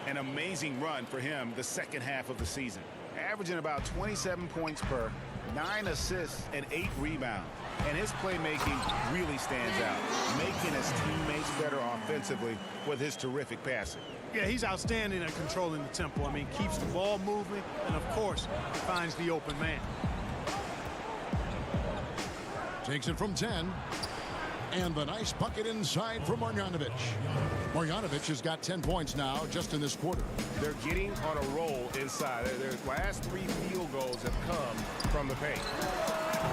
An amazing run for him the second half of the season. Averaging about 27 points per, 9 assists, and 8 rebounds. And his playmaking really stands out, making his teammates better offensively with his terrific passing. Yeah, he's outstanding at controlling the tempo. I mean, keeps the ball moving, and of course, finds the open man. Takes it from 10. And the nice bucket inside from Marjanovic. Marjanovic has got 10 points now just in this quarter. They're getting on a roll inside. Their last 3 field goals have come from the paint.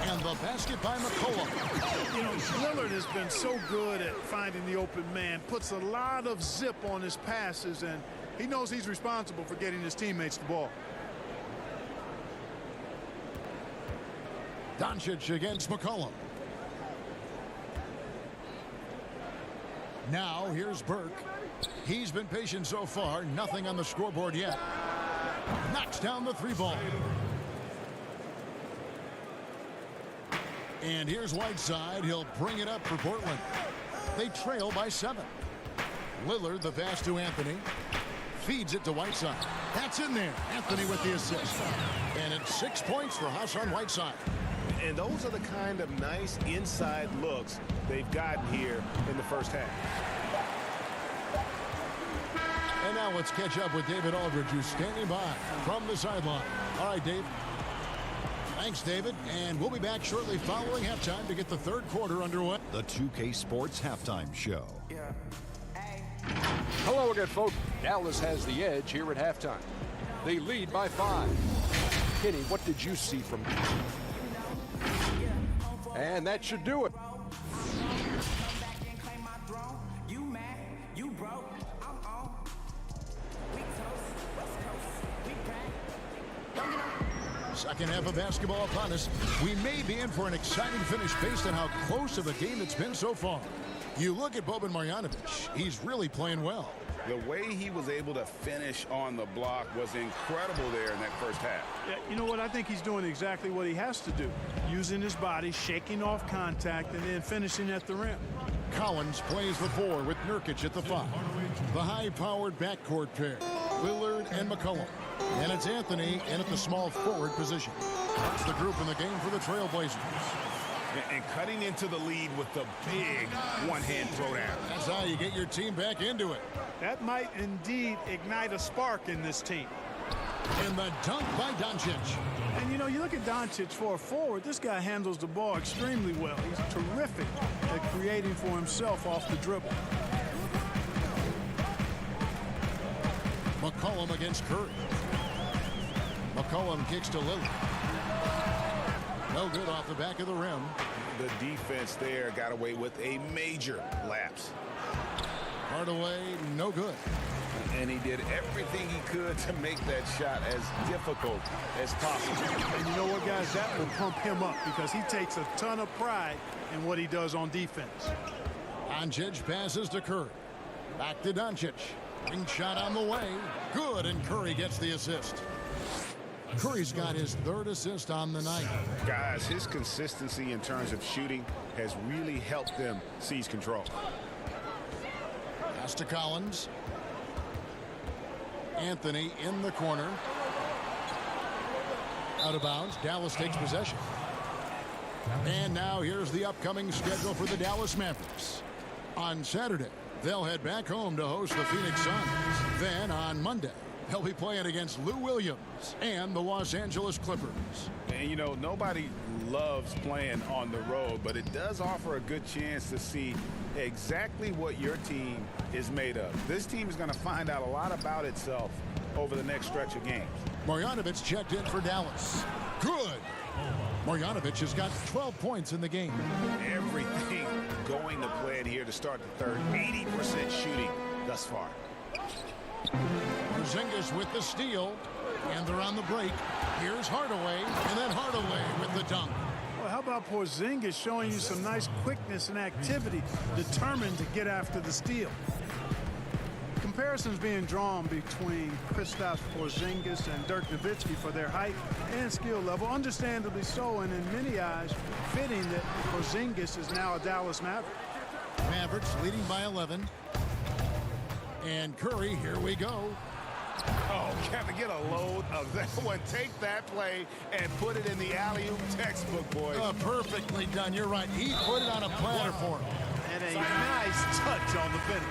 And the basket by McCollum. You know, Lillard has been so good at finding the open man, puts a lot of zip on his passes, and he knows he's responsible for getting his teammates the ball. Doncic against McCollum. Now here's Burke. He's been patient so far. Nothing on the scoreboard yet. Knocks down the 3-ball. And here's Whiteside. He'll bring it up for Portland. They trail by 7. Lillard, the pass to Anthony. Feeds it to Whiteside. That's in there. Anthony with the assist. And it's 6 points for Hassan Whiteside. And those are the kind of nice inside looks they've gotten here in the first half. And now let's catch up with David Aldridge, who's standing by from the sideline. All right, Dave. Thanks, David. And we'll be back shortly following halftime to get the third quarter underway. The 2K Sports Halftime Show. Hello again, folks. Dallas has the edge here at halftime. They lead by 5. Kenny, what did you see from them? And that should do it. Second half of basketball upon us. We may be in for an exciting finish based on how close of a game it's been so far. You look at Boban Marjanovic. He's really playing well. The way he was able to finish on the block was incredible there in that first half. Yeah, you know what? I think he's doing exactly what he has to do. Using his body, shaking off contact, and then finishing at the rim. Collins plays the 4 with Nurkic at the 5. The high-powered backcourt pair, Lillard and McCollum. And it's Anthony in at the small forward position. That's the group in the game for the Trailblazers. And cutting into the lead with the big one-hand throwdown. That's how you get your team back into it. That might indeed ignite a spark in this team. And the dunk by Doncic. And, you know, you look at Doncic for a forward, this guy handles the ball extremely well. He's terrific at creating for himself off the dribble. McCollum against Curry. McCollum kicks to Lillard. No good off the back of the rim. The defense there got away with a major lapse. Hardaway, no good. And he did everything he could to make that shot as difficult as possible. And you know what, guys? That will pump him up because he takes a ton of pride in what he does on defense. Doncic passes to Curry. Back to Doncic. Ring shot on the way. Good, and Curry gets the assist. Curry's got his 3rd assist on the night. Guys, his consistency in terms of shooting has really helped them seize control. Pass to Collins. Anthony in the corner. Out of bounds. Dallas takes possession. And now here's the upcoming schedule for the Dallas Mavericks. On Saturday, they'll head back home to host the Phoenix Suns. Then on Monday, He'll be playing against Lou Williams and the Los Angeles Clippers. And, you know, nobody loves playing on the road, but it does offer a good chance to see exactly what your team is made of. This team is going to find out a lot about itself over the next stretch of games. Marjanovic checked in for Dallas. Good. Marjanovic has got 12 points in the game. Everything going to plan here to start the third. 80% shooting thus far. Porzingis with the steal, and they're on the break. Here's Hardaway, and then Hardaway with the dunk. Well, how about Porzingis showing you some nice quickness and activity, determined to get after the steal. Comparisons being drawn between Kristaps Porzingis and Dirk Nowitzki for their height and skill level, understandably so, and in many eyes, fitting that Porzingis is now a Dallas Maverick. Mavericks leading by 11. And Curry, here we go. Oh, Kevin, get a load of that one. Take that play and put it in the alley-oop textbook, boys. Perfectly done. You're right. He put it on a platter for him. And a nice touch on the finish.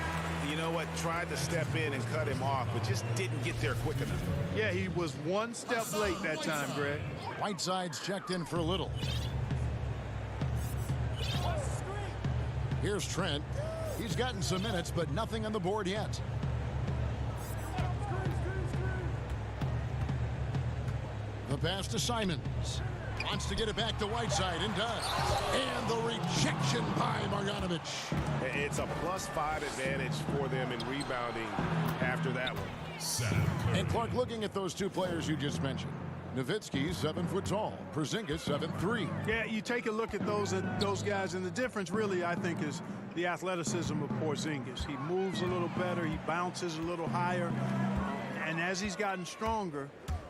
You know what? Tried to step in and cut him off, but just didn't get there quick enough. Yeah, he was one step late that time, Greg. Whiteside's checked in for Little. Here's Trent. He's gotten some minutes, but nothing on the board yet. The pass to Simons. Wants to get it back to Whiteside and does. And the rejection by Marjanovic. It's a +5 advantage for them in rebounding after that one. And Clark, looking at those two players you just mentioned. Nowitzki, 7 foot tall. Porzingis, 7'3". Yeah, you take a look at those guys, and the difference really, I think, is the athleticism of Porzingis. He moves a little better. He bounces a little higher. And as he's gotten stronger,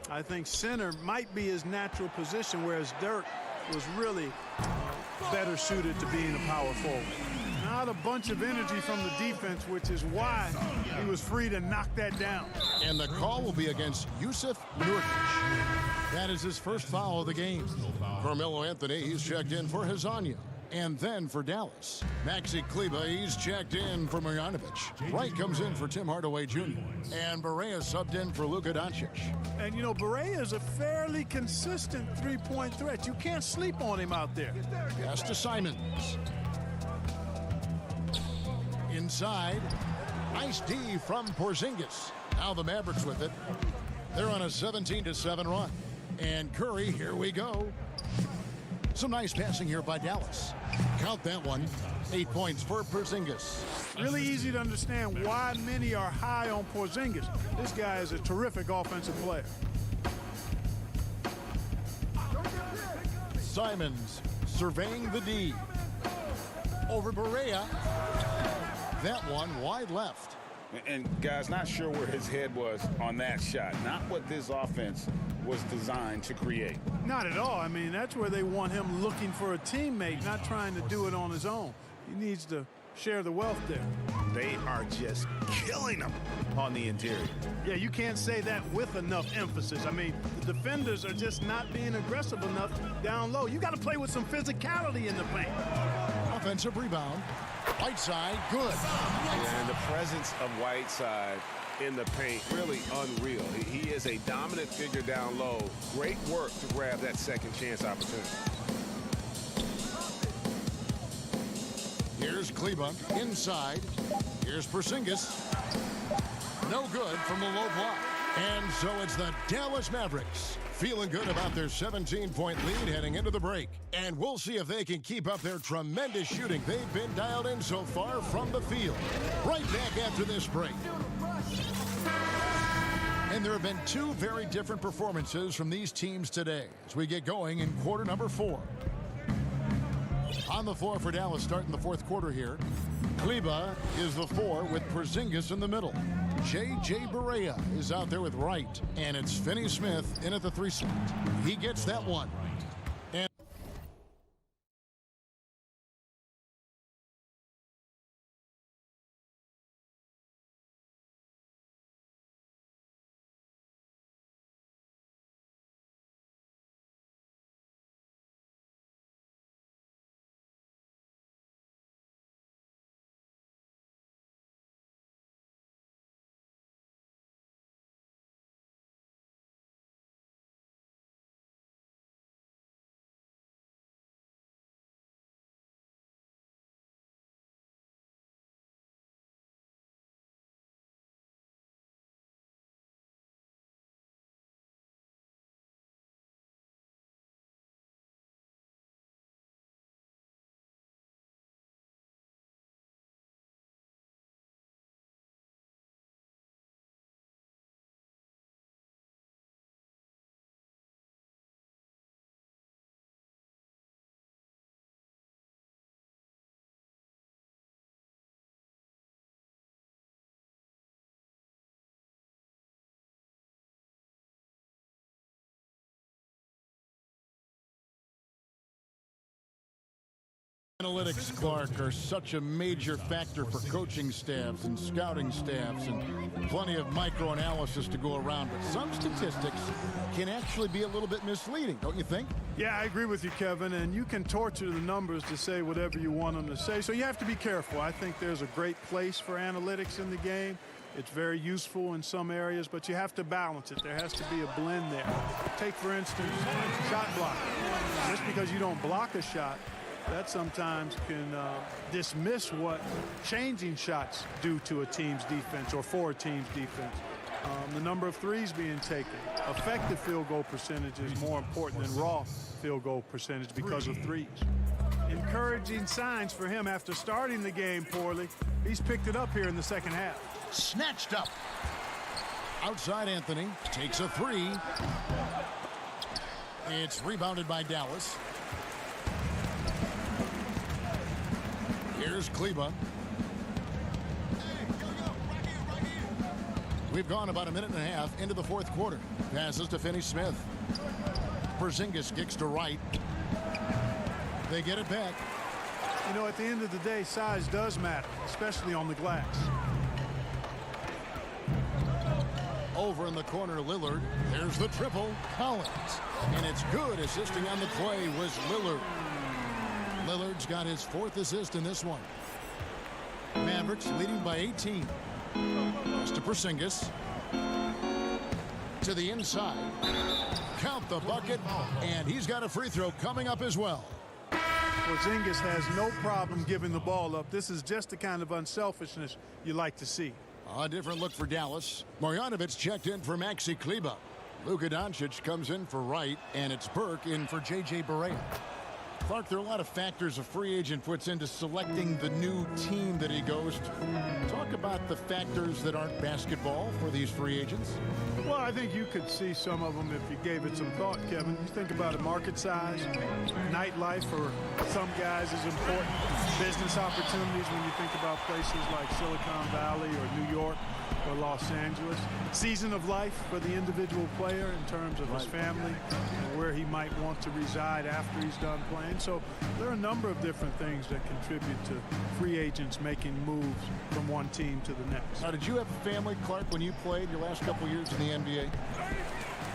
I think center might be his natural position, whereas Dirk was really better suited to being a power forward. Not a bunch of energy from the defense, which is why he was free to knock that down. And the call will be against Jusuf Nurkic. That is his first foul of the game. Carmelo Anthony, he's checked in for Hezonja. And then for Dallas, Maxi Kleber, he's checked in for Marjanovic. Wright comes in for Tim Hardaway Jr. And Barea subbed in for Luka Doncic. And, you know, Barea is a fairly consistent three-point threat. You can't sleep on him out there. Pass to Simons. Inside, nice D from Porzingis. Now the Mavericks with it. They're on a 17-7 run. And Curry, here we go. Some nice passing here by Dallas. Count that one. 8 points for Porzingis. Really easy to understand why many are high on Porzingis. This guy is a terrific offensive player. Simons surveying the D. Over Barea. That one wide left. And guys, not sure where his head was on that shot. Not what this offense was designed to create. Not at all. I mean, that's where they want him looking for a teammate, not trying to do it on his own. He needs to share the wealth there. They are just killing him on the interior. Yeah, you can't say that with enough emphasis. I mean, the defenders are just not being aggressive enough down low. You got to play with some physicality in the paint. Offensive rebound. Whiteside, good. And the presence of Whiteside in the paint, really unreal. He is a dominant figure down low. Great work to grab that second chance opportunity. Here's Kleber inside. Here's Porzingis. No good from the low block. And so it's the Dallas Mavericks feeling good about their 17-point lead heading into the break. And we'll see if they can keep up their tremendous shooting they've been dialed in so far from the field. Right back after this break. And there have been two very different performances from these teams today as we get going in quarter number 4. On the floor for Dallas starting the fourth quarter here. Kleber is the 4 with Porzingis in the middle. J.J. Barea is out there with Wright. And it's Finney Smith in at the 3 spot. He gets that one. Analytics, Clark, are such a major factor for coaching staffs and scouting staffs, and plenty of micro-analysis to go around. But some statistics can actually be a little bit misleading, don't you think? Yeah, I agree with you, Kevin, and you can torture the numbers to say whatever you want them to say, so you have to be careful. I think there's a great place for analytics in the game. It's very useful in some areas, but you have to balance it. There has to be a blend there. Take, for instance, shot blocking. Just because you don't block a shot, that sometimes can dismiss what changing shots do to a team's defense or for a team's defense. The number of threes being taken. Effective field goal percentage is more important than raw field goal percentage because of threes. Encouraging signs for him after starting the game poorly. He's picked it up here in the second half. Snatched up. Outside Anthony takes a three. It's rebounded by Dallas. Here's Kleber. We've gone about a minute and a half into the fourth quarter. Passes to Finney-Smith. Porzingis kicks to right. They get it back. You know, at the end of the day, size does matter, especially on the glass. Over in the corner, Lillard. There's the triple. Collins. And it's good. Assisting on the play was Lillard. Lillard's got his fourth assist in this one. Mavericks leading by 18. Pass to Porzingis. To the inside. Count the bucket. And he's got a free throw coming up as well. Porzingis has no problem giving the ball up. This is just the kind of unselfishness you like to see. A different look for Dallas. Marjanovic checked in for Maxi Kleber. Luka Doncic comes in for Wright, and it's Burke in for J.J. Barea. Clark, there are a lot of factors a free agent puts into selecting the new team that he goes to. Talk about the factors that aren't basketball for these free agents. Well, I think you could see some of them if you gave it some thought, Kevin. You think about it, market size, nightlife for some guys is important. Business opportunities when you think about places like Silicon Valley or New York or Los Angeles. Season of life for the individual player in terms of his family and where he might want to reside after he's done playing. So there are a number of different things that contribute to free agents making moves from one team to the next. Now, did you have a family, Clark, when you played your last couple years in the NBA?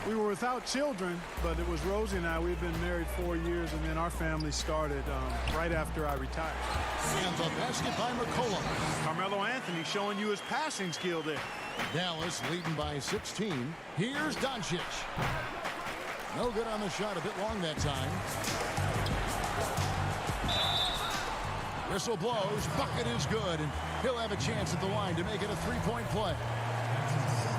We were without children, but it was Rosie and I. We've been married 4 years, and then our family started right after I retired. And the basket by McCollum. Carmelo Anthony showing you his passing skill there. Dallas leading by 16. Here's Doncic. No good on the shot, a bit long that time. Whistle blows, bucket is good, and he'll have a chance at the line to make it a three-point play.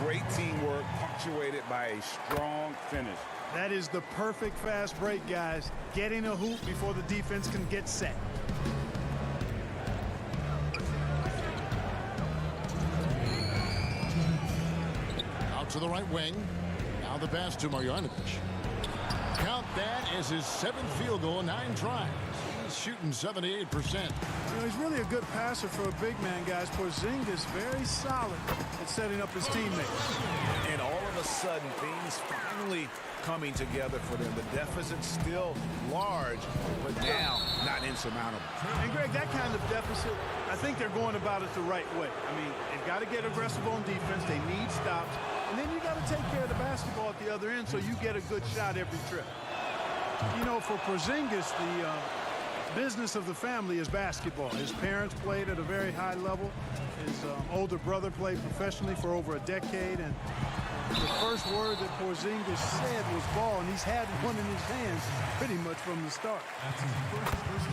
Great teamwork, punctuated by a strong finish. That is the perfect fast break, guys. Getting a hoop before the defense can get set. Out to the right wing. Now the pass to Marjanovic. Count that as his 7th field goal in 9 tries. He's shooting 78%. You know, he's really a good passer for a big man, guys. Porzingis very solid at setting up his teammates. And all of a sudden, things finally coming together for them. The deficit's still large, but now not insurmountable. And Greg, that kind of deficit, I think they're going about it the right way. I mean, they've got to get aggressive on defense. They need stops. And then you got to take care of the basketball at the other end so you get a good shot every trip. You know, for Porzingis, the business of the family is basketball. His parents played at a very high level. His older brother played professionally for over a decade, and the first word that Porzingis said was ball, and he's had one in his hands pretty much from the start.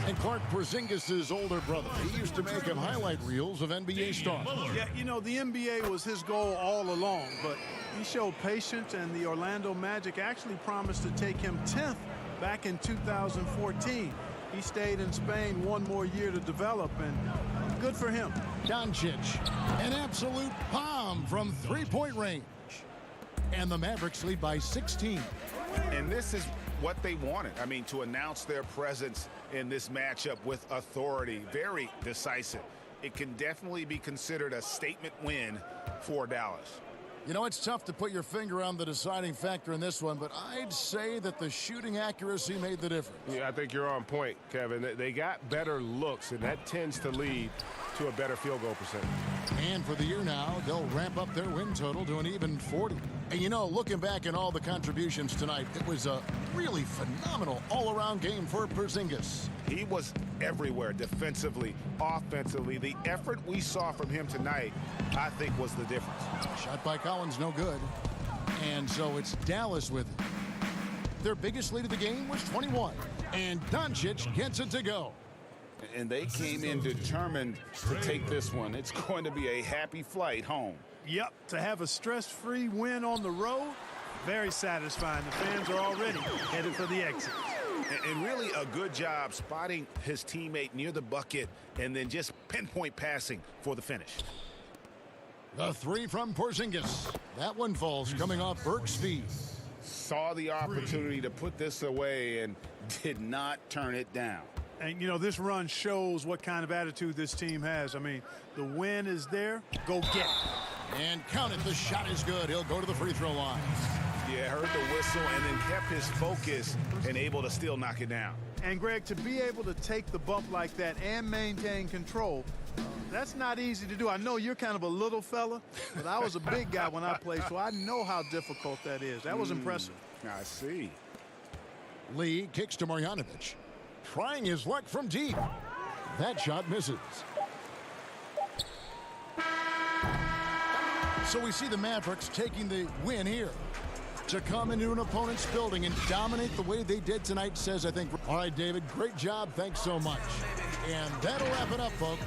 And Clark, Porzingis' older brother, he used to make him highlight reels of NBA stars. Yeah, you know, the NBA was his goal all along, but he showed patience, and the Orlando Magic actually promised to take him 10th back in 2014. He stayed in Spain one more year to develop, and good for him. Doncic, an absolute bomb from three-point range. And the Mavericks lead by 16. And this is what they wanted. I mean, to announce their presence in this matchup with authority, very decisive. It can definitely be considered a statement win for Dallas. You know, it's tough to put your finger on the deciding factor in this one, but I'd say that the shooting accuracy made the difference. Yeah, I think you're on point, Kevin. They got better looks, and that tends to lead to a better field goal percentage. And for the year now, they'll ramp up their win total to an even 40. And you know, looking back at all the contributions tonight, it was a really phenomenal all-around game for Porzingis. He was everywhere defensively, offensively. The effort we saw from him tonight, I think, was the difference. Shot by Collins, no good. And so it's Dallas with it. Their biggest lead of the game was 21. And Doncic gets it to go. And they came in determined to take this one. It's going to be a happy flight home. Yep, to have a stress-free win on the road, very satisfying. The fans are already headed for the exit. And really a good job spotting his teammate near the bucket and then just pinpoint passing for the finish. The three from Porzingis. That one falls coming off Burke's feet. Saw the opportunity to put this away and did not turn it down. And, you know, this run shows what kind of attitude this team has. I mean, the win is there. Go get it. And count it. The shot is good. He'll go to the free throw line. Yeah, heard the whistle and then kept his focus and able to still knock it down. And, Greg, to be able to take the bump like that and maintain control, that's not easy to do. I know you're kind of a little fella, but I was a big guy when I played, so I know how difficult that is. That was impressive. I see. Lee kicks to Marjanovic. Trying his luck from deep. That shot misses. So we see the Mavericks taking the win here. To come into an opponent's building and dominate the way they did tonight says, I think, all right, David, great job. Thanks so much. And that'll wrap it up, folks.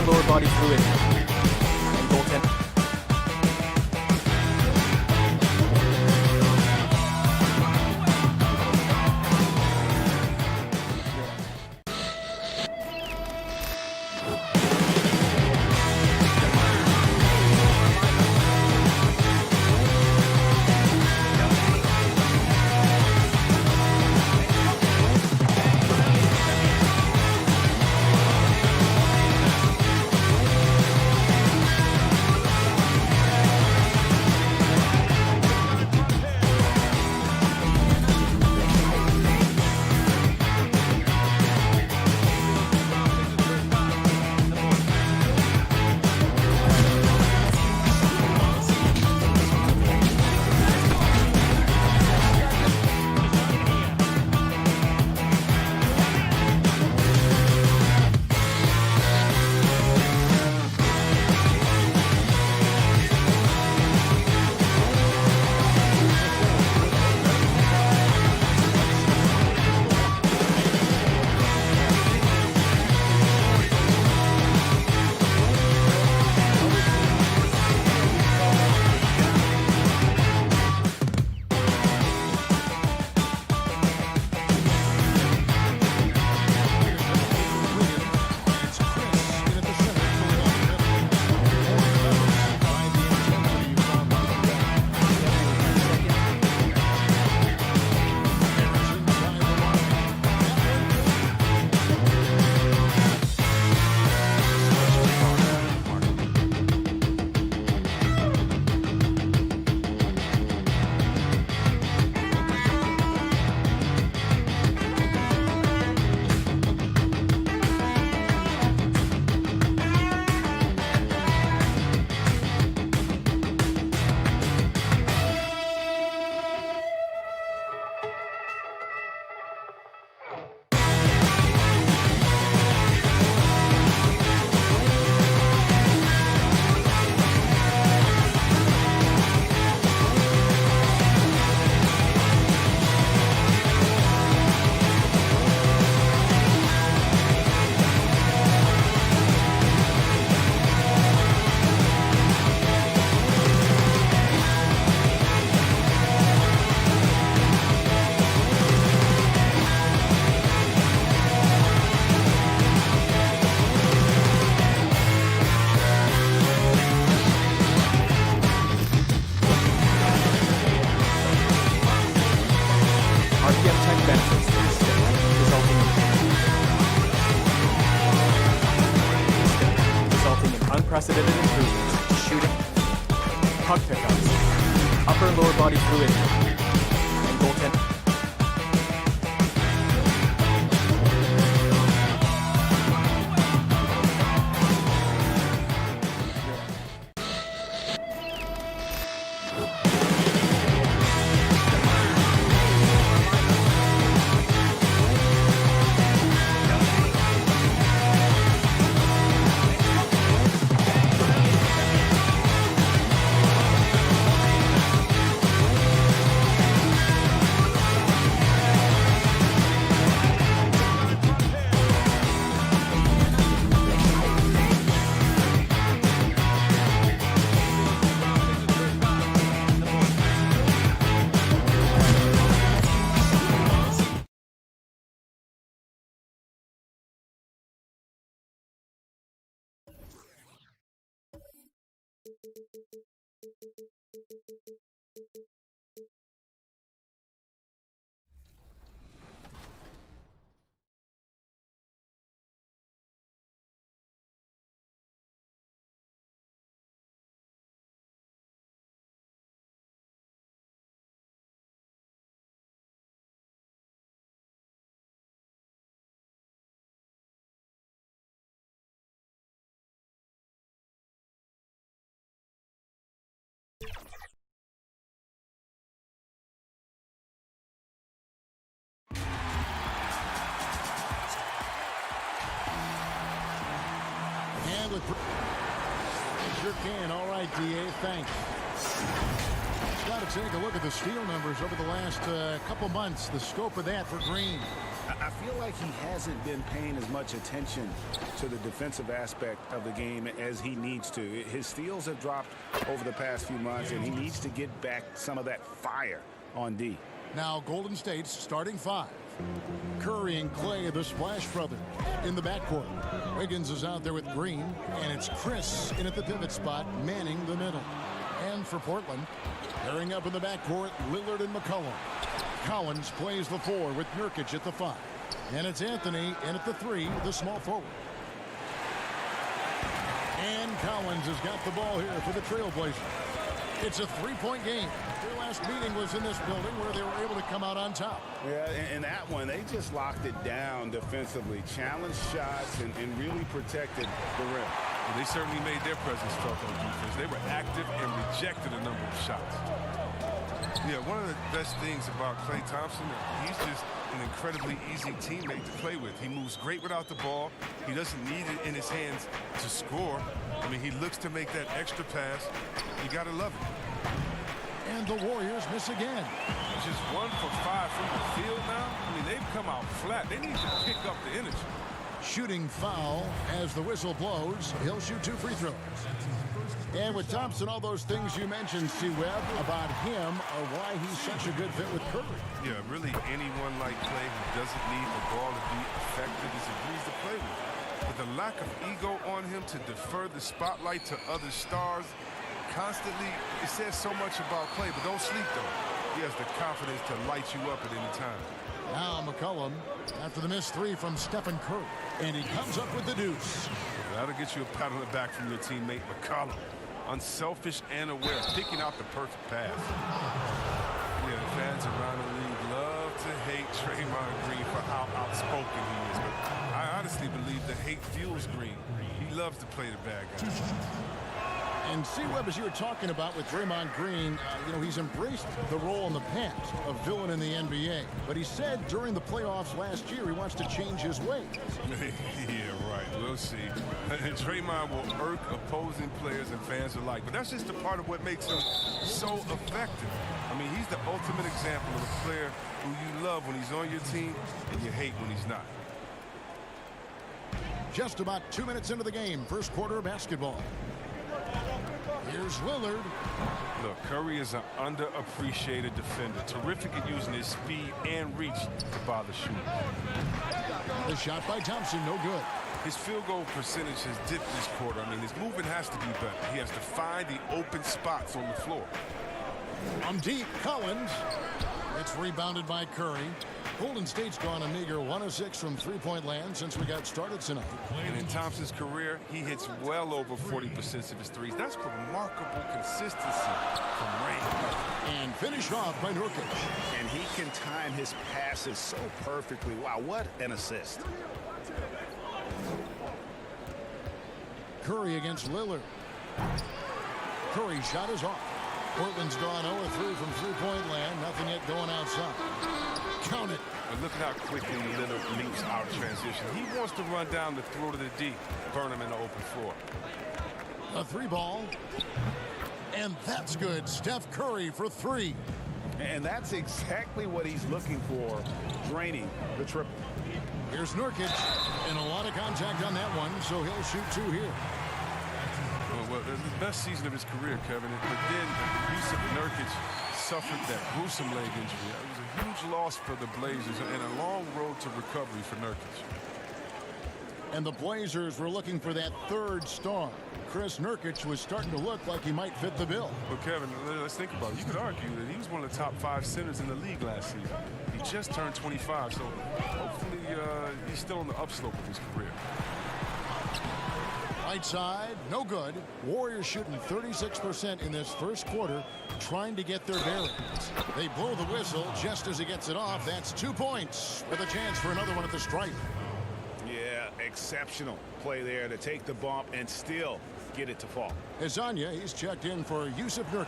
and lower body fluid, and goaltend. Unprecedented improvements to shooting, puck pickups, upper and lower body fluidity, and goaltending. Sure can. All right, DA, thanks. Got to take a look at the steal numbers over the last couple months. The scope of that for Green. I feel like he hasn't been paying as much attention to the defensive aspect of the game as he needs to. His steals have dropped over the past few months, and he needs to get back some of that fire on D. Now Golden State's starting five. Curry and Clay, the Splash Brothers, in the backcourt. Wiggins is out there with Green, and it's Chris in at the pivot spot, manning the middle. And for Portland, pairing up in the backcourt, Lillard and McCollum. Collins plays the 4 with Nurkic at the 5. And it's Anthony in at the 3, the small forward. And Collins has got the ball here for the Trailblazers. It's a 3-point game. Their last meeting was in this building where they were able to come out on top. Yeah, and that one, they just locked it down defensively, challenged shots, and really protected the rim. Well, they certainly made their presence felt on defense. They were active and rejected a number of shots. Yeah, one of the best things about Klay Thompson, he's just an incredibly easy teammate to play with. He moves great without the ball. He doesn't need it in his hands to score. I mean, he looks to make that extra pass. You got to love it. And the Warriors miss again. Just 1 for 5 from the field now. I mean, they've come out flat. They need to pick up the energy. Shooting foul as the whistle blows. He'll shoot 2 free throws. And with Thompson, all those things you mentioned, C-Webb, about him are why he's such a good fit with Curry. Yeah, really anyone like Klay who doesn't need the ball to be effective is a breeze to play with. With the lack of ego on him to defer the spotlight to other stars, constantly, it says so much about Klay, but don't sleep though. He has the confidence to light you up at any time. Now McCollum after the missed 3 from Stephen Curry, and he comes up with the deuce. That'll get you a pat on the back from your teammate McCollum. Unselfish and aware, picking out the perfect pass. Yeah, the fans around the league love to hate Draymond Green for how outspoken he is, but I honestly believe the hate fuels Green. He loves to play the bad guy. And C-Webb, as you were talking about with Draymond Green, he's embraced the role in the past of villain in the NBA. But he said during the playoffs last year he wants to change his ways. Yeah, right. We'll see. Draymond will irk opposing players and fans alike. But that's just a part of what makes him so effective. I mean, he's the ultimate example of a player who you love when he's on your team and you hate when he's not. Just about 2 minutes into the game, first quarter of basketball. Here's Lillard. Look, Curry is an underappreciated defender. Terrific at using his speed and reach to bother shooters. The shot by Thompson, no good. His field goal percentage has dipped this quarter. I mean, his movement has to be better. He has to find the open spots on the floor. On deep, Collins. It's rebounded by Curry. Golden State's gone a meager 1 of 6 from three-point land since we got started tonight. And in Thompson's career, he hits well over 40% of his threes. That's remarkable consistency from range. And finished off by Nurkic. And he can time his passes so perfectly. Wow, what an assist. Curry against Lillard. Curry's shot is off. Portland's gone 0-3 from three-point land. Nothing yet going outside. Count it. But look at how quickly Lillard leaps out of transition. He wants to run down the throat of the D, burn him in the open floor. A 3 ball. And that's good. Steph Curry for 3. And that's exactly what he's looking for, draining the triple. Here's Nurkic, and a lot of contact on that one, so he'll shoot 2 here. Well, the best season of his career, Kevin. But then Jusuf Nurkic suffered that gruesome leg injury. It was a huge loss for the Blazers and a long road to recovery for Nurkic. And the Blazers were looking for that 3rd star. Chris Nurkic was starting to look like he might fit the bill. Well, Kevin, let's think about it. You could argue that he was one of the top 5 centers in the league last season. He just turned 25, so hopefully he's still on the upslope of his career. Right side, no good. Warriors shooting 36% in this first quarter, trying to get their bearings. They blow the whistle just as he gets it off. That's 2 points with a chance for another one at the stripe. Yeah, exceptional play there to take the bump and still get it to fall. Hezonja, he's checked in for Jusuf Nurkic.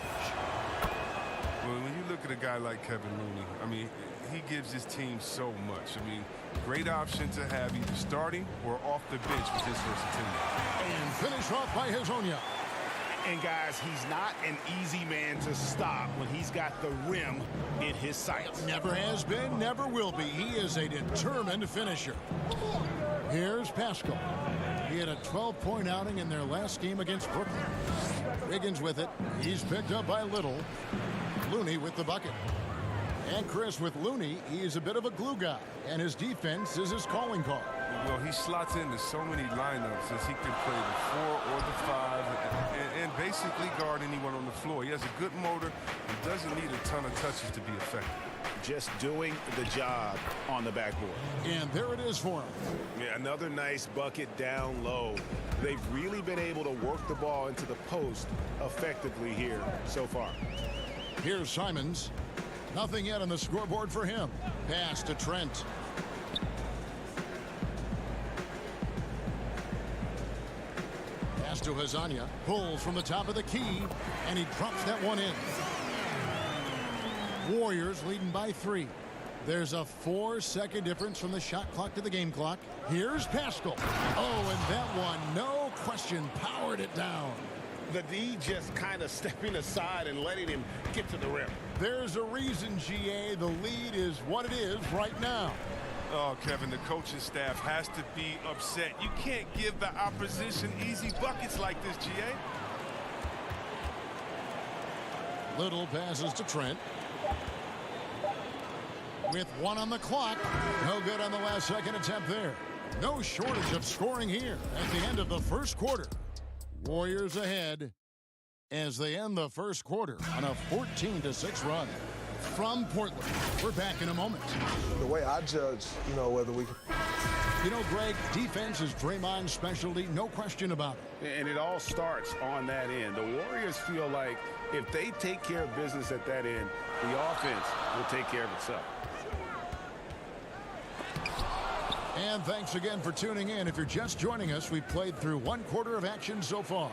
Well, when you look at a guy like Kevin Looney, I mean, he gives his team so much. I mean, great option to have either starting or off the bench with his versatility. And finished off by Hezonja. And guys, he's not an easy man to stop when he's got the rim in his sights. Never has been, never will be. He is a determined finisher. Here's Paschall. He had a 12-point outing in their last game against Brooklyn. Wiggins with it. He's picked up by Little. Looney with the bucket. And Chris, with Looney, he's a bit of a glue guy, and his defense is his calling card. Well, he slots into so many lineups as he can play the 4 or the 5 and basically guard anyone on the floor. He has a good motor. He doesn't need a ton of touches to be effective. Just doing the job on the backboard. And there it is for him. Yeah, another nice bucket down low. They've really been able to work the ball into the post effectively here so far. Here's Simons. Nothing yet on the scoreboard for him. Pass to Trent. Pass to Hezonja. Pulls from the top of the key, and he drops that one in. Warriors leading by 3. There's a 4-second difference from the shot clock to the game clock. Here's Paschall. Oh, and that one, no question, powered it down. The D just kind of stepping aside and letting him get to the rim. There's a reason, GA, the lead is what it is right now. Oh, Kevin, the coaching staff has to be upset. You can't give the opposition easy buckets like this, GA. Little passes to Trent. With 1 on the clock. No good on the last second attempt there. No shortage of scoring here at the end of the first quarter. Warriors ahead as they end the first quarter on a 14-6 run. From Portland, we're back in a moment. The way I judge, whether we can. Greg, defense is Draymond's specialty, no question about it. And it all starts on that end. The Warriors feel like if they take care of business at that end, the offense will take care of itself. And thanks again for tuning in. If you're just joining us, we've played through 1 quarter of action so far.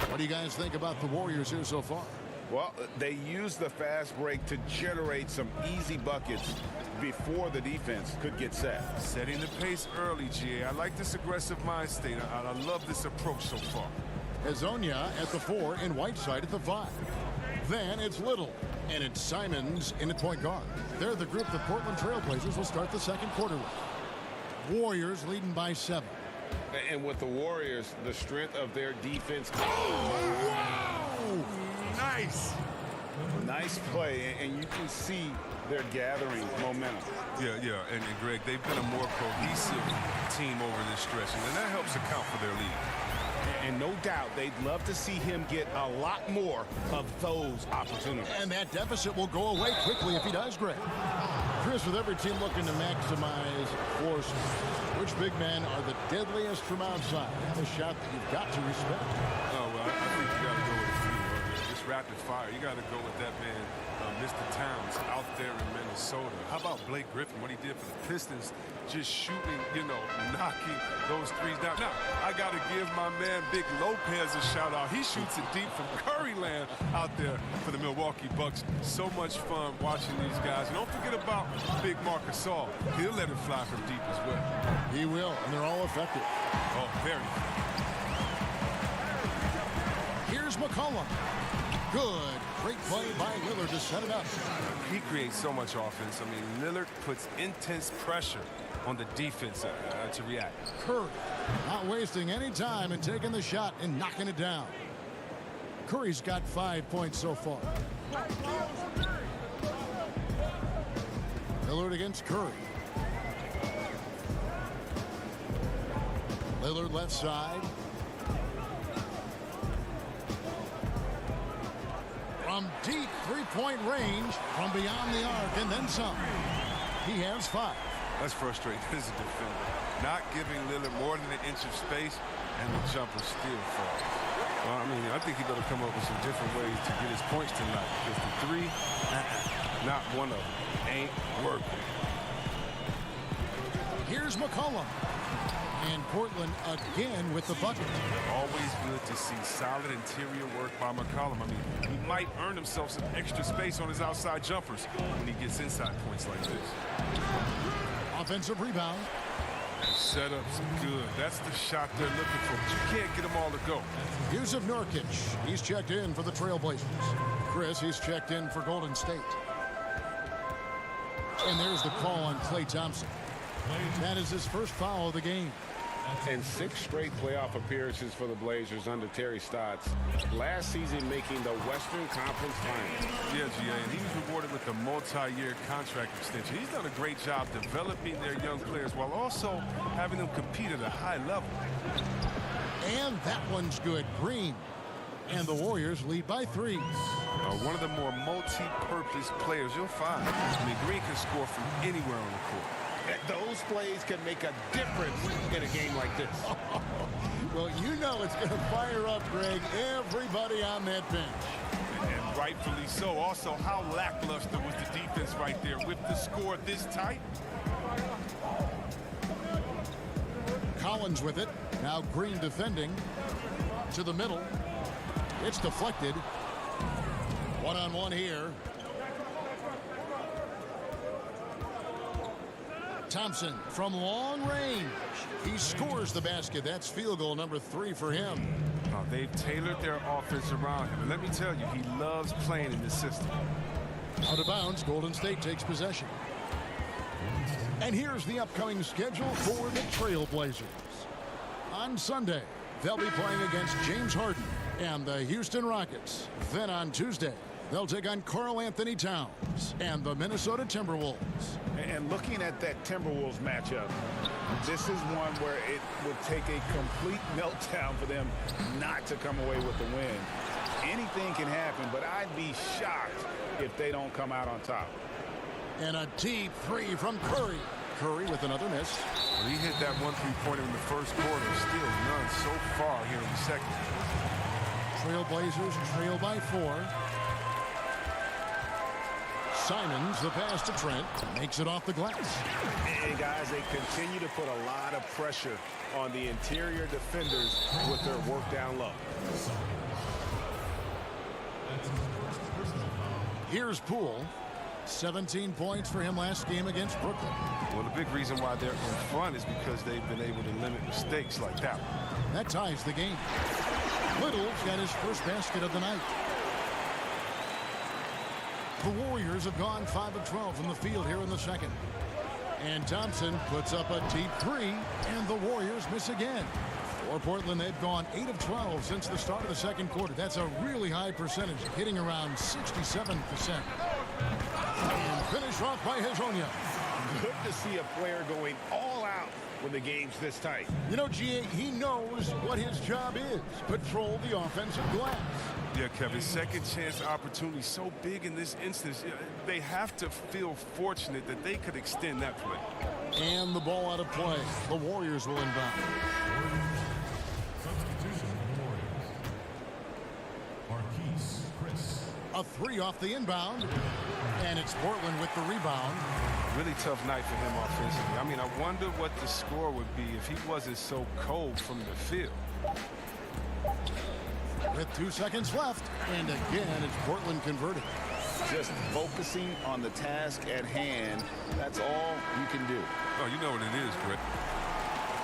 What do you guys think about the Warriors here so far? Well, they used the fast break to generate some easy buckets before the defense could get set. Setting the pace early, GA. I like this aggressive mind state. I love this approach so far. Hezonja at the 4 and Whiteside at the 5. Then it's Little, and it's Simons in at point guard. They're the group the Portland Trail Blazers will start the second quarter with. Warriors leading by 7. And with the Warriors, the strength of their defense. Oh, wow! Nice. Nice play, and you can see they're gathering momentum. Yeah, and Greg, they've been a more cohesive team over this stretch, and that helps account for their lead. And no doubt they'd love to see him get a lot more of those opportunities. And that deficit will go away quickly if he does, Greg. Chris, with every team looking to maximize force, which big men are the deadliest from outside? A shot that you've got to respect. Oh, well, I think you got to go with a few. Just rapid fire. You got to go with that man, Mr. Towns, out there in Minnesota. How about Blake Griffin, what he did for the Pistons, just shooting, knocking those threes down. Now, I got to give my man Big Lopez a shout-out. He shoots it deep from Curryland out there for the Milwaukee Bucks. So much fun watching these guys. And don't forget about Big Marc Gasol. He'll let it fly from deep as well. He will, and they're all effective. Oh, very. Here's McCollum. Good. Great play by Lillard to set it up. He creates so much offense. I mean, Lillard puts intense pressure on the defense to react. Curry not wasting any time and taking the shot and knocking it down. Curry's got 5 points so far. Lillard against Curry. Lillard left side. From deep three-point range, from beyond the arc, and then some. He has 5. That's frustrating as a defender. Not giving Lillard more than an inch of space, and the jumper still falls. Well, I think he better come up with some different ways to get his points tonight. Because the 3, not one of them, ain't working. Here's McCollum. And Portland again with the bucket. Always good to see solid interior work by McCollum. He might earn himself some extra space on his outside jumpers when he gets inside points like this. Offensive rebound. Setup's good. That's the shot they're looking for, but you can't get them all to go. Yusuf Nurkic, he's checked in for the Trailblazers. Chris, he's checked in for Golden State. And there's the call on Klay Thompson. That is his first foul of the game. And 6 straight playoff appearances for the Blazers under Terry Stotts. Last season making the Western Conference Finals. Yeah, GA, and he was rewarded with a multi-year contract extension. He's done a great job developing their young players while also having them compete at a high level. And that one's good. Green. And the Warriors lead by 3. One of the more multi-purpose players you'll find. I mean, Green can score from anywhere on the court. Those plays can make a difference in a game like this. Well, you know it's going to fire up, Greg, everybody on that bench. And rightfully so. Also, how lackluster was the defense right there with the score this tight? Collins with it. Now Green defending. To the middle. It's deflected. One-on-one here. Thompson from long range. He scores the basket. That's field goal number 3 for him. Oh, they've tailored their offense around him. And let me tell you, he loves playing in this system. Out of bounds, Golden State takes possession. And here's the upcoming schedule for the Trailblazers. On Sunday, they'll be playing against James Harden and the Houston Rockets. Then on Tuesday, they'll take on Karl Anthony Towns and the Minnesota Timberwolves. And looking at that Timberwolves matchup, this is one where it would take a complete meltdown for them not to come away with the win. Anything can happen, but I'd be shocked if they don't come out on top. And a deep 3 from Curry. Curry with another miss. Well, he hit that 1 3-pointer in the first quarter. Still none so far here in the second. Trailblazers trail by 4. Simons, the pass to Trent, makes it off the glass. And guys, they continue to put a lot of pressure on the interior defenders with their work down low. Here's Poole. 17 points for him last game against Brooklyn. Well, the big reason why they're in front is because they've been able to limit mistakes like that one. That ties the game. Little's got his first basket of the night. The Warriors have gone 5 of 12 from the field here in the second. And Thompson puts up a deep 3, and the Warriors miss again. For Portland, they've gone 8 of 12 since the start of the second quarter. That's a really high percentage, hitting around 67%. And finished off by Hezonja. Good to see a player going all out when the game's this tight. You know, GA, he knows what his job is. Patrol the offensive glass. Yeah, Kevin, second chance opportunity so big in this instance. They have to feel fortunate that they could extend that play. And the ball out of play. The Warriors will inbound. A 3 off the inbound. And it's Portland with the rebound. Really tough night for him offensively. I mean, I wonder what the score would be if he wasn't so cold from the field. With 2 seconds left. And again, it's Portland converting. Just focusing on the task at hand. That's all you can do. Oh, you know what it is, Brett.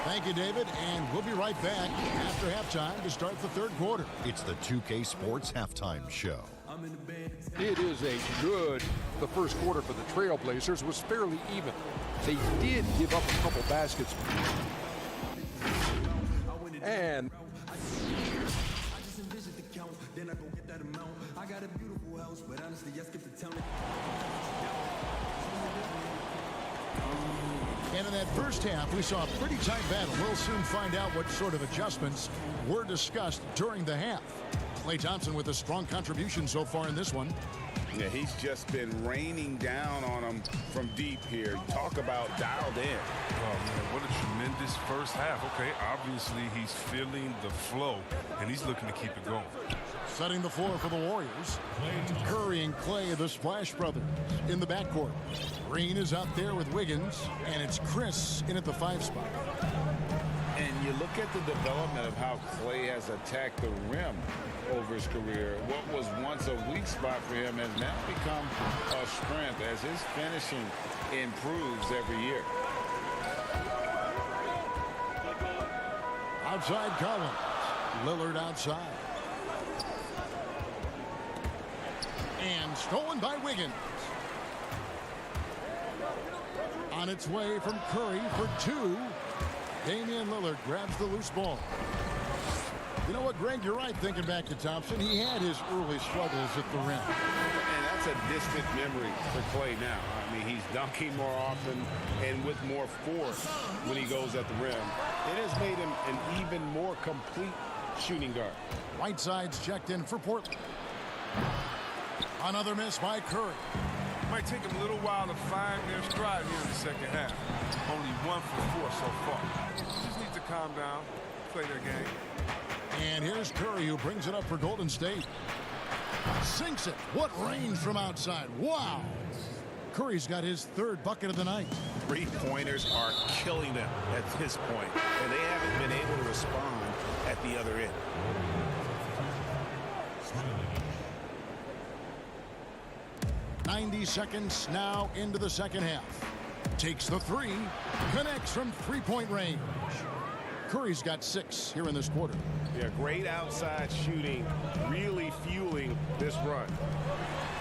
Thank you, David. And we'll be right back after halftime to start the third quarter. It's the 2K Sports Halftime Show. It is a good. The first quarter for the Trailblazers was fairly even. They did give up a couple baskets. And in that first half, we saw a pretty tight battle. We'll soon find out what sort of adjustments were discussed during the half. Klay Thompson with a strong contribution so far in this one. Yeah, he's just been raining down on them from deep here. Talk about dialed in. Oh, man, what a tremendous first half. Okay, obviously he's feeling the flow, and he's looking to keep it going. Setting the floor for the Warriors. Curry and Klay, the Splash Brothers, in the backcourt. Green is out there with Wiggins, and it's Chris in at the 5 spot. And you look at the development of how Klay has attacked the rim over his career. What was once a weak spot for him has now become a strength as his finishing improves every year. outside Collins. Lillard outside. And stolen by Wiggins. On its way from Curry for two. Damian Lillard grabs the loose ball. You know what, Greg? You're right thinking back to Thompson. He had his early struggles at the rim. And that's a distant memory for Klay now. I mean, he's dunking more often and with more force when he goes at the rim. It has made him an even more complete shooting guard. Whiteside's checked in for Portland. Another miss by Curry. Might take them a little while to find their stride here in the second half. Only 1 for 4 so far. Just need to calm down, play their game. And here's Curry, who brings it up for Golden State. Sinks it. What range from outside. Wow. Curry's got his third bucket of the night. Three-pointers are killing them at this point, and they haven't been able to respond at the other end. .90 seconds now into the second half. Takes the three. Connects from three-point range. Curry's got 6 here in this quarter. Yeah, great outside shooting, really fueling this run.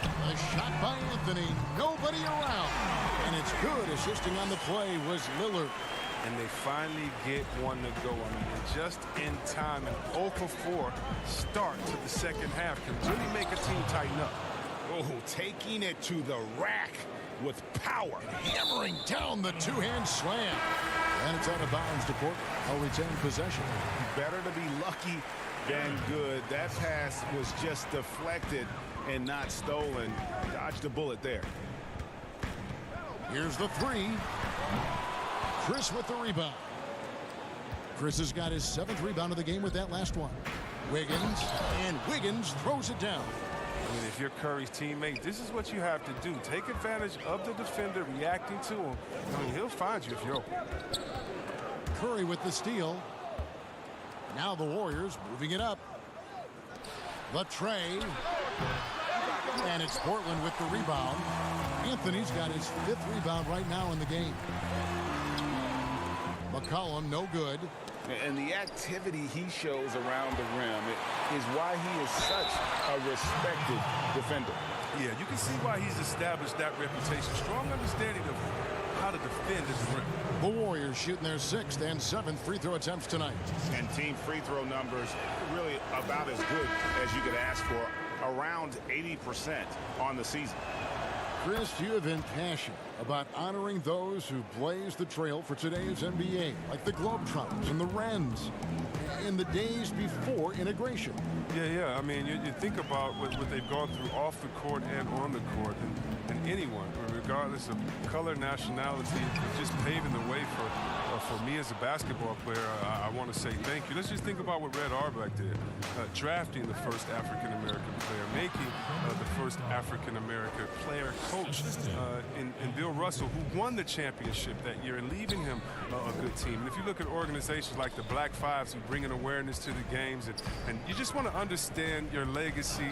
A shot by Anthony. Nobody around. And it's good. Assisting on the play was Lillard. And they finally get one to go. I mean, just in time. An 0 for 4 start to the second half can really make a team tighten up. Oh, taking it to the rack with power. Hammering down the two-hand slam. And it's out of bounds to Portland. I'll retain possession. Better to be lucky than good. That pass was just deflected and not stolen. Dodged a bullet there. Here's the three. Chris with the rebound. Chris has got his 7th rebound of the game with that last one. Wiggins, and Wiggins throws it down. I mean, if you're Curry's teammate, this is what you have to do. Take advantage of the defender reacting to him. I mean, he'll find you if you're open. Curry with the steal. Now the Warriors moving it up. The tray. And it's Portland with the rebound. Anthony's got his 5th rebound right now in the game. McCollum, no good. And the activity he shows around the rim is why he is such a respected defender. Yeah, you can see why he's established that reputation. Strong understanding of how to defend his rim. The Warriors shooting their 6th and 7th free throw attempts tonight. And team free throw numbers really about as good as you could ask for. Around 80% on the season. Chris, you have been passionate about honoring those who blazed the trail for today's NBA, like the Globetrotters and the Wrens, in the days before integration. Yeah. I mean, you think about what they've gone through off the court and on the court, and anyone, regardless of color, nationality, just paving the way for me as a basketball player. I want to say thank you. Let's just think about what Red Auerbach did, drafting the first African-American player, making the first African-American player coach in Bill Russell, who won the championship that year, and leaving him a good team. And if you look at organizations like the Black Fives, who bring an awareness to the games, and you just want to understand your legacy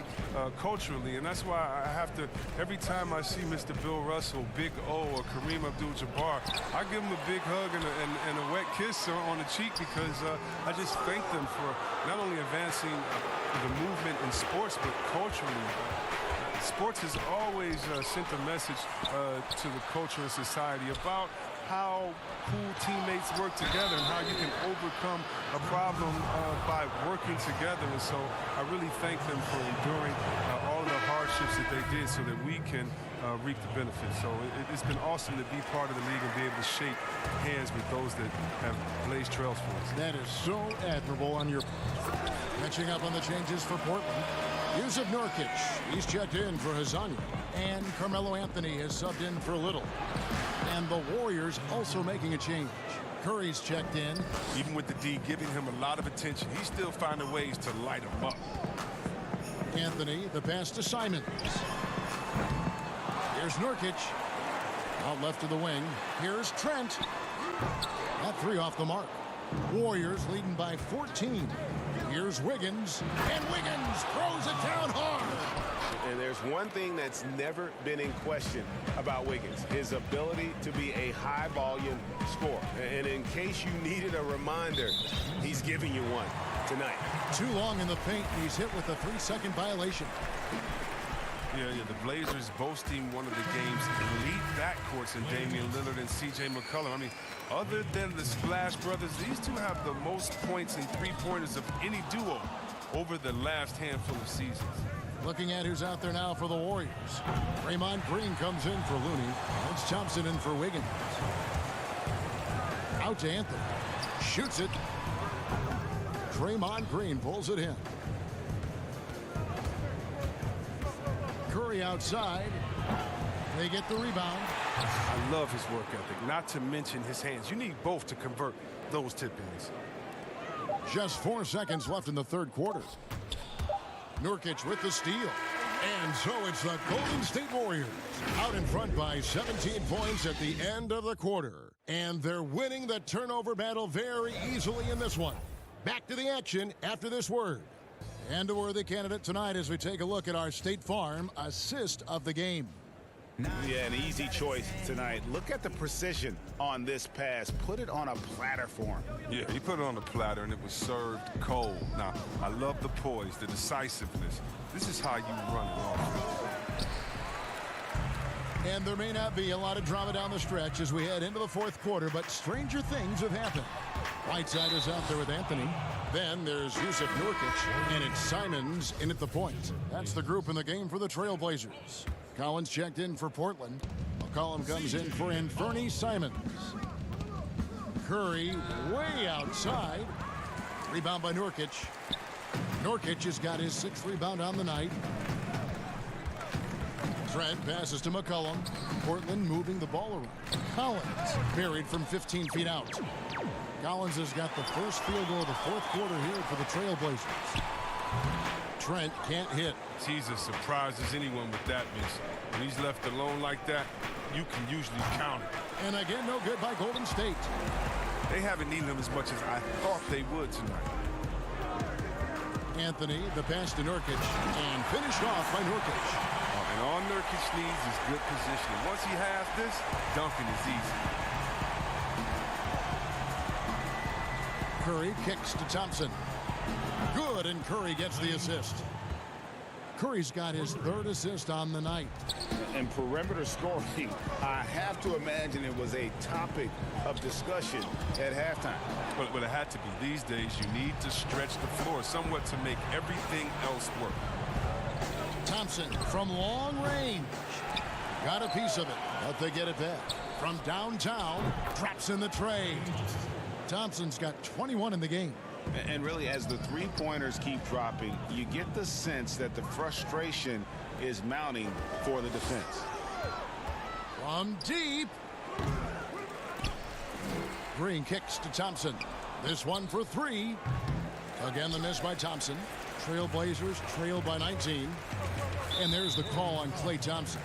culturally, and that's why I have to, every time I see Mr. Bill Russell, Big O, or Kareem Abdul-Jabbar, I give him a big hug and a wet kiss on the cheek, because I just thank them for not only advancing the movement in sports, but culturally. Sports has always sent a message to the culture and society about how cool teammates work together and how you can overcome a problem by working together. And so I really thank them for enduring all of the hardships that they did so that we can reap the benefits. So it's been awesome to be part of the league and be able to shake hands with those that have blazed trails for us. That is so admirable on your part. Catching up on the changes for Portland. Yusuf Nurkic, he's checked in for Hazanya. And Carmelo Anthony has subbed in for Little. And the Warriors also making a change. Curry's checked in. Even with the D giving him a lot of attention, he's still finding ways to light him up. Anthony, the pass to Simons. Here's Nurkic. Out left to the wing. Here's Trent. That three off the mark. Warriors leading by 14. Here's Wiggins, and Wiggins throws it down hard. And there's one thing that's never been in question about Wiggins, his ability to be a high-volume scorer. And in case you needed a reminder, he's giving you one tonight. Too long in the paint, and he's hit with a 3-second violation. Yeah, the Blazers boasting one of the game's elite backcourts in Damian Lillard and C.J. McCollum. I mean, other than the Splash Brothers, these two have the most points and three-pointers of any duo over the last handful of seasons. Looking at who's out there now for the Warriors. Draymond Green comes in for Looney. It's Thompson in for Wiggins. Out to Anthony. Shoots it. Draymond Green pulls it in. Curry outside. They get the rebound. I love his work ethic, not to mention his hands. You need both to convert those tip-ins. Just 4 seconds left in the third quarter. Nurkic with the steal. And so it's the Golden State Warriors out in front by 17 points at the end of the quarter. And they're winning the turnover battle very easily in this one. Back to the action after this word. And a worthy candidate tonight as we take a look at our State Farm assist of the game. Yeah, an easy choice tonight. Look at the precision on this pass. Put it on a platter for him. Yeah, he put it on the platter and it was served cold. Now, I love the poise, the decisiveness. This is how you run it off. And there may not be a lot of drama down the stretch as we head into the fourth quarter, but stranger things have happened. Whiteside is out there with Anthony. Then there's Jusuf Nurkic, and it's Simons in at the point. That's the group in the game for the Trailblazers. Collins checked in for Portland. McCollum comes in for Anthony Simons. Curry way outside. Rebound by Nurkic. Nurkic has got his 6th rebound on the night. Trent passes to McCollum. Portland moving the ball around. Collins buried from 15 feet out. Collins has got the first field goal of the fourth quarter here for the Trailblazers. Trent can't hit. Jesus surprises anyone with that miss. When he's left alone like that, you can usually count it. And again, no good by Golden State. They haven't needed him as much as I thought they would tonight. Anthony, the pass to Nurkic, and finished off by Nurkic. And all Nurkic needs is good positioning. Once he has this, dunking is easy. Curry kicks to Thompson. Good, and Curry gets the assist. Curry's got his 3rd assist on the night. And perimeter scoring, I have to imagine it was a topic of discussion at halftime. But it had to be. These days, you need to stretch the floor somewhat to make everything else work. Thompson from long range. Got a piece of it, but they get it back. From downtown, drops in the tray. Thompson's got 21 in the game. And really, as the three-pointers keep dropping, you get the sense that the frustration is mounting for the defense. From deep. Green kicks to Thompson. This one for 3. Again, the miss by Thompson. Trailblazers trail by 19. And there's the call on Klay Thompson.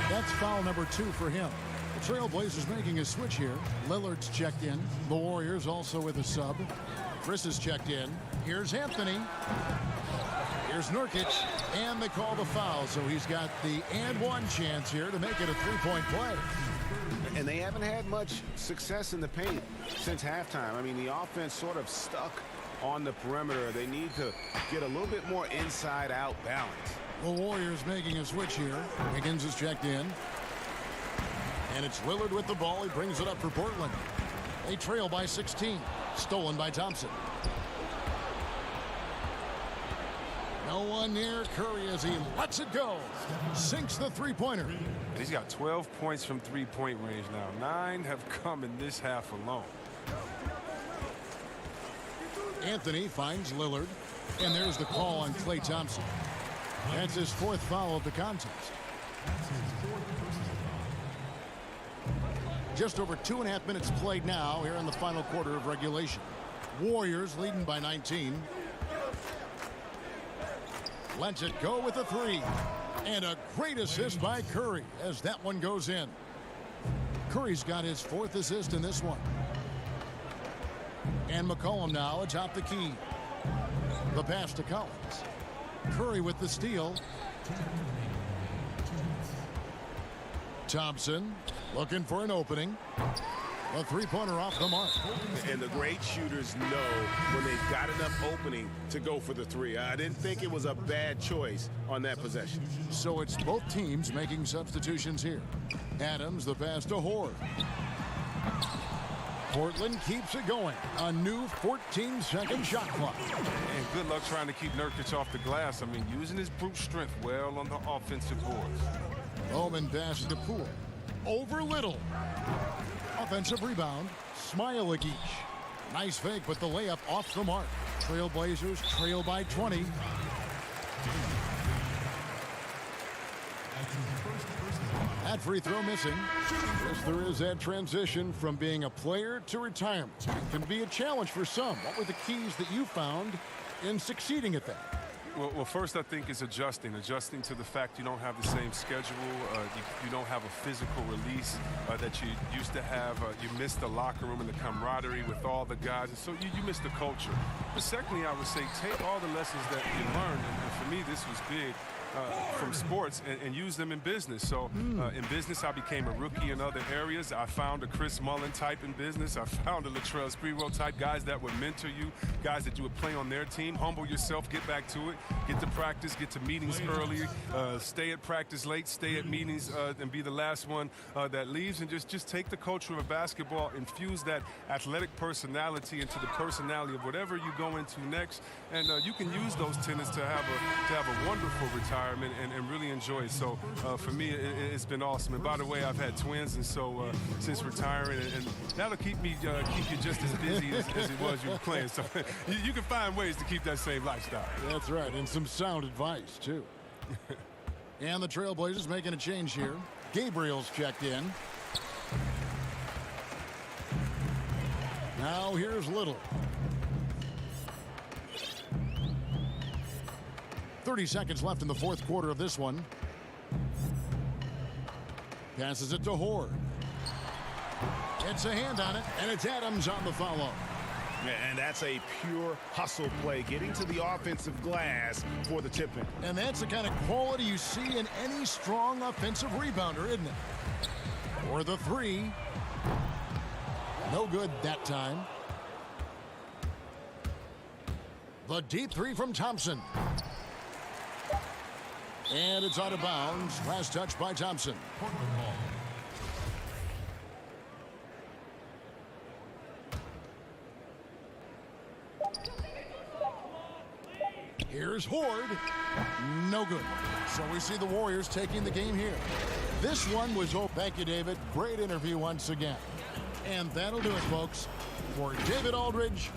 That's foul number 2 for him. The Trailblazers making a switch here. Lillard's checked in. The Warriors also with a sub. Chris is checked in. Here's Anthony. Here's Nurkic. And they call the foul. So he's got the and one chance here to make it a 3-point play. And they haven't had much success in the paint since halftime. I mean, the offense sort of stuck on the perimeter. They need to get a little bit more inside-out balance. The Warriors making a switch here. Higgins is checked in. And it's Lillard with the ball. He brings it up for Portland. They trail by 16. Stolen by Thompson. No one near Curry as he lets it go. Sinks the three-pointer. He's got 12 points from three-point range now. 9 have come in this half alone. Anthony finds Lillard. And there's the call on Klay Thompson. That's his 4th foul of the contest. Just over 2.5 minutes played now here in the final quarter of regulation. Warriors leading by 19. Lets it go with a 3. And a great assist by Curry as that one goes in. Curry's got his 4th assist in this one. And McCollum now atop the key. The pass to Collins. Curry with the steal. Thompson looking for an opening. A three-pointer off the mark. And the great shooters know when they've got enough opening to go for the three. I didn't think it was a bad choice on that possession. So it's both teams making substitutions here. Adams, the pass to Horde. Portland keeps it going. A new 14-second shot clock. And good luck trying to keep Nurkic off the glass. I mean, using his brute strength well on the offensive boards. Bowman passes to Poole. Over Little. Offensive rebound. Smailagic. Nice fake, but the layup off the mark. Trailblazers trail by 20. That free throw missing. Yes, there is that transition from being a player to retirement. It can be a challenge for some. What were the keys that you found in succeeding at that? Well, first I think is adjusting to the fact you don't have the same schedule. You don't have a physical release that you used to have. You miss the locker room and the camaraderie with all the guys, and so you miss the culture. But secondly, I would say take all the lessons that you learned, and for me this was big. From sports and use them in business. So in business, I became a rookie in other areas. I found a Chris Mullin type in business. I found a Latrell Sprewell type, guys that would mentor you, guys that you would play on their team. Humble yourself, get back to it, get to practice, get to meetings early, stay at practice late, stay at meetings and be the last one that leaves, and just take the culture of basketball, infuse that athletic personality into the personality of whatever you go into next, and you can use those tenets to have a wonderful retirement and really enjoy it. So for me, it's been awesome. And by the way, I've had twins, and so since retiring, and that'll keep you just as busy as it was you were playing. So you can find ways to keep that same lifestyle. That's right, and some sound advice too. And the Trailblazers making a change here. Gabriel's checked in. Now here's Little. 30 seconds left in the fourth quarter of this one. Passes it to Horde. It's a hand on it, and it's Adams on the follow. And that's a pure hustle play, getting to the offensive glass for the tip-in. And that's the kind of quality you see in any strong offensive rebounder, isn't it? For the three. No good that time. The deep three from Thompson. And it's out of bounds. Last touch by Thompson. Here's Horde. No good. So we see the Warriors taking the game here. This one was oh, thank you, David. Great interview once again. And that'll do it, folks. For David Aldridge.